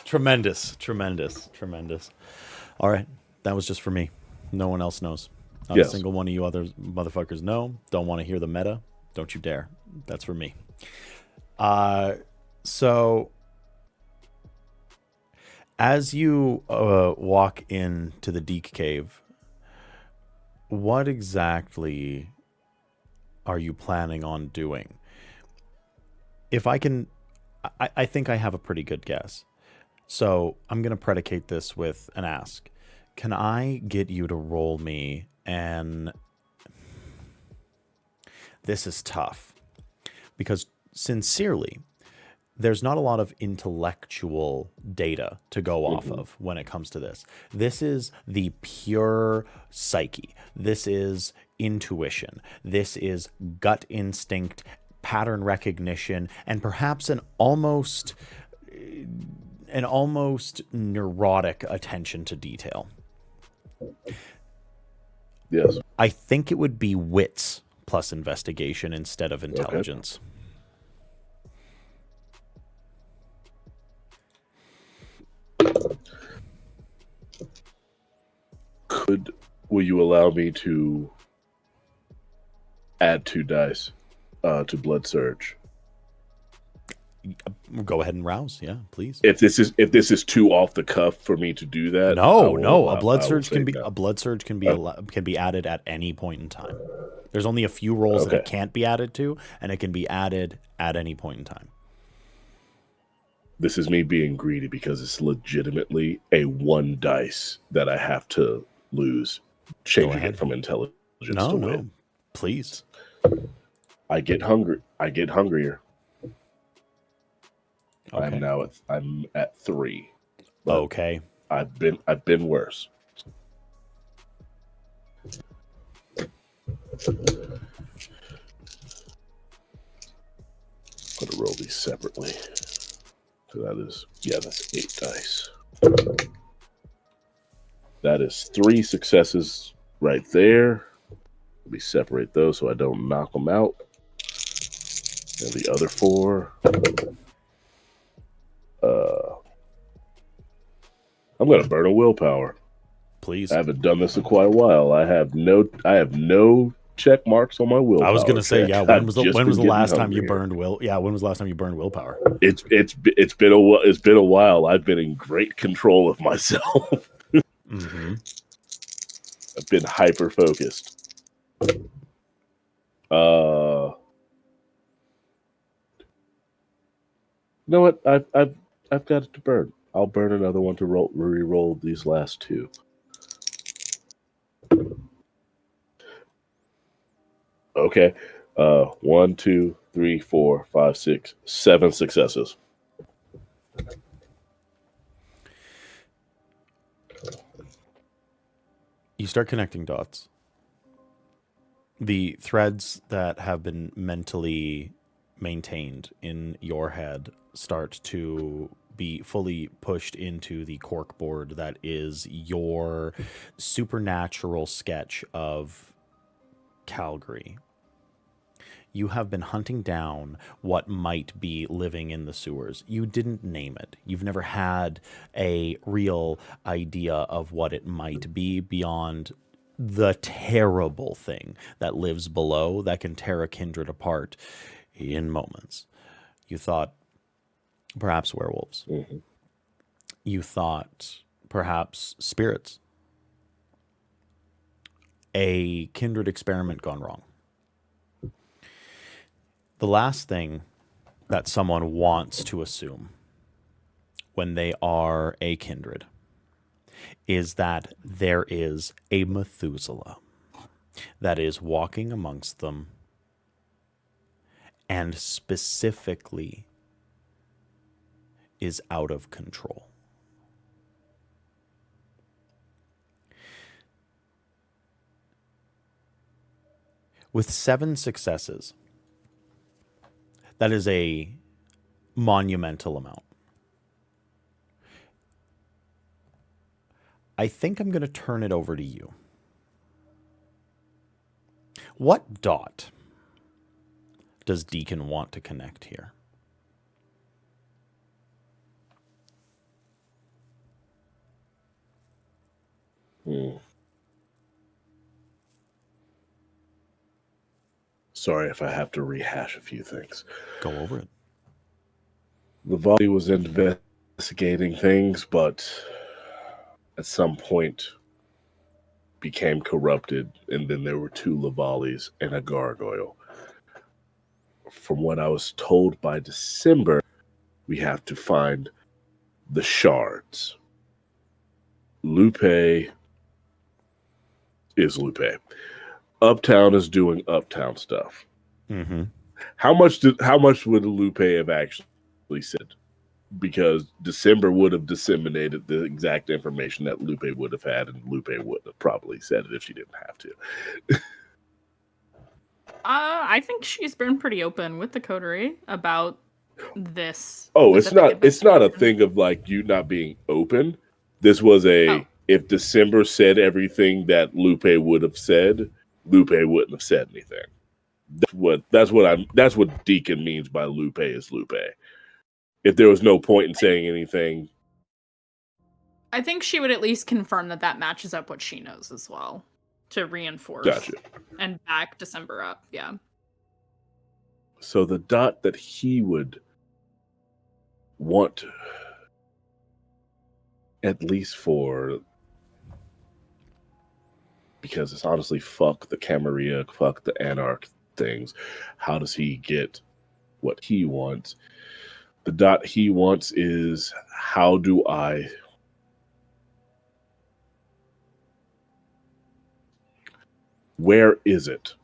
Speaker 8: Tremendous. All right, that was just for me. No one else knows. Not a single one of you other motherfuckers know. Don't want to hear the meta. Don't you dare. That's for me. So as you walk into the Deke Cave, what exactly are you planning on doing? If I can, I think I have a pretty good guess. So I'm going to predicate this with an ask. Can I get you to roll me and this is tough because sincerely, there's not a lot of intellectual data to go off of when it comes to this. This is the pure psyche. This is intuition. This is gut instinct, pattern recognition, and perhaps an almost neurotic attention to detail.
Speaker 3: Yes.
Speaker 8: I think it would be wits plus investigation instead of intelligence.
Speaker 3: Will you allow me to add 2 dice to Blood Surge?
Speaker 8: Go ahead and rouse, yeah, please.
Speaker 3: If this is too off the cuff for me to do that,
Speaker 8: no. A blood surge can be added at any point in time. There's only a few rolls that it can't be added to, and it can be added at any point in time.
Speaker 3: This is me being greedy because it's legitimately a 1 dice that I have to lose, changing it from intelligence to wit.
Speaker 8: Please.
Speaker 3: I get hungry. I get hungrier.
Speaker 8: Okay.
Speaker 3: I'm at 3. But
Speaker 8: Okay.
Speaker 3: I've been worse. I'm gonna roll these separately. So that's 8 dice. That is 3 successes right there. Let me separate those so I don't knock them out. And the other 4. I'm gonna burn a willpower.
Speaker 8: Please.
Speaker 3: I haven't done this in quite a while. I have no check marks on my willpower.
Speaker 8: I was gonna say,
Speaker 3: check.
Speaker 8: yeah. When was the last time you burned when was the last time you burned willpower?
Speaker 3: It's been a while. I've been in great control of myself.
Speaker 8: Mm-hmm.
Speaker 3: I've been hyper focused. You know what? I've got it to burn. I'll burn another one to re-roll these last 2. Okay. 1, 2, 3, 4, 5, 6, 7 successes.
Speaker 8: You start connecting dots. The threads that have been mentally maintained in your head start to be fully pushed into the corkboard that is your supernatural sketch of Calgary. You have been hunting down what might be living in the sewers. You didn't name it. You've never had a real idea of what it might be beyond the terrible thing that lives below that can tear a kindred apart in moments. You thought perhaps werewolves.
Speaker 3: Mm-hmm.
Speaker 8: You thought perhaps spirits. A kindred experiment gone wrong. The last thing that someone wants to assume when they are a kindred is that there is a Methuselah that is walking amongst them and specifically is out of control. With 7 successes, that is a monumental amount. I think I'm going to turn it over to you. What dot does Deacon want to connect here?
Speaker 3: Sorry if I have to rehash a few things.
Speaker 8: Go over it.
Speaker 3: Lavali was investigating things, but at some point became corrupted, and then there were 2 Lavalis and a gargoyle. From what I was told by December, we have to find the shards. Lupe is Lupe. Uptown is doing Uptown stuff.
Speaker 8: Mm-hmm.
Speaker 3: How much would Lupe have actually said? Because December would have disseminated the exact information that Lupe would have had, and Lupe wouldn't have probably said it if she didn't have to.
Speaker 6: I think she's been pretty open with the Coterie about this.
Speaker 3: Oh, it's not a
Speaker 6: investigation.
Speaker 3: thing of like you not being open. This was if December said everything that Lupe would have said, Lupe wouldn't have said anything. That's what Deacon means by Lupe is Lupe. If there was no point in saying anything,
Speaker 6: I think she would at least confirm that matches up what she knows as well, to reinforce
Speaker 3: gotcha.
Speaker 6: And back December up. Yeah.
Speaker 3: So the dot that he would want, at least for, because it's honestly fuck the Camarilla, fuck the Anarch things. How does he get what he wants? The dot he wants is, how do I where is it?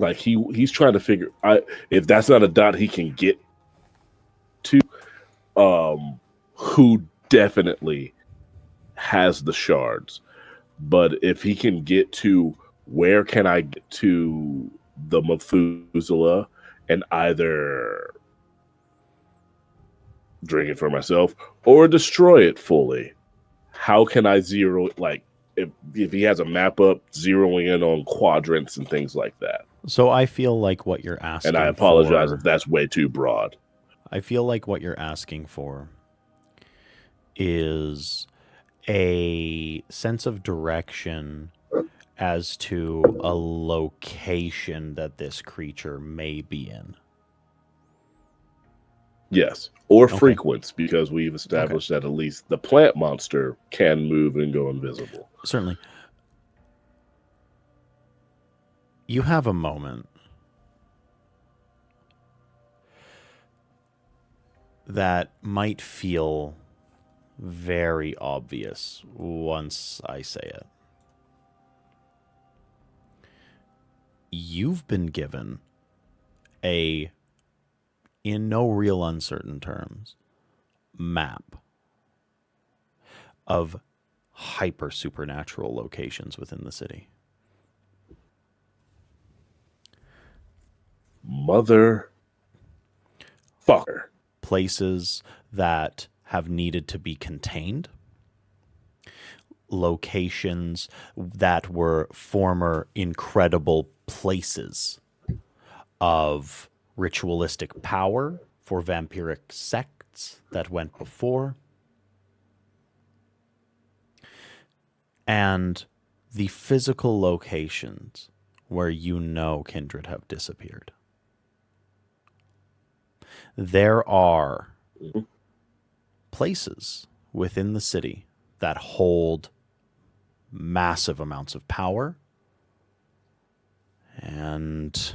Speaker 3: Like he's trying to figure. If that's not a dot he can get to, who definitely has the shards. But if he can get to where can I get to the Methuselah and either drink it for myself or destroy it fully, how can I zero, like, if he has a map up, zeroing in on quadrants and things like that.
Speaker 8: So I feel like what you're asking
Speaker 3: And I apologize
Speaker 8: for,
Speaker 3: if that's way too broad.
Speaker 8: I feel like what you're asking for is a sense of direction as to a location that this creature may be in.
Speaker 3: Yes, or
Speaker 8: Okay.
Speaker 3: frequents, because we've established that at least the plant monster can move and go invisible.
Speaker 8: Certainly. You have a moment that might feel very obvious once I say it. You've been given a, in no real uncertain terms, map of hyper supernatural locations within the city.
Speaker 3: Mother fucker.
Speaker 8: Places that have needed to be contained, locations that were former incredible places of ritualistic power for vampiric sects that went before, and the physical locations where you know Kindred have disappeared. There are places within the city that hold massive amounts of power, and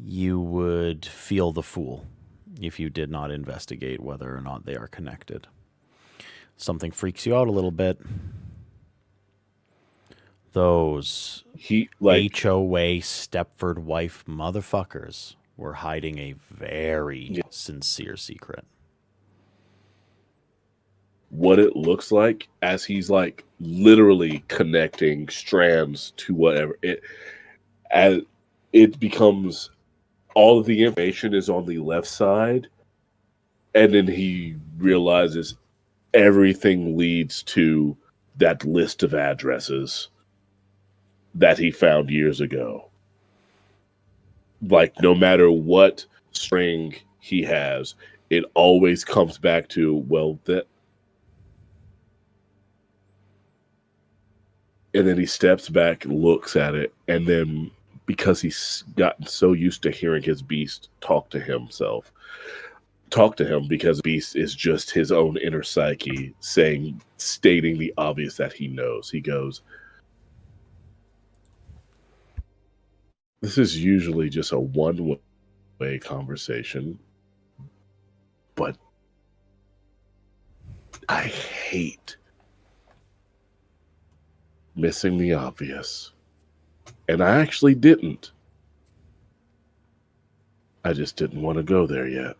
Speaker 8: you would feel the fool if you did not investigate whether or not they are connected. Something freaks you out a little bit. Those HOA Stepford wife motherfuckers were hiding a very sincere secret.
Speaker 3: What it looks like as he's like literally connecting strands to whatever as it becomes, all of the information is on the left side, and then he realizes everything leads to that list of addresses that he found years ago. Like, no matter what string he has, it always comes back to, well, that. And then he steps back and looks at it, and then because he's gotten so used to hearing his beast talk to him, because beast is just his own inner psyche stating the obvious that he knows. He goes, this is usually just a one-way conversation, but I hate missing the obvious. And I actually didn't. I just didn't want to go there yet.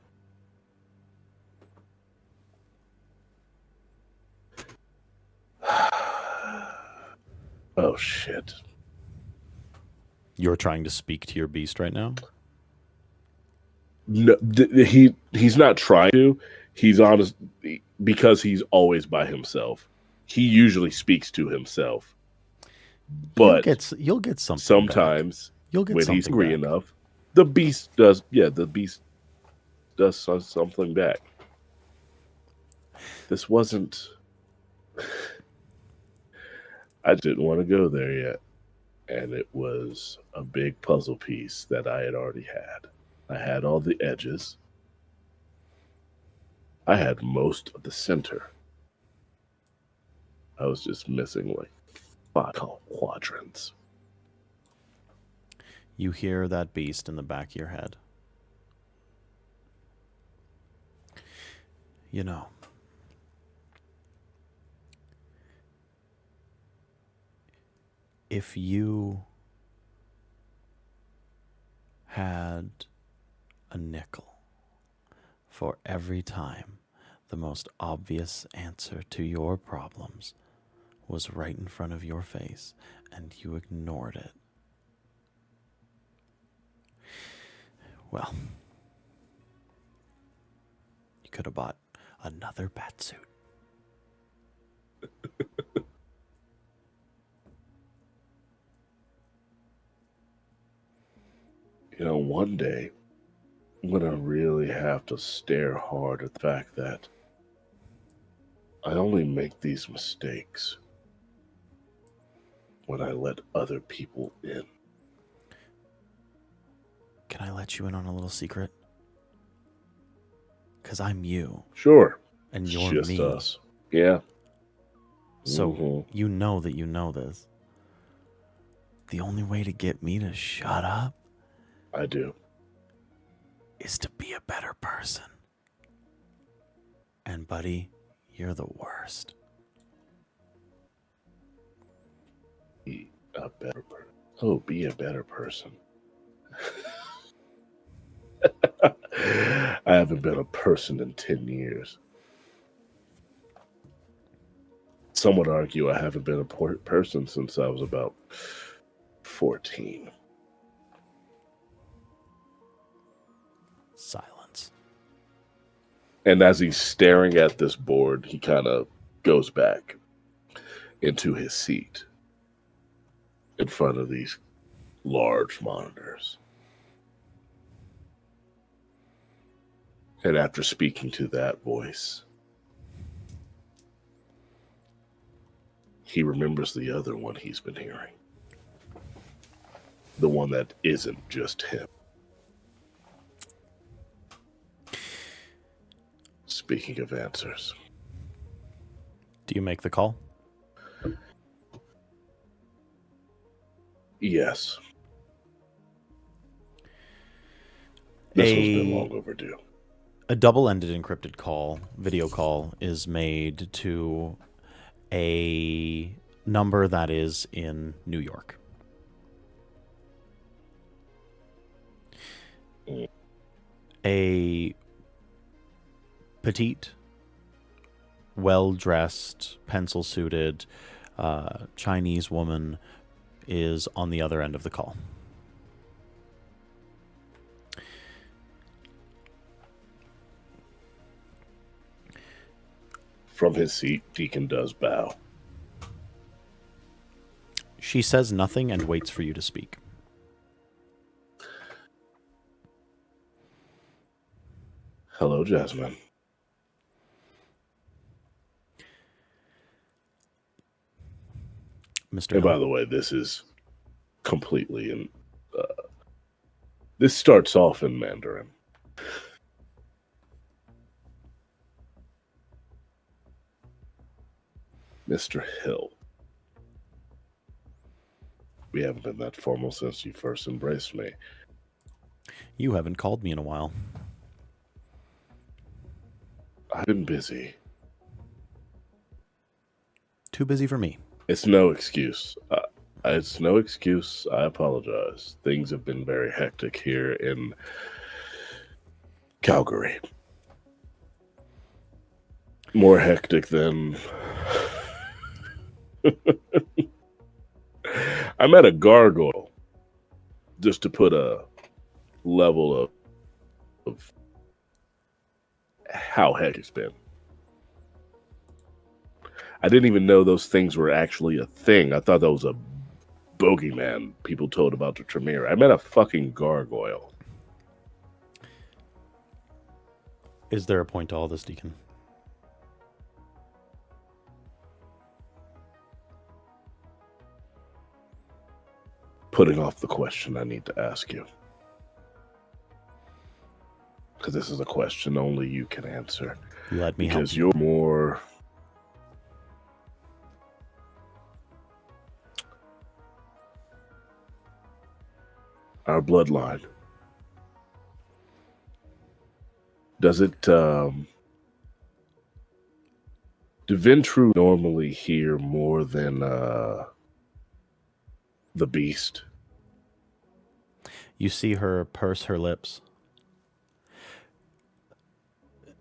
Speaker 3: Oh, shit.
Speaker 8: You're trying to speak to your beast right now?
Speaker 3: No, he's not trying to. He's honest because he's always by himself. He usually speaks to himself. But
Speaker 8: you'll get something
Speaker 3: sometimes
Speaker 8: back. You'll get
Speaker 3: when
Speaker 8: something
Speaker 3: he's hungry
Speaker 8: back.
Speaker 3: enough, the beast does something back. This wasn't. I didn't want to go there yet. And it was a big puzzle piece that I had already had. I had all the edges. I had most of the center. I was just missing like 5 quadrants.
Speaker 8: You hear that beast in the back of your head. You know, if you had a nickel for every time the most obvious answer to your problems was right in front of your face and you ignored it. Well, you could have bought another batsuit.
Speaker 3: You know, one day I'm going to really have to stare hard at the fact that I only make these mistakes when I let other people in.
Speaker 8: Can I let you in on a little secret? Because I'm you.
Speaker 3: Sure.
Speaker 8: And
Speaker 3: It's
Speaker 8: you're
Speaker 3: just
Speaker 8: me.
Speaker 3: us. Yeah.
Speaker 8: So you know that you know this. The only way to get me to shut up
Speaker 3: I do.
Speaker 8: is to be a better person. And buddy, you're the worst.
Speaker 3: Be a better person. Oh, be a better person. I haven't been a person in 10 years. Some would argue I haven't been a person since I was about 14.
Speaker 8: Silence.
Speaker 3: And as he's staring at this board, he kind of goes back into his seat in front of these large monitors. And after speaking to that voice, he remembers the other one he's been hearing. The one that isn't just him. Speaking of answers.
Speaker 8: Do you make the call?
Speaker 3: Yes. This one's been long overdue.
Speaker 8: A double-ended encrypted call, video call, is made to a number that is in New York. A petite, well-dressed, pencil-suited Chinese woman is on the other end of the call.
Speaker 3: From his seat, Deacon does bow.
Speaker 8: She says nothing and waits for you to speak.
Speaker 3: Hello, Jasmine.
Speaker 8: Mr.
Speaker 3: And by the way, this is completely in... this starts off in Mandarin. Mr. Hill. We haven't been that formal since you first embraced me.
Speaker 8: You haven't called me in a while.
Speaker 3: I've been busy.
Speaker 8: Too busy for me.
Speaker 3: It's no excuse. It's no excuse. I apologize. Things have been very hectic here in Calgary. More hectic than... I met a gargoyle just to put a level of how hectic it's been. I didn't even know those things were actually a thing. I thought that was a bogeyman people told about the Tremere. I met a fucking gargoyle.
Speaker 8: Is there a point to all this, Deacon?
Speaker 3: Putting off the question I need to ask you. Because this is a question only you can answer.
Speaker 8: Let me help
Speaker 3: because
Speaker 8: you.
Speaker 3: You're more... our bloodline. Does it, do Ventru normally hear more than, the beast?
Speaker 1: You see her purse her lips.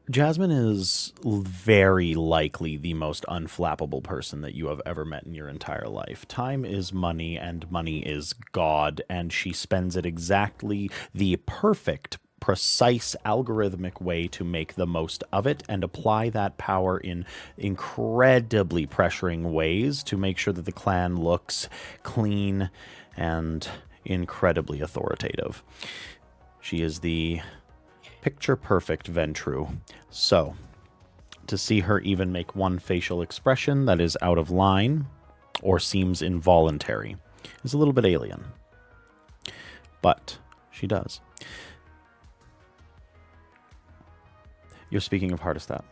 Speaker 1: Jasmine is very likely the most unflappable person that you have ever met in your entire life. Time is money, and money is God, and she spends it exactly the perfect, precise, algorithmic way to make the most of it and apply that power in incredibly pressuring ways to make sure that the clan looks clean and incredibly authoritative. She is the picture-perfect Ventru. So, to see her even make one facial expression that is out of line or seems involuntary is a little bit alien. But she does. You're speaking of Hardestat.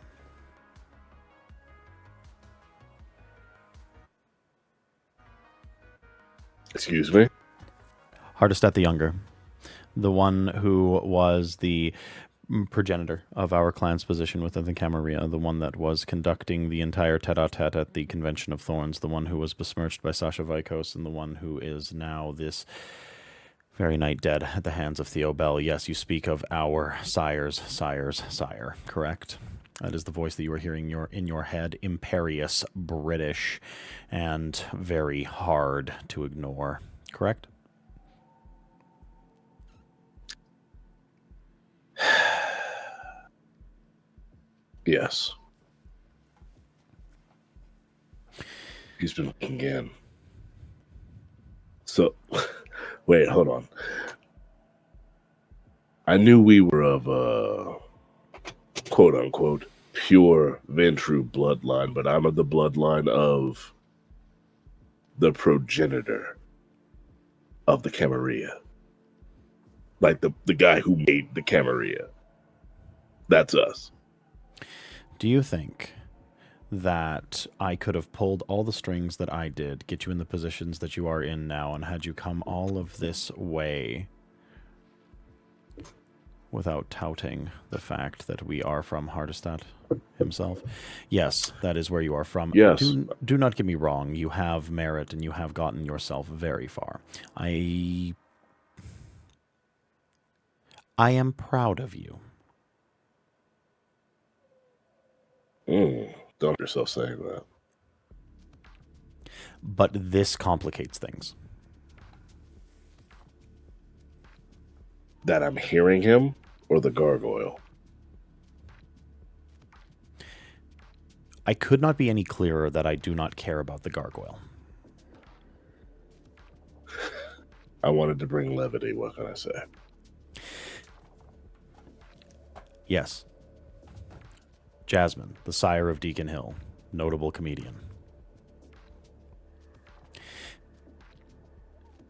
Speaker 3: Excuse me?
Speaker 1: Hardestat the Younger. The one who was the progenitor of our clan's position within the Camarilla, the one that was conducting the entire tete-a-tete at the Convention of Thorns, the one who was besmirched by Sasha Vikos, and the one who is now this very night dead at the hands of Theo Bell. Yes, you speak of our sire's sire's sire, correct? That is the voice that you are hearing in your head, imperious, British, and very hard to ignore, correct?
Speaker 3: Yes. He's been looking again. So, wait, hold on. I knew we were of quote unquote pure Ventru bloodline, but I'm of the bloodline of the progenitor of the Camarilla. Like the guy who made the Camarilla. That's us.
Speaker 1: Do you think that I could have pulled all the strings that I did, get you in the positions that you are in now, and had you come all of this way without touting the fact that we are from Hardestat himself? Yes, that is where you are from.
Speaker 3: Yes.
Speaker 1: Do not get me wrong. You have merit and you have gotten yourself very far. I am proud of you.
Speaker 3: Don't yourself saying that.
Speaker 1: But this complicates things.
Speaker 3: That I'm hearing him or the gargoyle?
Speaker 1: I could not be any clearer that I do not care about the gargoyle.
Speaker 3: I wanted to bring levity. What can I say?
Speaker 1: Yes. Jasmine, the sire of Deacon Hill, notable comedian.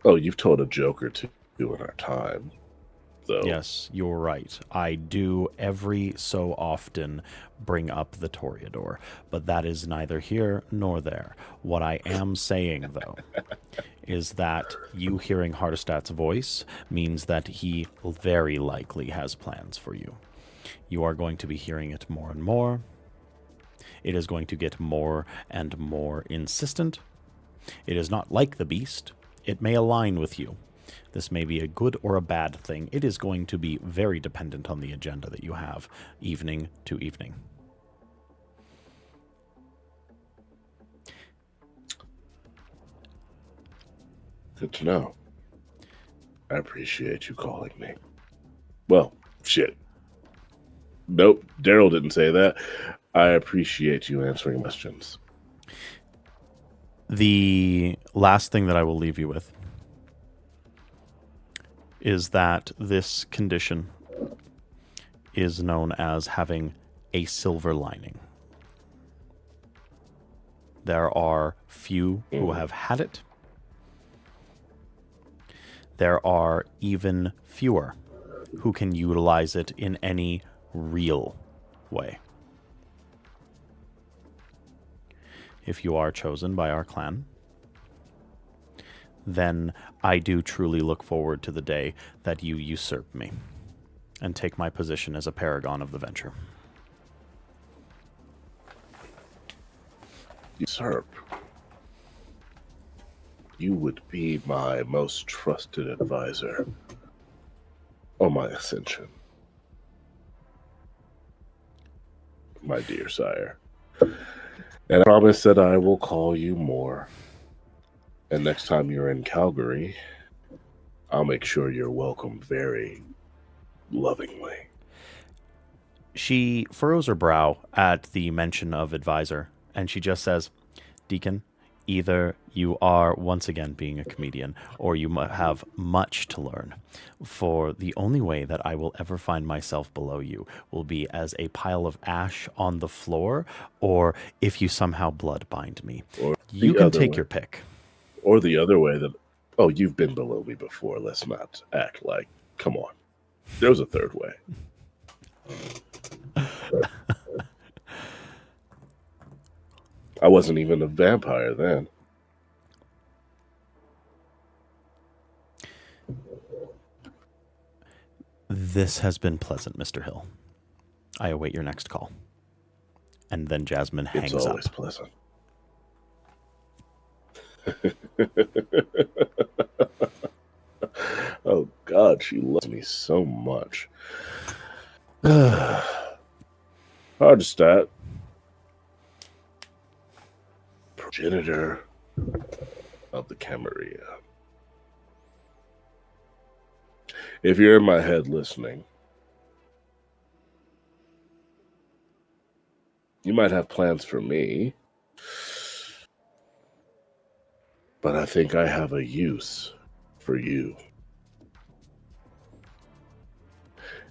Speaker 3: Oh, you've told a joke or two in our time, though.
Speaker 1: Yes, you're right. I do every so often bring up the Toreador, but that is neither here nor there. What I am saying, though, is that you hearing Hardestat's voice means that he very likely has plans for you. You are going to be hearing it more and more. It is going to get more and more insistent. It is not like the beast. It may align with you. This may be a good or a bad thing. It is going to be very dependent on the agenda that you have, evening to evening.
Speaker 3: Good to know. I appreciate you calling me. Well, shit. Nope, Daryl didn't say that. I appreciate you answering questions.
Speaker 1: The last thing that I will leave you with is that this condition is known as having a silver lining. There are few who have had it. There are even fewer who can utilize it in any real way. If you are chosen by our clan, then I do truly look forward to the day that you usurp me and take my position as a paragon of the venture.
Speaker 3: Usurp? You would be my most trusted advisor. on my ascension, my dear sire. And I promise that I will call you more. And next time you're in Calgary, I'll make sure you're welcome very lovingly.
Speaker 1: She furrows her brow at the mention of advisor, and she just says, Deacon, either you are once again being a comedian, or you have much to learn. For the only way that I will ever find myself below you will be as a pile of ash on the floor, or if you somehow blood bind me.
Speaker 3: Or
Speaker 1: You can take your pick.
Speaker 3: Or the other way that, oh, you've been below me before. Let's not act like, come on. There's a third way. I wasn't even a vampire then.
Speaker 1: This has been pleasant, Mr. Hill. I await your next call. And then Jasmine hangs
Speaker 3: It's always
Speaker 1: up.
Speaker 3: pleasant. Oh, God, she loves me so much. Hardestat, progenitor of the Camarilla. If you're in my head listening, you might have plans for me, but I think I have a use for you.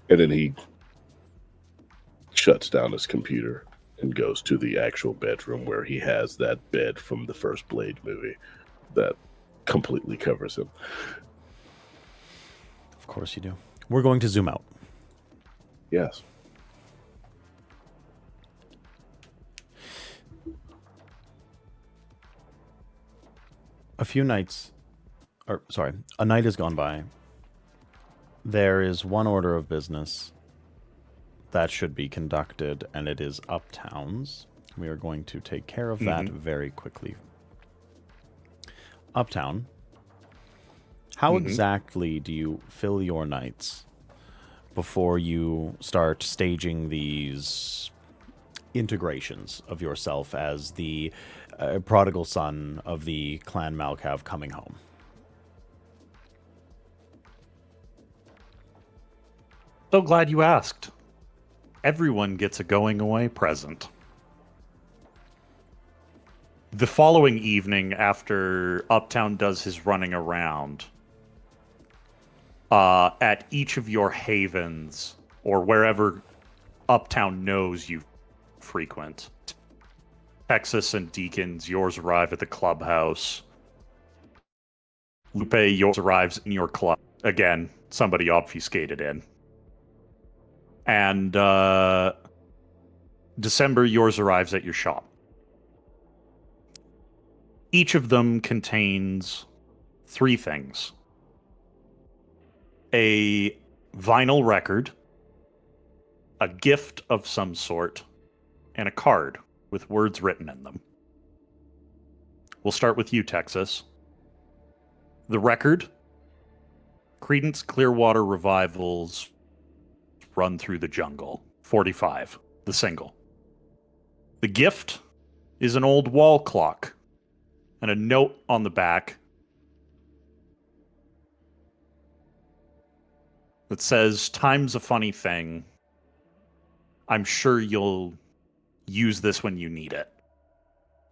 Speaker 3: And then he shuts down his computer and goes to the actual bedroom where he has that bed from the first Blade movie that completely covers him.
Speaker 1: Of course you do. We're going to zoom out.
Speaker 3: Yes.
Speaker 1: A night has gone by. There is one order of business that should be conducted, and it is Uptown's. We are going to take care of that very quickly. Uptown, how exactly do you fill your nights before you start staging these integrations of yourself as the prodigal son of the Clan Malkav coming home?
Speaker 5: So glad you asked. Everyone gets a going away present. The following evening, after Uptown does his running around, at each of your havens, or wherever Uptown knows you frequent, Texas and Deacons, yours arrive at the clubhouse. Lupe, yours arrives in your club. Again, somebody obfuscated in. And December, yours arrives at your shop. Each of them contains 3 things. A vinyl record, a gift of some sort, and a card with words written in them. We'll start with you, Texas. The record, Creedence Clearwater Revival's Run Through the Jungle, 45, the single. The gift is an old wall clock and a note on the back that says, "Time's a funny thing. I'm sure you'll use this when you need it."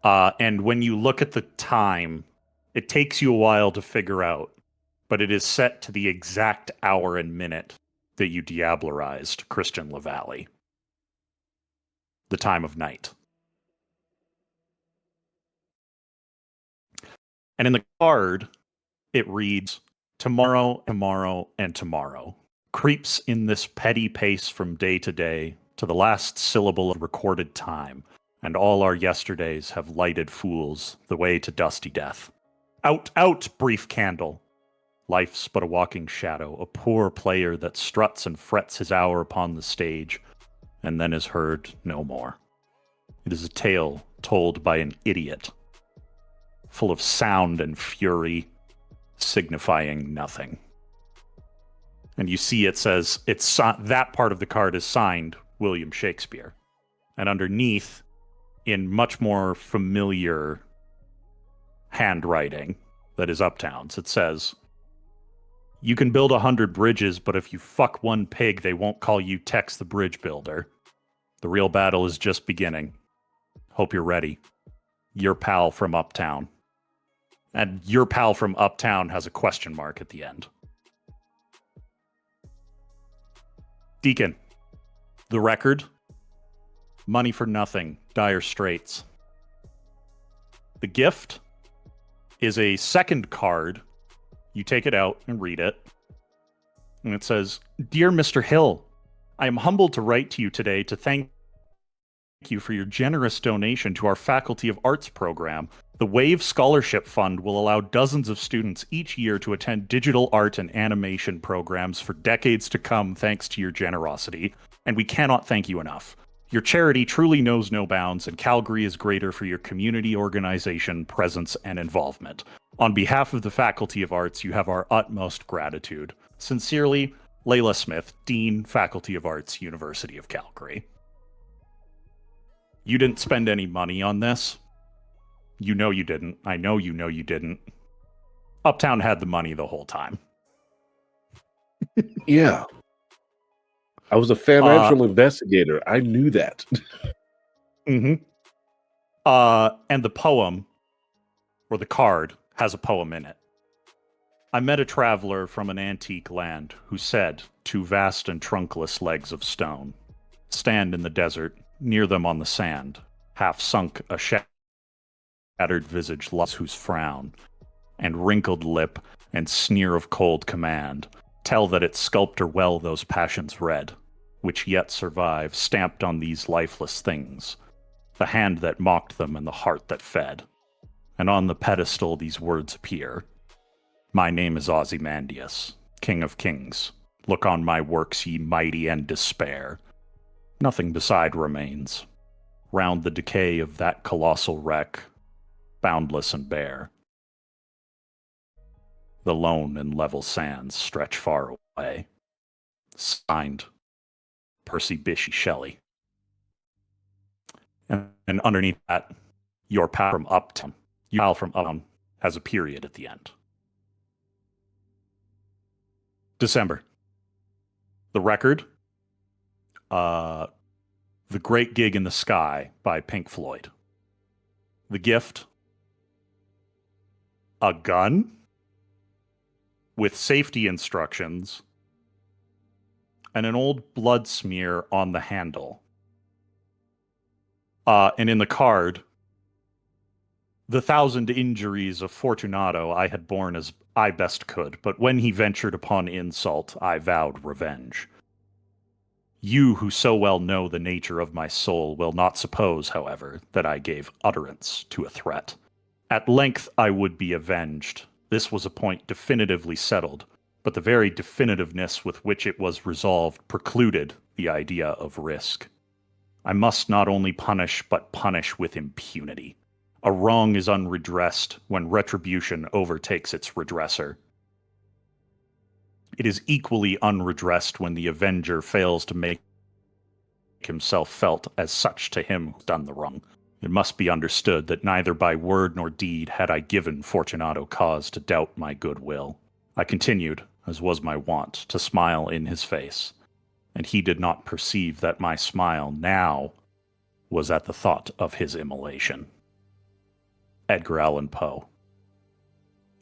Speaker 5: And when you look at the time, it takes you a while to figure out, but it is set to the exact hour and minute that you diablerized Christian LaValle. The time of night. And in the card, it reads, "Tomorrow, tomorrow, and tomorrow creeps in this petty pace from day to day to the last syllable of recorded time, and all our yesterdays have lighted fools the way to dusty death. Out, out, brief candle! Life's but a walking shadow, a poor player that struts and frets his hour upon the stage, and then is heard no more. It is a tale told by an idiot, full of sound and fury, signifying nothing. And you see it says that part of the card is signed William Shakespeare. And underneath, in much more familiar handwriting that is Uptown's, it says, "You can build 100 bridges, but if you fuck one pig, they won't call you Tex the Bridge Builder. The real battle is just beginning. Hope you're ready. Your pal from Uptown." And your pal from Uptown has a question mark at the end. Deacon, the record, money for nothing, dire straits. The gift is a second card. You take it out and read it. And it says, "Dear Mr. Hill, I am humbled to write to you today to thank you for your generous donation to our Faculty of Arts program. The WAVE Scholarship Fund will allow dozens of students each year to attend digital art and animation programs for decades to come thanks to your generosity, and we cannot thank you enough. Your charity truly knows no bounds, and Calgary is greater for your community organization, presence, and involvement. On behalf of the Faculty of Arts, you have our utmost gratitude. Sincerely, Layla Smith, Dean, Faculty of Arts, University of Calgary." You didn't spend any money on this. You know you didn't. I know you didn't. Uptown had the money the whole time.
Speaker 3: Yeah. I was a financial investigator. I knew that.
Speaker 5: Mm-hmm. And the poem, or the card, has a poem in it. "I met a traveler from an antique land who said, 'Two vast and trunkless legs of stone stand in the desert, near them on the sand, half sunk a shattered visage loves whose frown and wrinkled lip and sneer of cold command tell that its sculptor well those passions read, which yet survive, stamped on these lifeless things, the hand that mocked them and the heart that fed. And on the pedestal these words appear, my name is Ozymandias, King of Kings. Look on my works, ye mighty, and despair. Nothing beside remains. Round the decay of that colossal wreck, boundless and bare. The lone and level sands stretch far away. Signed, Percy Bysshe Shelley." And underneath that, your pal from Uptown. Your pal from Uptown has a period at the end. December. The record, The Great Gig in the Sky by Pink Floyd. The gift, a gun with safety instructions and an old blood smear on the handle. And in the card, the 1,000 injuries of Fortunato I had borne as I best could, but when he ventured upon insult, I vowed revenge. You who so well know the nature of my soul will not suppose, however, that I gave utterance to a threat. At length I would be avenged. This was a point definitively settled, but the very definitiveness with which it was resolved precluded the idea of risk. I must not only punish, but punish with impunity. A wrong is unredressed when retribution overtakes its redresser. It is equally unredressed when the avenger fails to make himself felt as such to him who's done the wrong. It must be understood that neither by word nor deed had I given Fortunato cause to doubt my goodwill. I continued, as was my wont, to smile in his face, and he did not perceive that my smile now was at the thought of his immolation. Edgar Allan Poe.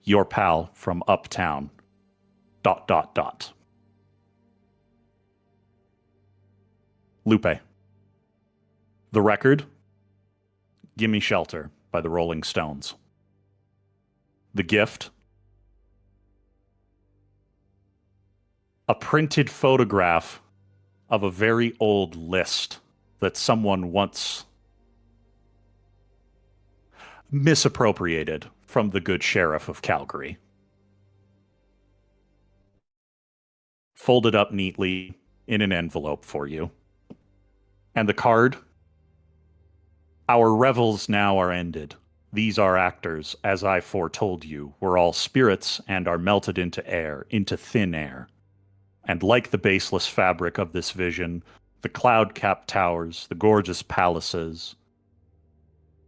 Speaker 5: Your pal from Uptown. ... Lupe. The record, Gimme Shelter by the Rolling Stones. The gift, a printed photograph of a very old list that someone once misappropriated from the good sheriff of Calgary. Folded up neatly in an envelope for you. And the card, our revels now are ended. These are actors, as I foretold you, were all spirits and are melted into air, into thin air. And like the baseless fabric of this vision, the cloud-capped towers, the gorgeous palaces,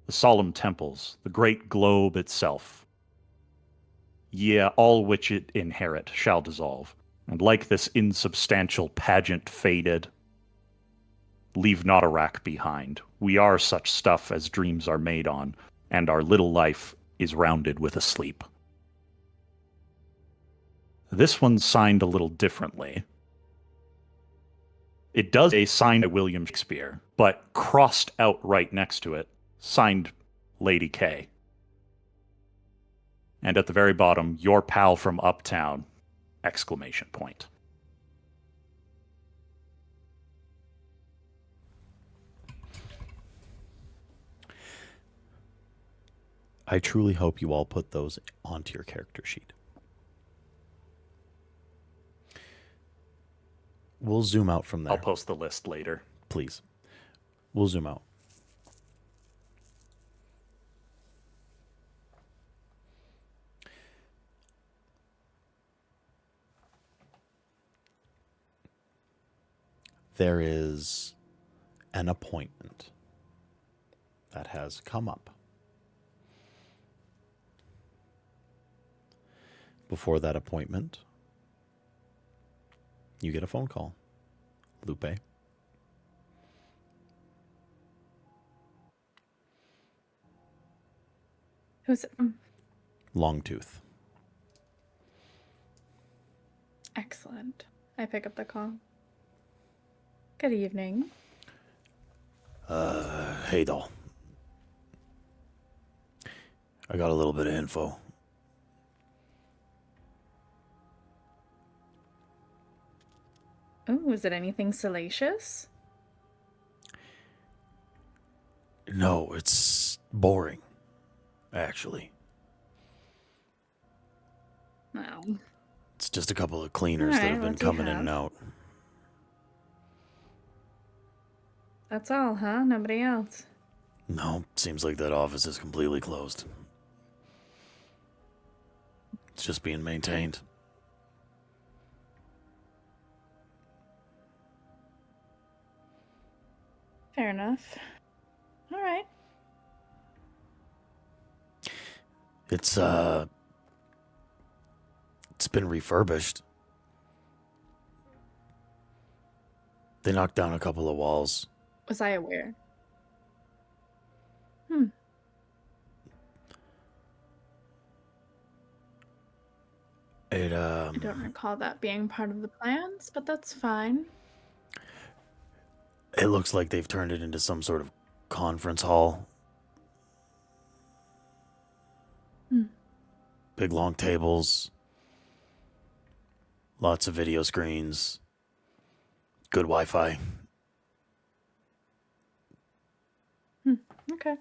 Speaker 5: the solemn temples, the great globe itself, all which it inherit shall dissolve. And like this insubstantial pageant faded, leave not a rack behind. We are such stuff as dreams are made on, and our little life is rounded with a sleep. This one's signed a little differently. It does a signed by William Shakespeare, but crossed out right next to it, signed Lady K. And at the very bottom, your pal from Uptown, !
Speaker 8: I truly hope you all put those onto your character sheet. We'll zoom out from there.
Speaker 5: I'll post the list later.
Speaker 8: Please. We'll zoom out. There is an appointment that has come up. Before that appointment, you get a phone call. Lupe.
Speaker 6: Who's it from?
Speaker 8: Longtooth.
Speaker 6: Excellent. I pick up the call. Good evening.
Speaker 8: Hey, doll. I got a little bit of info.
Speaker 6: Oh, was it anything salacious?
Speaker 8: No, it's boring, actually.
Speaker 6: No.
Speaker 8: It's just a couple of cleaners that have been coming in and out.
Speaker 6: That's all, huh? Nobody else?
Speaker 8: No, seems like that office is completely closed. It's just being maintained.
Speaker 6: Fair enough. All right.
Speaker 8: It's been refurbished. They knocked down a couple of walls.
Speaker 6: Was I aware? I don't recall that being part of the plans, but that's fine.
Speaker 8: It looks like they've turned it into some sort of conference hall. Big long tables. Lots of video screens. Good Wi-Fi.
Speaker 6: Okay.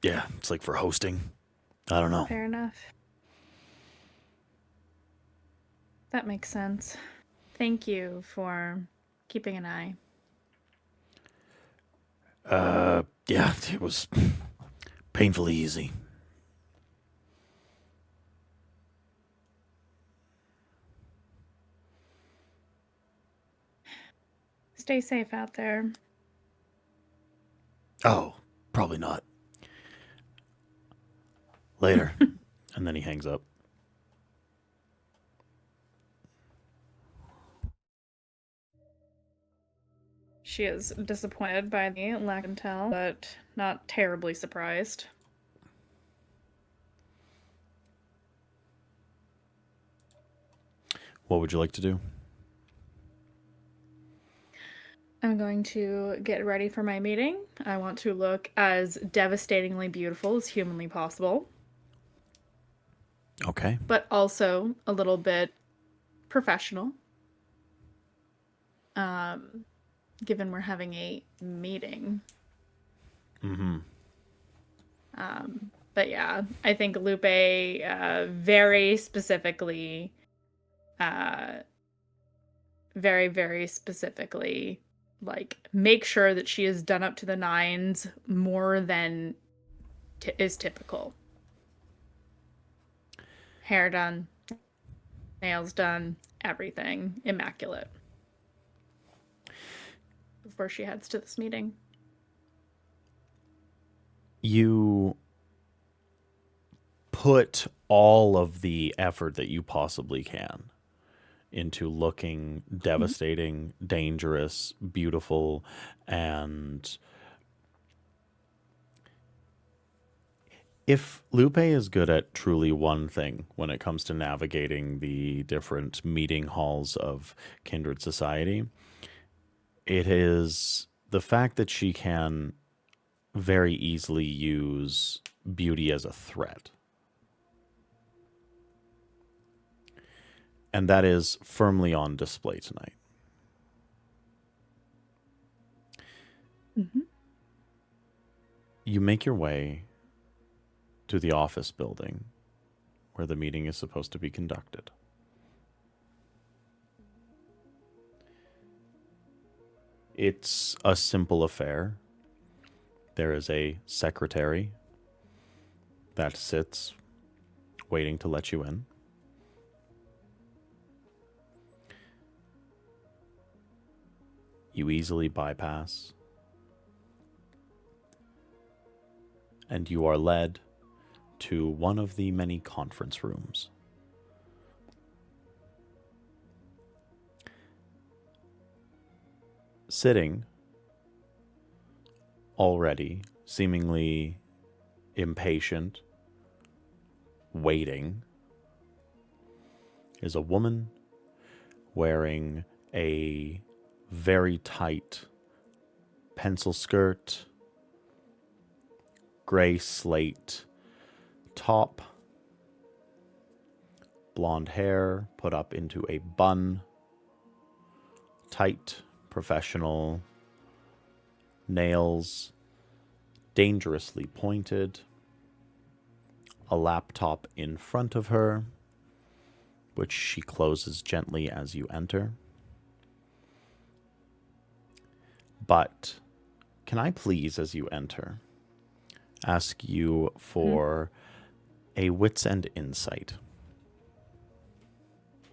Speaker 8: Yeah, it's like for hosting. I don't know.
Speaker 6: Fair enough. That makes sense. Thank you for keeping an eye.
Speaker 8: Yeah, it was painfully easy.
Speaker 6: Stay safe out there.
Speaker 8: Oh, probably not. Later. And then he hangs up.
Speaker 6: She is disappointed by the lack of intel, but not terribly surprised.
Speaker 8: What would you like to do?
Speaker 6: I'm going to get ready for my meeting. I want to look as devastatingly beautiful as humanly possible.
Speaker 8: Okay.
Speaker 6: But also a little bit professional. Given we're having a meeting. But yeah, I think Lupe very specifically, very specifically, like, make sure that she is done up to the nines more than is typical. Hair done, Nails done, everything immaculate. Before she heads to this meeting.
Speaker 8: You put all of the effort that you possibly can into looking devastating, dangerous, beautiful, and if Lupe is good at truly one thing when it comes to navigating the different meeting halls of Kindred society, it is the fact that she can very easily use beauty as a threat. And that is firmly on display tonight.
Speaker 6: Mm-hmm.
Speaker 8: You make your way to the office building where the meeting is supposed to be conducted. It's a simple affair. There is a secretary that sits waiting to let you in. You easily bypass, and you are led to one of the many conference rooms. Sitting, already seemingly impatient, waiting, is a woman wearing a very tight pencil skirt, gray slate top, blonde hair put up into a bun, tight, professional, nails dangerously pointed, a laptop in front of her, which she closes gently as you enter. But can I please, as you enter, ask you for a wits and insight?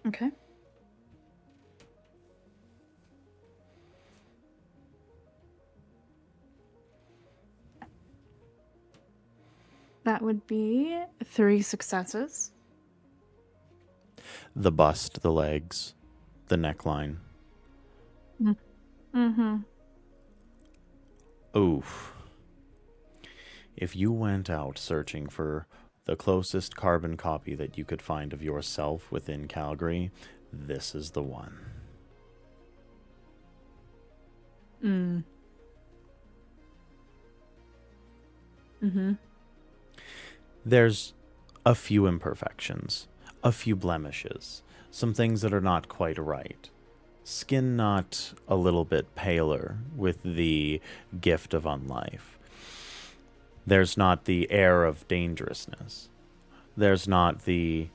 Speaker 6: Okay. That would be 3 successes.
Speaker 8: The bust, the legs, the neckline.
Speaker 6: Mm-hmm.
Speaker 8: Oof. If you went out searching for the closest carbon copy that you could find of yourself within Calgary, this is the one.
Speaker 6: Mm-hmm.
Speaker 8: There's a few imperfections, a few blemishes, some things that are not quite right. Skin not a little bit paler with the gift of unlife. There's not the air of dangerousness. There's not the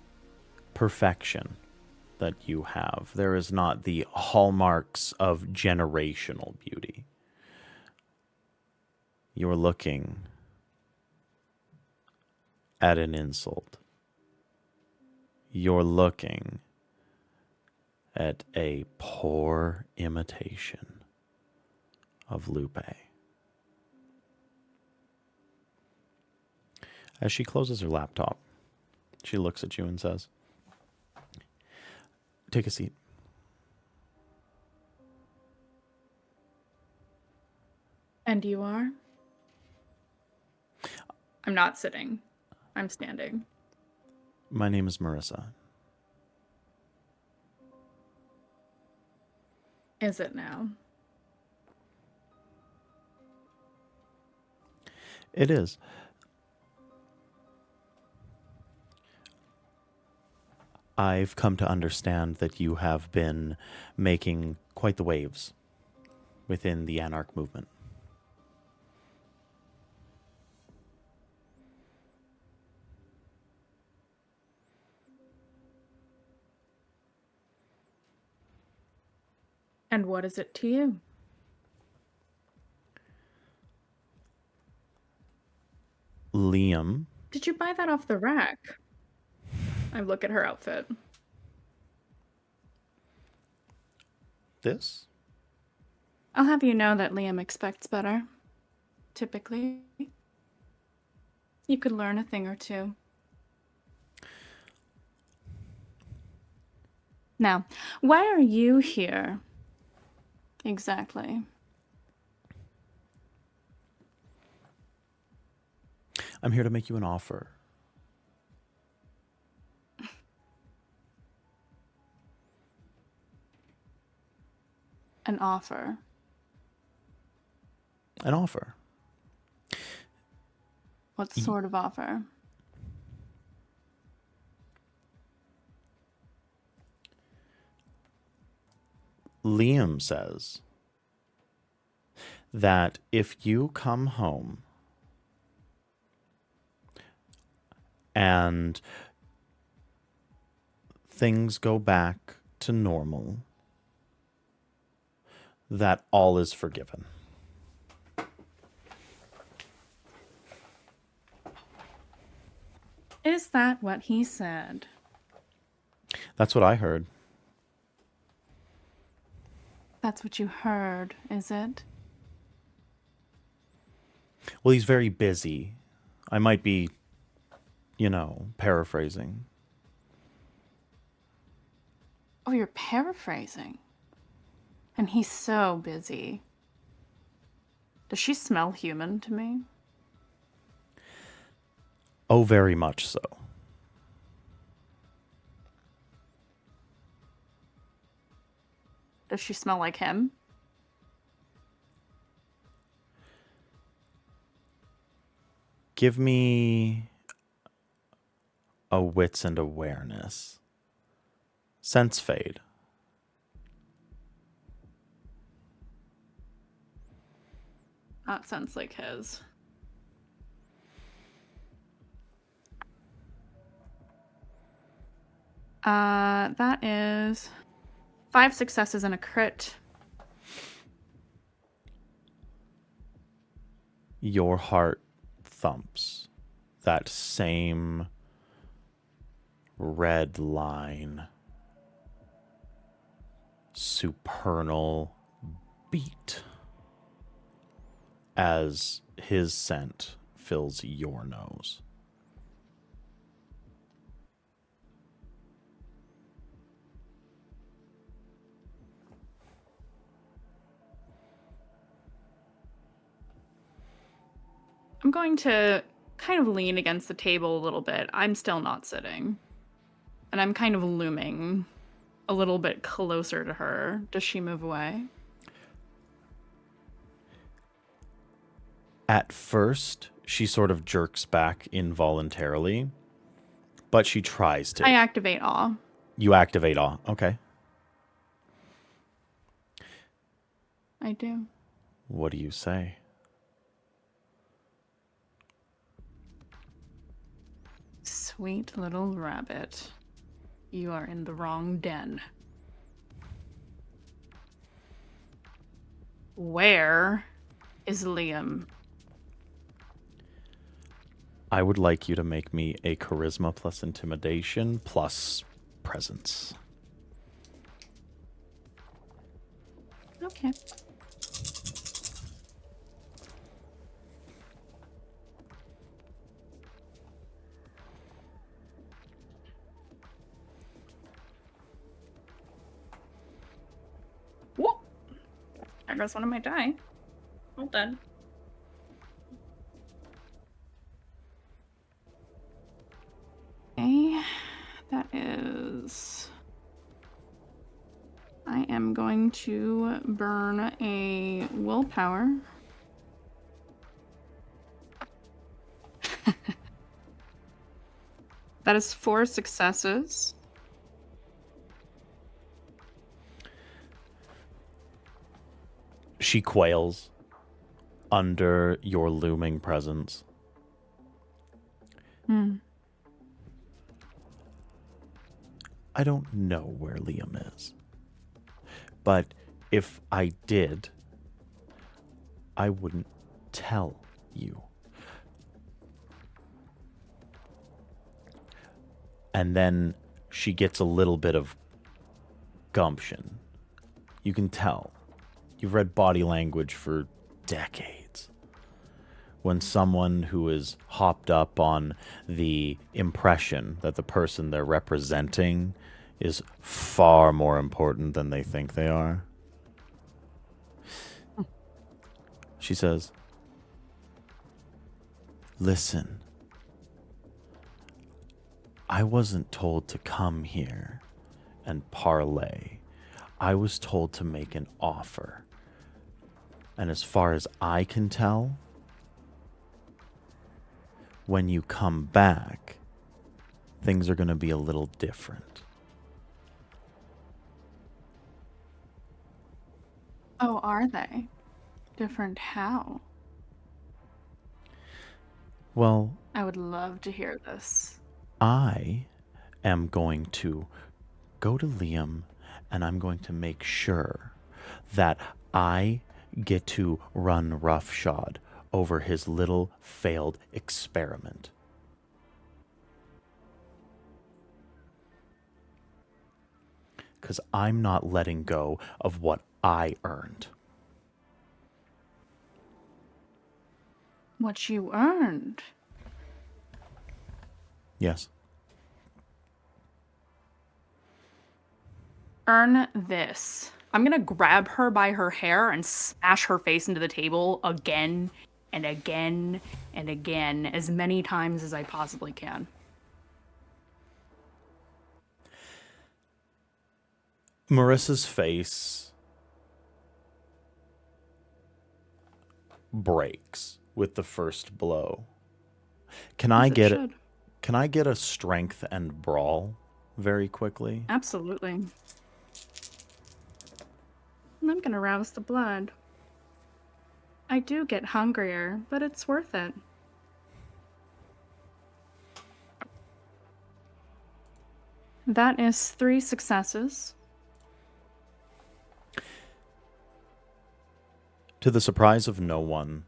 Speaker 8: perfection that you have. There is not the hallmarks of generational beauty. You're looking at an insult. You're looking at a poor imitation of Lupe. As she closes her laptop, she looks at you and says, "Take a seat."
Speaker 6: And you are? I'm not sitting. I'm standing.
Speaker 8: My name is Marissa.
Speaker 6: Is it now?
Speaker 8: It is. I've come to understand that you have been making quite the waves within the Anarch movement.
Speaker 6: And what is it to you?
Speaker 8: Liam.
Speaker 6: Did you buy that off the rack? I look at her outfit.
Speaker 8: this?
Speaker 6: I'll have you know that Liam expects better. Typically. You could learn a thing or two. Now, why are you here? Exactly.
Speaker 8: I'm here to make you an offer.
Speaker 6: An offer.
Speaker 8: An offer.
Speaker 6: What sort of offer?
Speaker 8: Liam says that if you come home and things go back to normal, that all is forgiven.
Speaker 6: Is that what he said?
Speaker 8: That's what I heard.
Speaker 6: That's what you heard, is it?
Speaker 8: Well, he's very busy. I might be, paraphrasing.
Speaker 6: Oh, you're paraphrasing. And he's so busy. Does she smell human to me?
Speaker 8: Oh, very much so.
Speaker 6: Does she smell like him?
Speaker 8: Give me a wits and awareness. Sense fade.
Speaker 6: That sounds like his. That is 5 successes and a crit.
Speaker 8: Your heart thumps. That same red line, supernal beat as his scent fills your nose.
Speaker 6: I'm going to kind of lean against the table a little bit. I'm still not sitting. And I'm kind of looming a little bit closer to her. Does she move away?
Speaker 8: At first, she sort of jerks back involuntarily, but she tries to.
Speaker 6: I activate awe.
Speaker 8: You activate awe. Okay.
Speaker 6: I do.
Speaker 8: What do you say?
Speaker 6: Sweet little rabbit. You are in the wrong den. Where is Liam?
Speaker 8: I would like you to make me a charisma plus intimidation plus presence.
Speaker 6: Okay. Whoop! There goes one of my die. Well done. Okay, that is... I am going to burn a willpower. That is 4 successes.
Speaker 8: She quails under your looming presence. I don't know where Liam is. But if I did, I wouldn't tell you. And then she gets a little bit of gumption. You can tell. You've read body language for decades. When someone who is hopped up on the impression that the person they're representing is far more important than they think they are. She says, listen, I wasn't told to come here and parlay. I was told to make an offer. And as far as I can tell, when you come back, things are going to be a little different.
Speaker 6: Oh, are they? Different how?
Speaker 8: Well,
Speaker 6: I would love to hear this.
Speaker 8: I am going to go to Liam and I'm going to make sure that I get to run roughshod over his little failed experiment. Because I'm not letting go of what I earned.
Speaker 6: What you earned?
Speaker 8: Yes.
Speaker 6: Earn this. I'm gonna grab her by her hair and smash her face into the table again and again and again, as many times as I possibly can.
Speaker 8: Marissa's face breaks with the first blow. Can I get it? Can I get a strength and brawl very quickly?
Speaker 6: Absolutely. I'm gonna rouse the blood. I do get hungrier, but it's worth it. That is 3 successes.
Speaker 8: To the surprise of no one,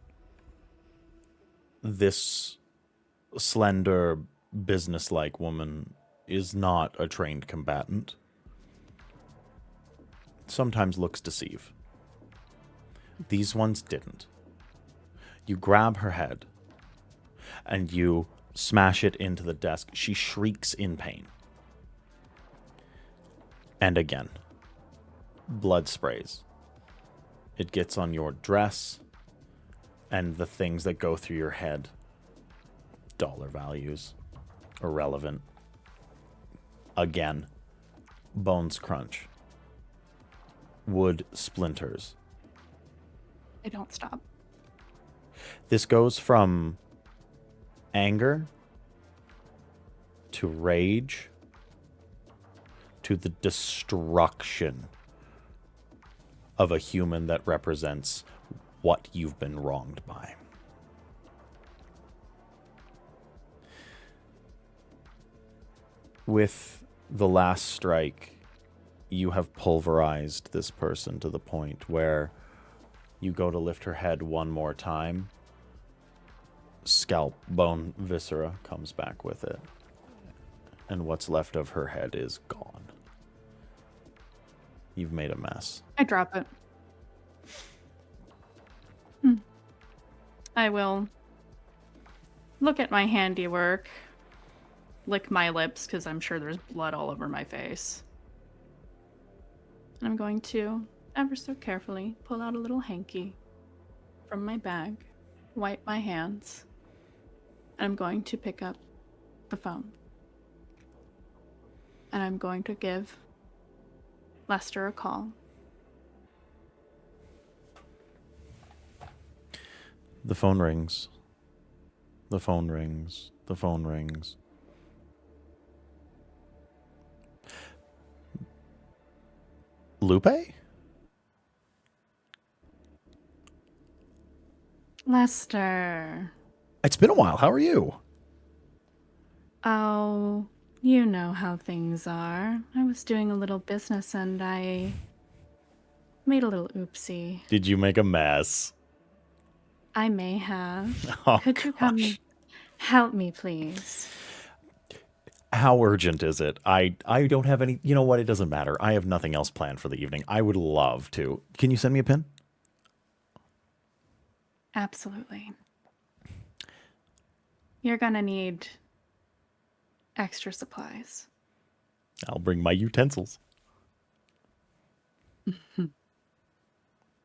Speaker 8: this slender, businesslike woman is not a trained combatant. Sometimes looks deceive. These ones didn't. You grab her head and you smash it into the desk. She shrieks in pain. And again, blood sprays. It gets on your dress and the things that go through your head. Dollar values. Irrelevant. Again, bones crunch. Wood splinters.
Speaker 6: They don't stop.
Speaker 8: This goes from anger to rage to the destruction of a human that represents what you've been wronged by. With the last strike, you have pulverized this person to the point where you go to lift her head one more time, scalp, bone, viscera comes back with it. And what's left of her head is gone. You've made a mess.
Speaker 6: I drop it. I will look at my handiwork, lick my lips because I'm sure there's blood all over my face. And I'm going to, ever so carefully, pull out a little hanky from my bag, wipe my hands, and I'm going to pick up the phone. And I'm going to give Lester a call.
Speaker 8: The phone rings. The phone rings. The phone rings. Lupe?
Speaker 6: Lester.
Speaker 8: It's been a while. How are you?
Speaker 6: Oh, you know how things are. I was doing a little business and I made a little oopsie.
Speaker 8: Did you make a mess?
Speaker 6: I may have.
Speaker 8: Oh,
Speaker 6: Could you come help me, please?
Speaker 8: How urgent is it? I don't have any. You know what? It doesn't matter. I have nothing else planned for the evening. I would love to. Can you send me a pin?
Speaker 6: Absolutely. You're gonna need extra supplies.
Speaker 8: I'll bring my utensils.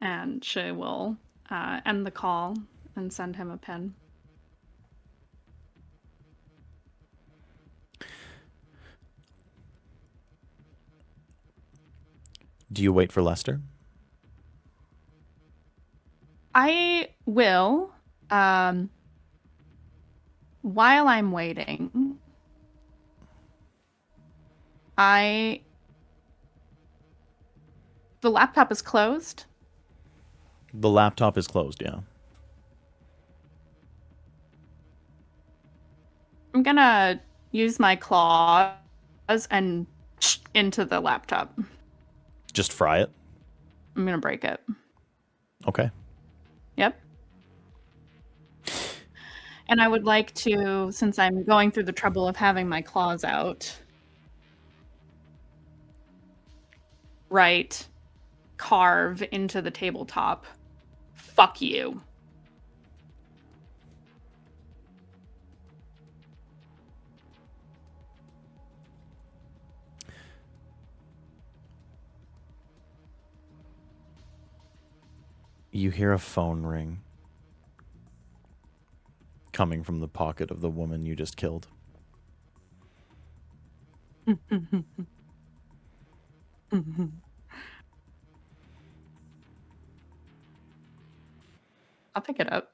Speaker 6: And she will end the call and send him a pin.
Speaker 8: Do you wait for Lester?
Speaker 6: I will. While I'm waiting, the laptop is closed.
Speaker 8: The laptop is closed, yeah.
Speaker 6: I'm gonna use my claws and into the laptop.
Speaker 8: Just fry it?
Speaker 6: I'm gonna break it.
Speaker 8: Okay.
Speaker 6: Yep. And I would like to, since I'm going through the trouble of having my claws out, carve into the tabletop. Fuck you.
Speaker 8: You hear a phone ring coming from the pocket of the woman you just killed.
Speaker 6: I'll pick it up.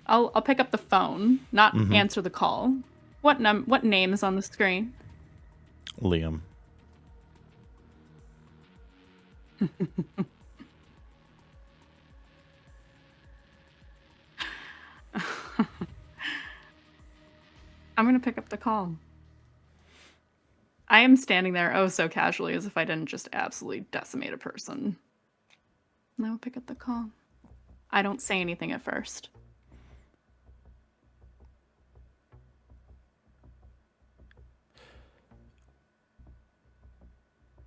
Speaker 6: I'll pick up the phone, not answer the call. What name is on the screen?
Speaker 8: Liam.
Speaker 6: I'm going to pick up the call. I am standing there oh so casually as if I didn't just absolutely decimate a person. And I will pick up the call. I don't say anything at first.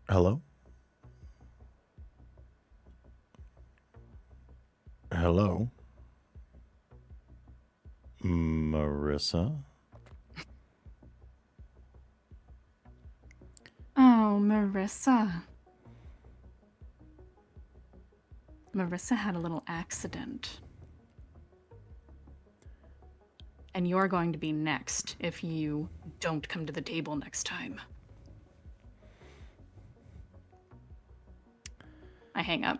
Speaker 8: Hello? Hello? Marissa?
Speaker 6: Oh, Marissa. Marissa had a little accident. And you're going to be next if you don't come to the table next time. I hang up.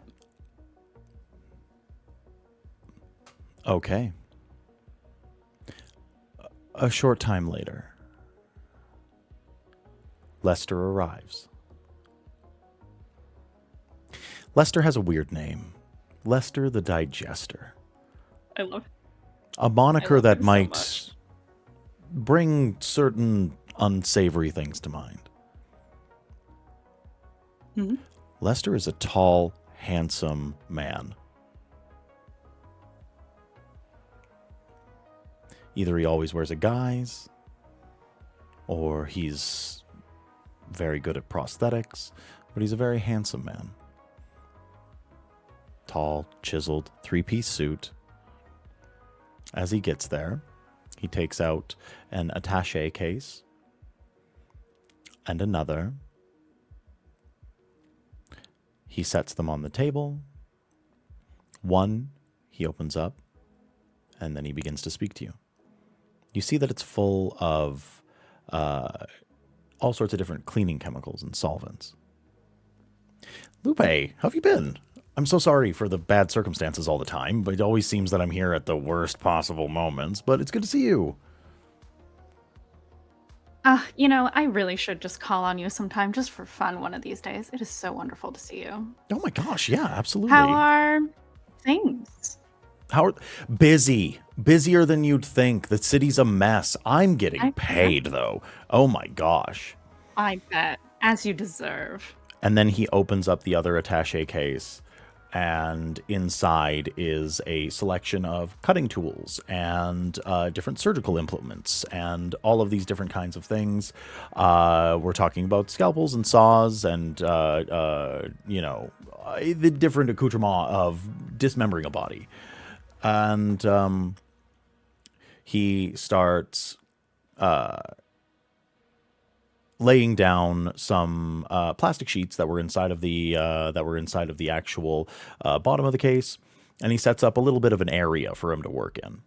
Speaker 8: Okay. A short time later, Lester arrives. Lester has a weird name. Lester the Digester.
Speaker 6: I love
Speaker 8: A moniker that
Speaker 6: him so
Speaker 8: might
Speaker 6: much.
Speaker 8: bring certain unsavory things to mind.
Speaker 6: Mm-hmm.
Speaker 8: Lester is a tall, handsome man. Either he always wears a guise, or he's very good at prosthetics, but he's a very handsome man. Tall, chiseled, three-piece suit. As he gets there, he takes out an attaché case and another. He sets them on the table. One he opens up, and then he begins to speak to you. You see that it's full of all sorts of different cleaning chemicals and solvents. Lupe, how have you been? I'm so sorry for the bad circumstances all the time, but it always seems that I'm here at the worst possible moments, but it's good to see you.
Speaker 6: I really should just call on you sometime just for fun one of these days. It is so wonderful to see you.
Speaker 8: Oh my gosh, yeah, absolutely.
Speaker 6: How are things?
Speaker 8: Busier than you'd think. The city's a mess. I'm getting paid though. Oh my gosh.
Speaker 6: I bet, as you deserve.
Speaker 8: And then he opens up the other attaché case.
Speaker 1: And inside is a selection of cutting tools and different surgical implements and all of these different kinds of things. We're talking about scalpels and saws and, the different accoutrement of dismembering a body. And he starts laying down some plastic sheets that were inside of the actual bottom of the case, and he sets up a little bit of an area for him to work in.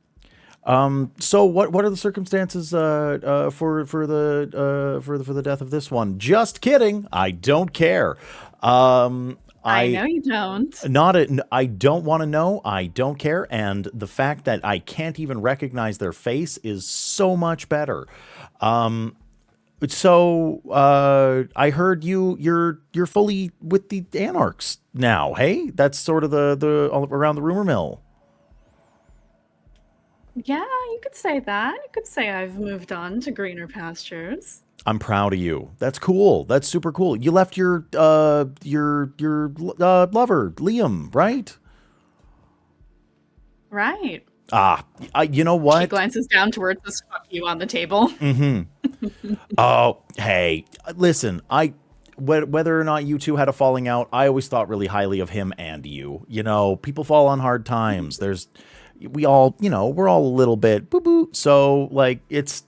Speaker 1: So what are the circumstances for the death of this one? Just kidding. I don't care.
Speaker 6: I know you don't.
Speaker 1: I don't want to know. I don't care. And the fact that I can't even recognize their face is so much better. So I heard you're fully with the Anarchs now. Hey, that's sort of the all around the rumor mill.
Speaker 6: Yeah, you could say that. You could say I've moved on to greener pastures.
Speaker 1: I'm proud of you. That's cool. That's super cool. You left your lover, Liam, right?
Speaker 6: Right.
Speaker 1: You know what?
Speaker 6: She glances down towards this "fuck you" on the table.
Speaker 1: Mm-hmm. Oh, hey, listen, whether or not you two had a falling out, I always thought really highly of him and you. You know, people fall on hard times. We all, we're all a little bit boo-boo. So, like, it's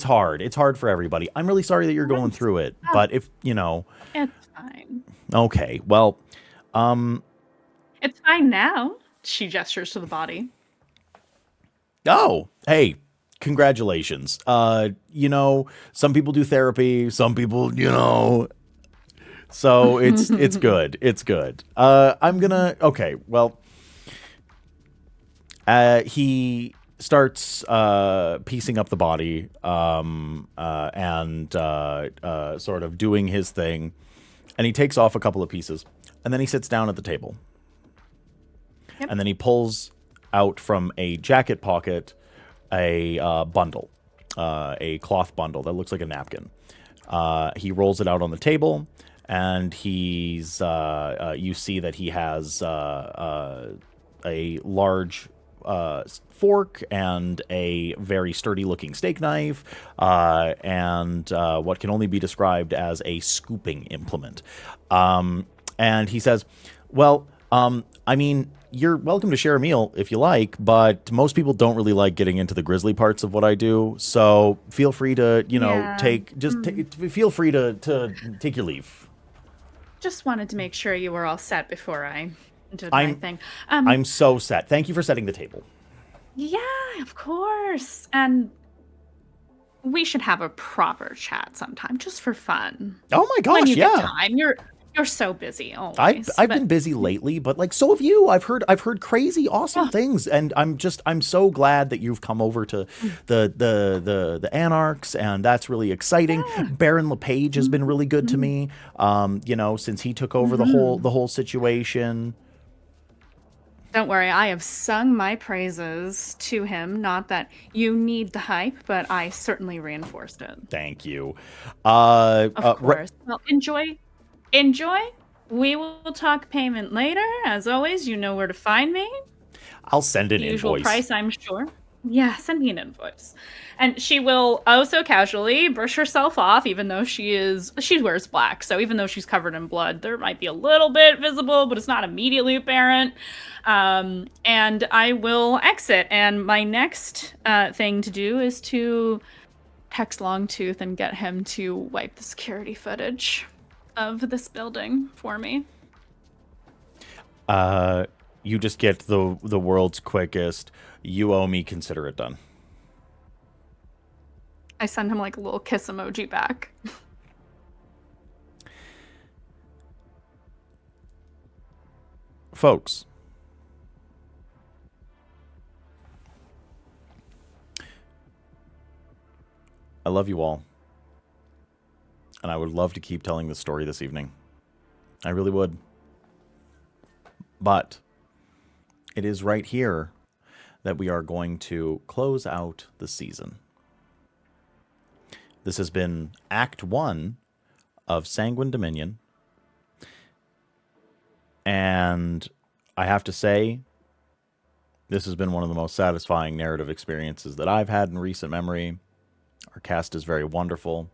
Speaker 1: hard. It's hard for everybody. I'm really sorry that you're going through it. But if,
Speaker 6: It's fine.
Speaker 1: Okay, well,
Speaker 6: It's fine now. She gestures to the body.
Speaker 1: Oh, hey, congratulations. Some people do therapy, some people, so it's good. It's good. Okay, well, he starts piecing up the body and sort of doing his thing, and he takes off a couple of pieces, and then he sits down at the table. Yep. And then he pulls out from a jacket pocket a bundle, a cloth bundle that looks like a napkin. He rolls it out on the table, and he's you see that he has a large fork and a very sturdy-looking steak knife, and what can only be described as a scooping implement. And he says, well, I mean, you're welcome to share a meal if you like, but most people don't really like getting into the grisly parts of what I do. So feel free to, feel free to take your leave.
Speaker 6: Just wanted to make sure you were all set before I did my thing.
Speaker 1: I'm so set. Thank you for setting the table.
Speaker 6: Yeah, of course. And we should have a proper chat sometime, just for fun.
Speaker 1: Oh my gosh,
Speaker 6: when you
Speaker 1: yeah.
Speaker 6: Get time. You're so busy always.
Speaker 1: I've been busy lately, but like so have you. I've heard crazy awesome things, and I'm so glad that you've come over to the Anarchs, and that's really exciting. Yeah. Baron LePage has been really good to me. Since he took over the whole situation.
Speaker 6: Don't worry, I have sung my praises to him. Not that you need the hype, but I certainly reinforced it.
Speaker 1: Thank you.
Speaker 6: Of course. Well, enjoy. We will talk payment later. As always, you know where to find me.
Speaker 1: I'll send an
Speaker 6: Usual
Speaker 1: invoice.
Speaker 6: Price, I'm sure. Yeah, send me an invoice. And she will also casually brush herself off, even though she wears black. So even though she's covered in blood, there might be a little bit visible, but it's not immediately apparent. And I will exit. And my next thing to do is to text Longtooth and get him to wipe the security footage of this building for me.
Speaker 1: You just get the world's quickest. You owe me. Consider it done.
Speaker 6: I send him like a little kiss emoji back.
Speaker 1: Folks, I love you all. And I would love to keep telling this story this evening. I really would. But it is right here that we are going to close out the season. This has been Act 1 of Sanguine Dominion.
Speaker 8: And I have to say, this has been one of the most satisfying narrative experiences that I've had in recent memory. Our cast is very wonderful.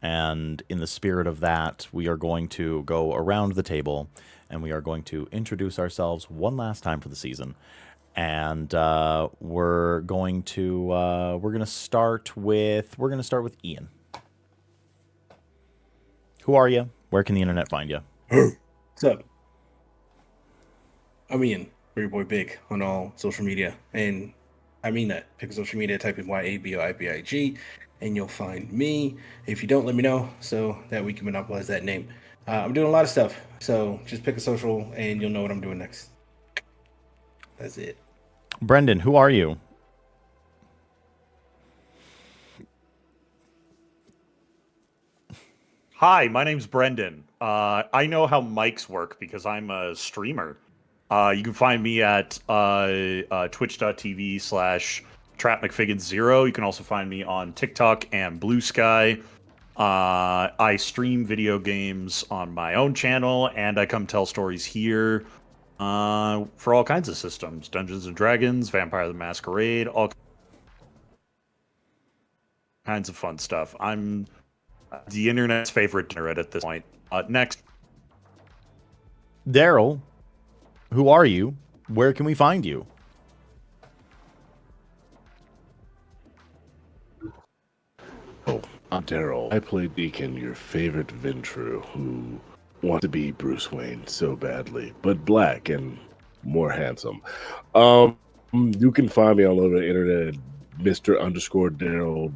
Speaker 8: And in the spirit of that, we are going to go around the table and we are going to introduce ourselves one last time for the season. And we're going to start with Ian. Who are you? Where can the internet find you?
Speaker 4: What's up? I'm Ian, your boy Big on all social media, and I mean that. Pick a social media, type in YABOIBIG, and you'll find me. If you don't, let me know so that we can monopolize that name. I'm doing a lot of stuff, so just pick a social and you'll know what I'm doing next. That's it.
Speaker 8: Brendan, who are you?
Speaker 5: Hi, my name's Brendan. I know how mics work because I'm a streamer. You can find me at twitch.tv/TrapMcFiggins0. You can also find me on TikTok and Blue Sky. I stream video games on my own channel, and I come tell stories here for all kinds of systems. Dungeons & Dragons, Vampire the Masquerade, all kinds of fun stuff. I'm the internet's favorite nerd at this point. Next.
Speaker 8: Daryl, who are you? Where can we find you?
Speaker 3: Oh, I'm Daryl. I play Deacon, your favorite Ventru, who wants to be Bruce Wayne so badly, but black and more handsome. You can find me all over the internet at Mr._Daryl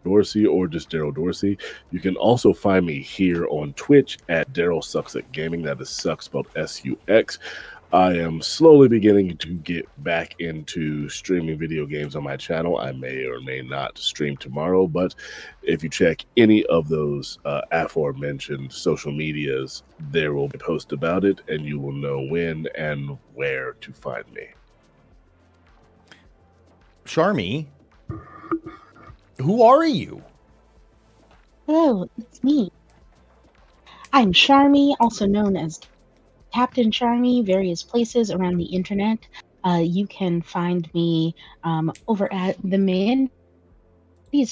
Speaker 3: Dorsey or just Daryl Dorsey. You can also find me here on Twitch at Daryl Sucks at Gaming. That is Sucks spelled S-U-X. I am slowly beginning to get back into streaming video games on my channel. I may or may not stream tomorrow, but if you check any of those aforementioned social medias, there will be a post about it, and you will know when and where to find me.
Speaker 8: Charmy, who are you?
Speaker 2: Hello, it's me. I'm Charmy, also known as Captain Charmy, various places around the internet. You can find me over at the Mandy's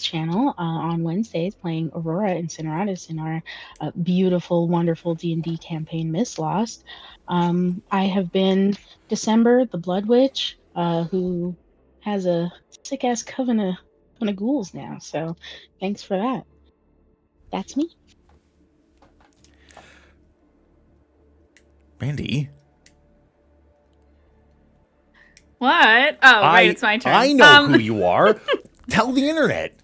Speaker 2: channel on Wednesdays, playing Aurora and Cineratus in our beautiful, wonderful D&D campaign, Miss Lost. I have been December, the Blood Witch, who has a sick-ass coven of ghouls now, so thanks for that. That's me.
Speaker 8: Mandy?
Speaker 6: What? Oh, right, it's my turn.
Speaker 8: I know who you are. Tell the internet.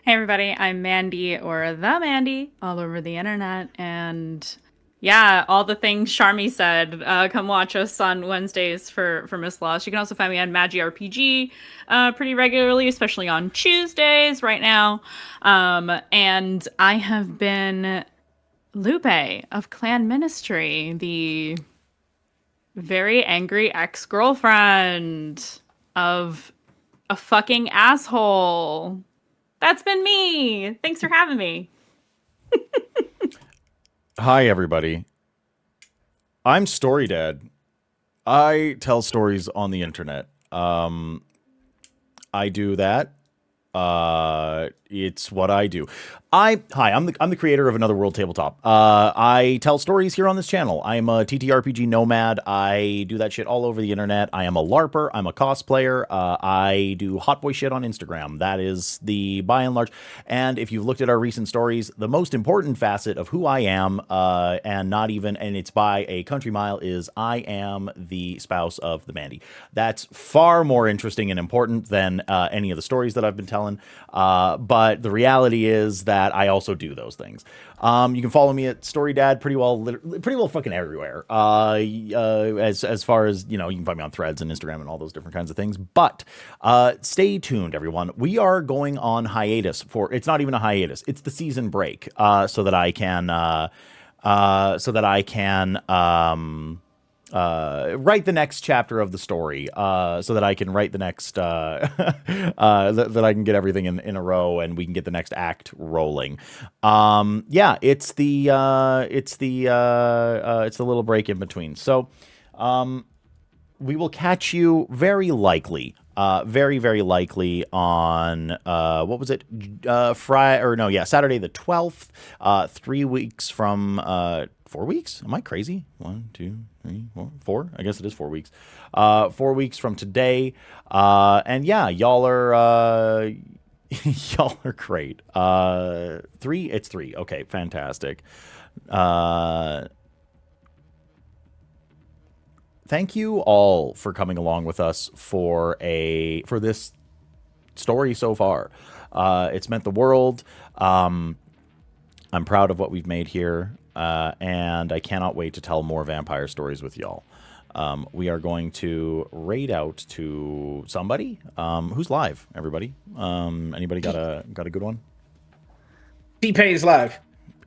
Speaker 6: Hey, everybody, I'm Mandy, or the Mandy, all over the internet, and yeah, all the things Charmy said. Come watch us on Wednesdays for Miss Lost. You can also find me on Magi RPG pretty regularly, especially on Tuesdays right now. And I have been Lupe of Clan Ministry, the very angry ex-girlfriend of a fucking asshole. That's been me. Thanks for having me.
Speaker 8: Hi, everybody. I'm Story Dad. I tell stories on the internet. I do that. It's what I do. I'm the creator of Another World Tabletop. I tell stories here on this channel. I am a TTRPG nomad. I do that shit all over the internet. I am a LARPer. I'm a cosplayer. I do hot boy shit on Instagram. That is the by and large. And if you've looked at our recent stories, the most important facet of who I am, and it's by a country mile, is I am the spouse of the Mandy. That's far more interesting and important than any of the stories that I've been telling. But the reality is that I also do those things. You can follow me at StoryDad pretty well fucking everywhere. As far as, you can find me on Threads and Instagram and all those different kinds of things. But stay tuned, everyone. We are going on hiatus it's not even a hiatus. It's the season break, so that I can
Speaker 1: write the next chapter of the story, so that I can write the next, that I can get everything in a row and we can get the next act rolling. Yeah, it's the little break in between. So, we will catch you very likely, very likely on, what was it? Saturday the 12th, 3 weeks from, 4 weeks? Am I crazy? 1, 2, 3, 4, 4? I guess it is 4 weeks. 4 weeks from today. And yeah, y'all are, y'all are great. 3? It's 3. Okay, fantastic. Thank you all for coming along with us for this story so far. It's meant the world. I'm proud of what we've made here, and I cannot wait to tell more vampire stories with y'all. We are going to raid out to somebody who's live. Everybody, anybody got a good one?
Speaker 9: T-Pain's live.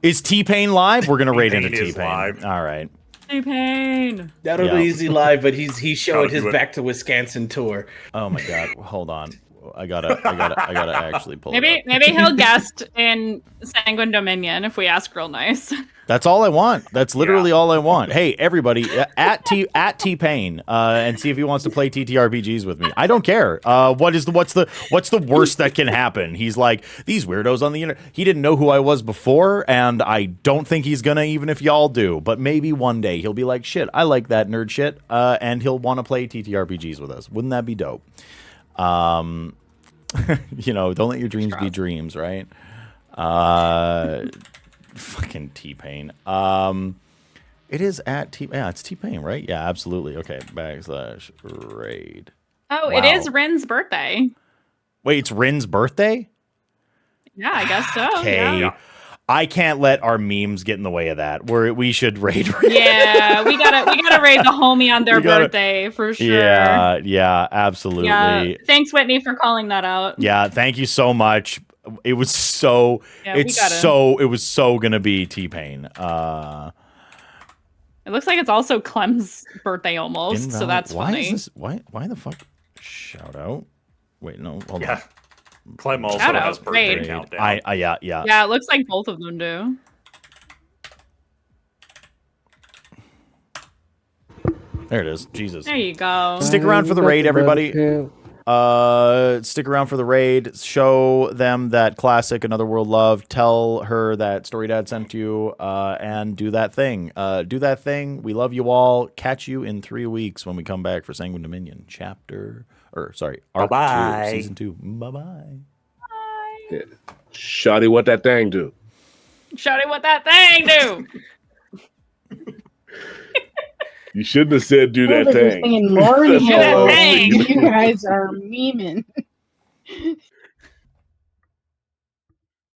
Speaker 1: Is T-Pain live? We're gonna raid into
Speaker 5: T-Pain is
Speaker 1: T-Pain.
Speaker 5: live.
Speaker 1: All right.
Speaker 6: T-Pain.
Speaker 9: That'll be easy live, but he's showing his back to Wisconsin tour.
Speaker 1: Oh my god! Hold on. I gotta actually pull it up.
Speaker 6: Maybe he'll guest in Sanguine Dominion if we ask real nice.
Speaker 1: That's all I want. That's literally all I want. Hey, everybody, at T-Pain, and see if he wants to play TTRPGs with me. I don't care. What's the worst that can happen? He's like, these weirdos on the internet. He didn't know who I was before, and I don't think he's gonna, even if y'all do. But maybe one day he'll be like, shit, I like that nerd shit, and he'll want to play TTRPGs with us. Wouldn't that be dope? Don't let your dreams be dreams, right? Fucking T-Pain. It is at T. Yeah, it's T-Pain, right? Yeah, absolutely. Okay, /raid.
Speaker 6: Oh, wow. It is Rin's birthday.
Speaker 1: Wait, it's Rin's birthday?
Speaker 6: Yeah, I guess so.
Speaker 1: Okay.
Speaker 6: Yeah.
Speaker 1: I can't let our memes get in the way of that. We should raid.
Speaker 6: Yeah, we gotta raid the homie on their birthday for sure.
Speaker 1: Yeah, absolutely.
Speaker 6: Yeah. Thanks, Whitney, for calling that out.
Speaker 1: Yeah, thank you so much. It was so. It was so gonna be T-Pain.
Speaker 6: It looks like it's also Clem's birthday almost, so that's funny.
Speaker 1: Why the fuck? Shout out. Wait, no, hold on.
Speaker 5: Clem also has birthday countdown.
Speaker 1: Yeah.
Speaker 6: Yeah, it looks like both of them do.
Speaker 1: There it is. Jesus.
Speaker 6: There you go.
Speaker 1: Stick around for the raid, everybody. Stick around for the raid. Show them that classic Another World love. Tell her that Story Dad sent you, and do that thing. Do that thing. We love you all. Catch you in 3 weeks when we come back for Sanguine Dominion Arc 2, Season 2. Bye-bye.
Speaker 3: Yeah. Shawty, what that thing do?
Speaker 6: Shawty, what that thing do?
Speaker 3: You shouldn't have said do that thing.
Speaker 2: You guys are memeing.